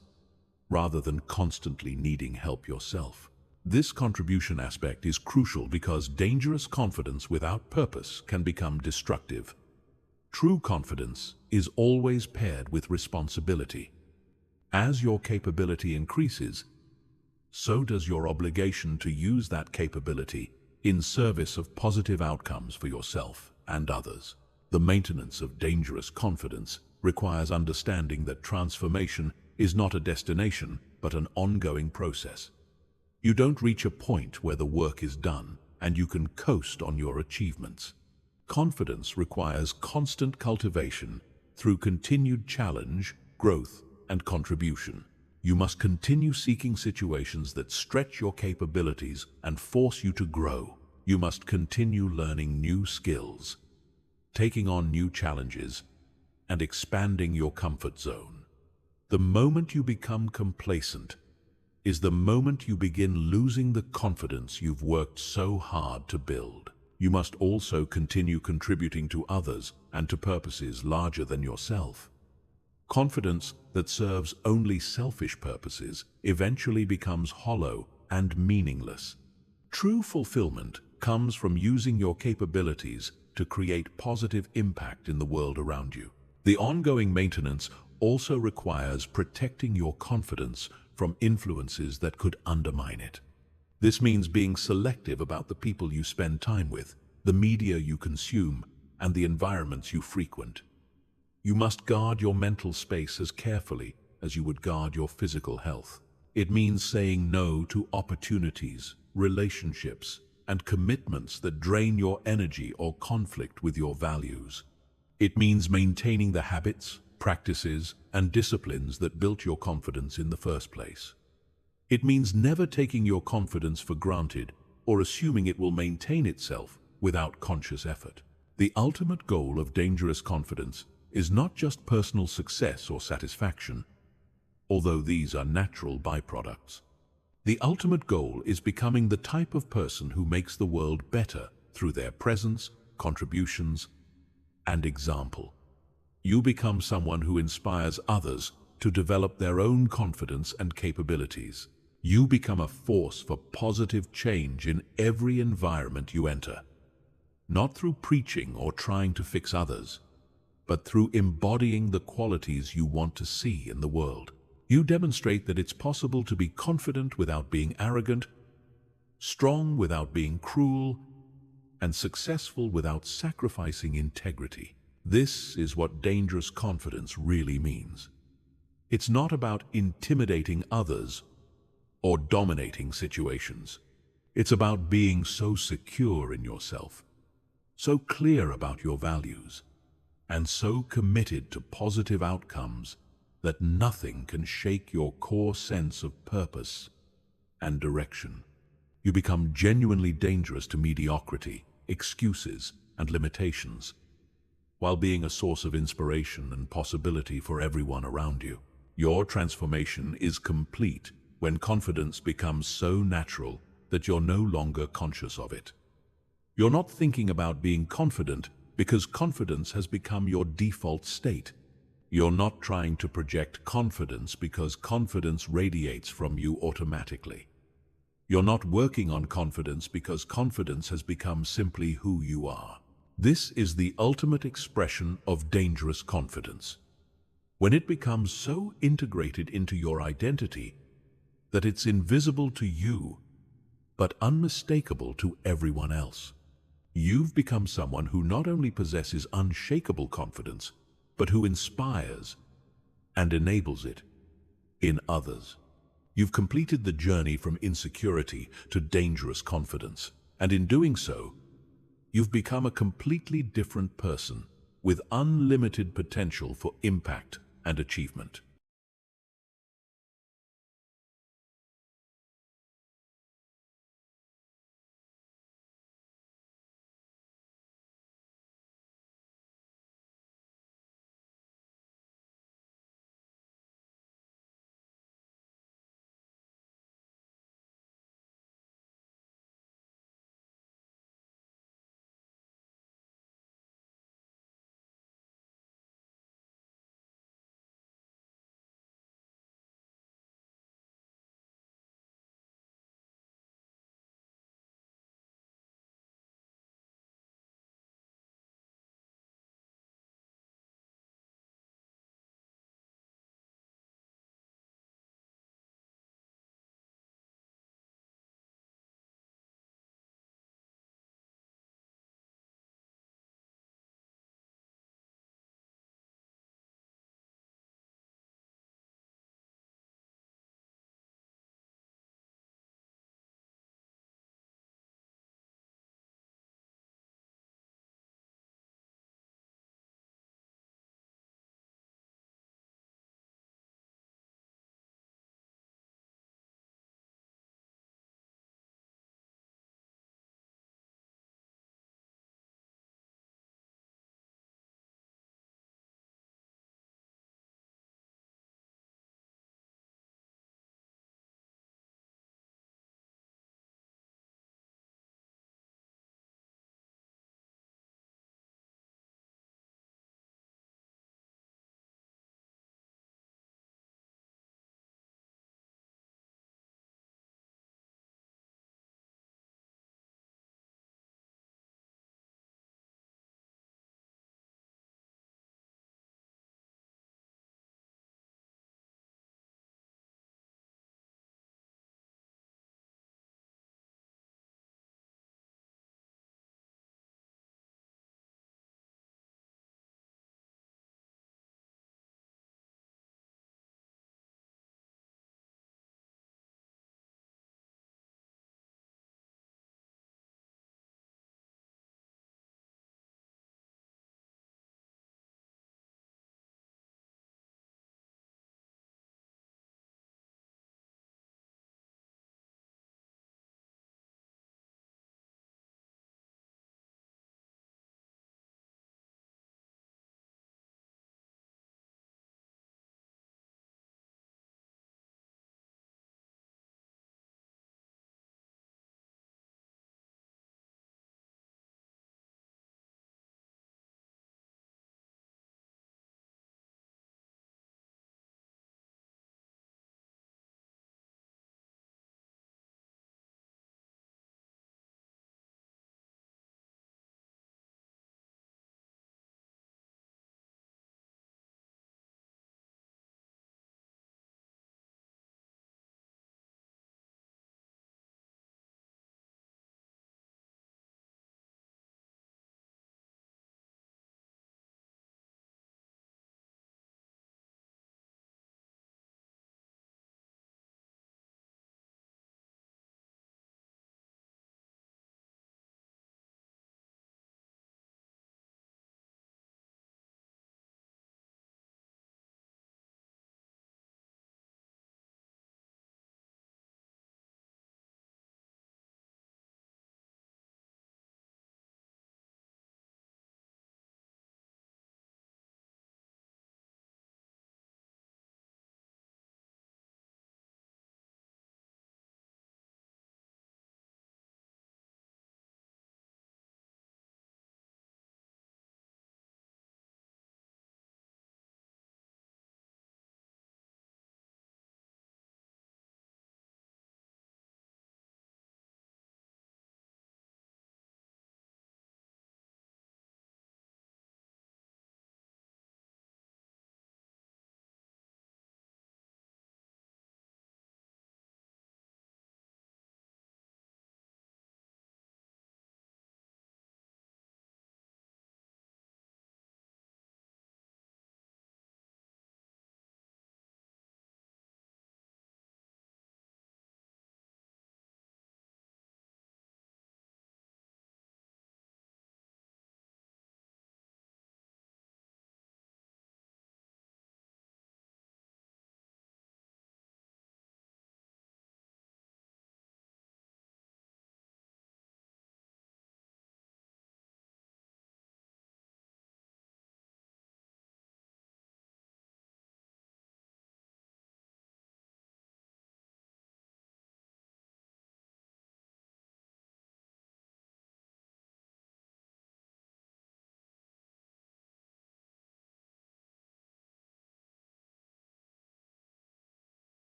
rather than constantly needing help yourself. This contribution aspect is crucial because dangerous confidence without purpose can become destructive. True confidence is always paired with responsibility. As your capability increases, so does your obligation to use that capability in service of positive outcomes for yourself and others. The maintenance of dangerous confidence requires understanding that transformation is not a destination, but an ongoing process. You don't reach a point where the work is done and you can coast on your achievements. Confidence requires constant cultivation through continued challenge, growth, and contribution. You must continue seeking situations that stretch your capabilities and force you to grow. You must continue learning new skills, taking on new challenges, and expanding your comfort zone. The moment you become complacent is the moment you begin losing the confidence you've worked so hard to build. You must also continue contributing to others and to purposes larger than yourself. Confidence that serves only selfish purposes eventually becomes hollow and meaningless. True fulfillment comes from using your capabilities to create positive impact in the world around you. The ongoing maintenance also requires protecting your confidence from influences that could undermine it. This means being selective about the people you spend time with, the media you consume, and the environments you frequent. You must guard your mental space as carefully as you would guard your physical health. It means saying no to opportunities, relationships, and commitments that drain your energy or conflict with your values. It means maintaining the habits, practices, and disciplines that built your confidence in the first place. It means never taking your confidence for granted or assuming it will maintain itself without conscious effort. The ultimate goal of dangerous confidence is not just personal success or satisfaction, although these are natural byproducts. The ultimate goal is becoming the type of person who makes the world better through their presence, contributions, and example. You become someone who inspires others to develop their own confidence and capabilities. You become a force for positive change in every environment you enter, not through preaching or trying to fix others, but through embodying the qualities you want to see in the world. You demonstrate that it's possible to be confident without being arrogant, strong without being cruel, and successful without sacrificing integrity. This is what dangerous confidence really means. It's not about intimidating others or dominating situations. It's about being so secure in yourself, so clear about your values, and so committed to positive outcomes that nothing can shake your core sense of purpose and direction. You become genuinely dangerous to mediocrity, excuses, and limitations, while being a source of inspiration and possibility for everyone around you. Your transformation is complete when confidence becomes so natural that you're no longer conscious of it. You're not thinking about being confident because confidence has become your default state. You're not trying to project confidence because confidence radiates from you automatically. You're not working on confidence because confidence has become simply who you are. This is the ultimate expression of dangerous confidence, when it becomes so integrated into your identity that it's invisible to you, but unmistakable to everyone else. You've become someone who not only possesses unshakable confidence, but who inspires and enables it in others. You've completed the journey from insecurity to dangerous confidence, and in doing so, you've become a completely different person with unlimited potential for impact and achievement.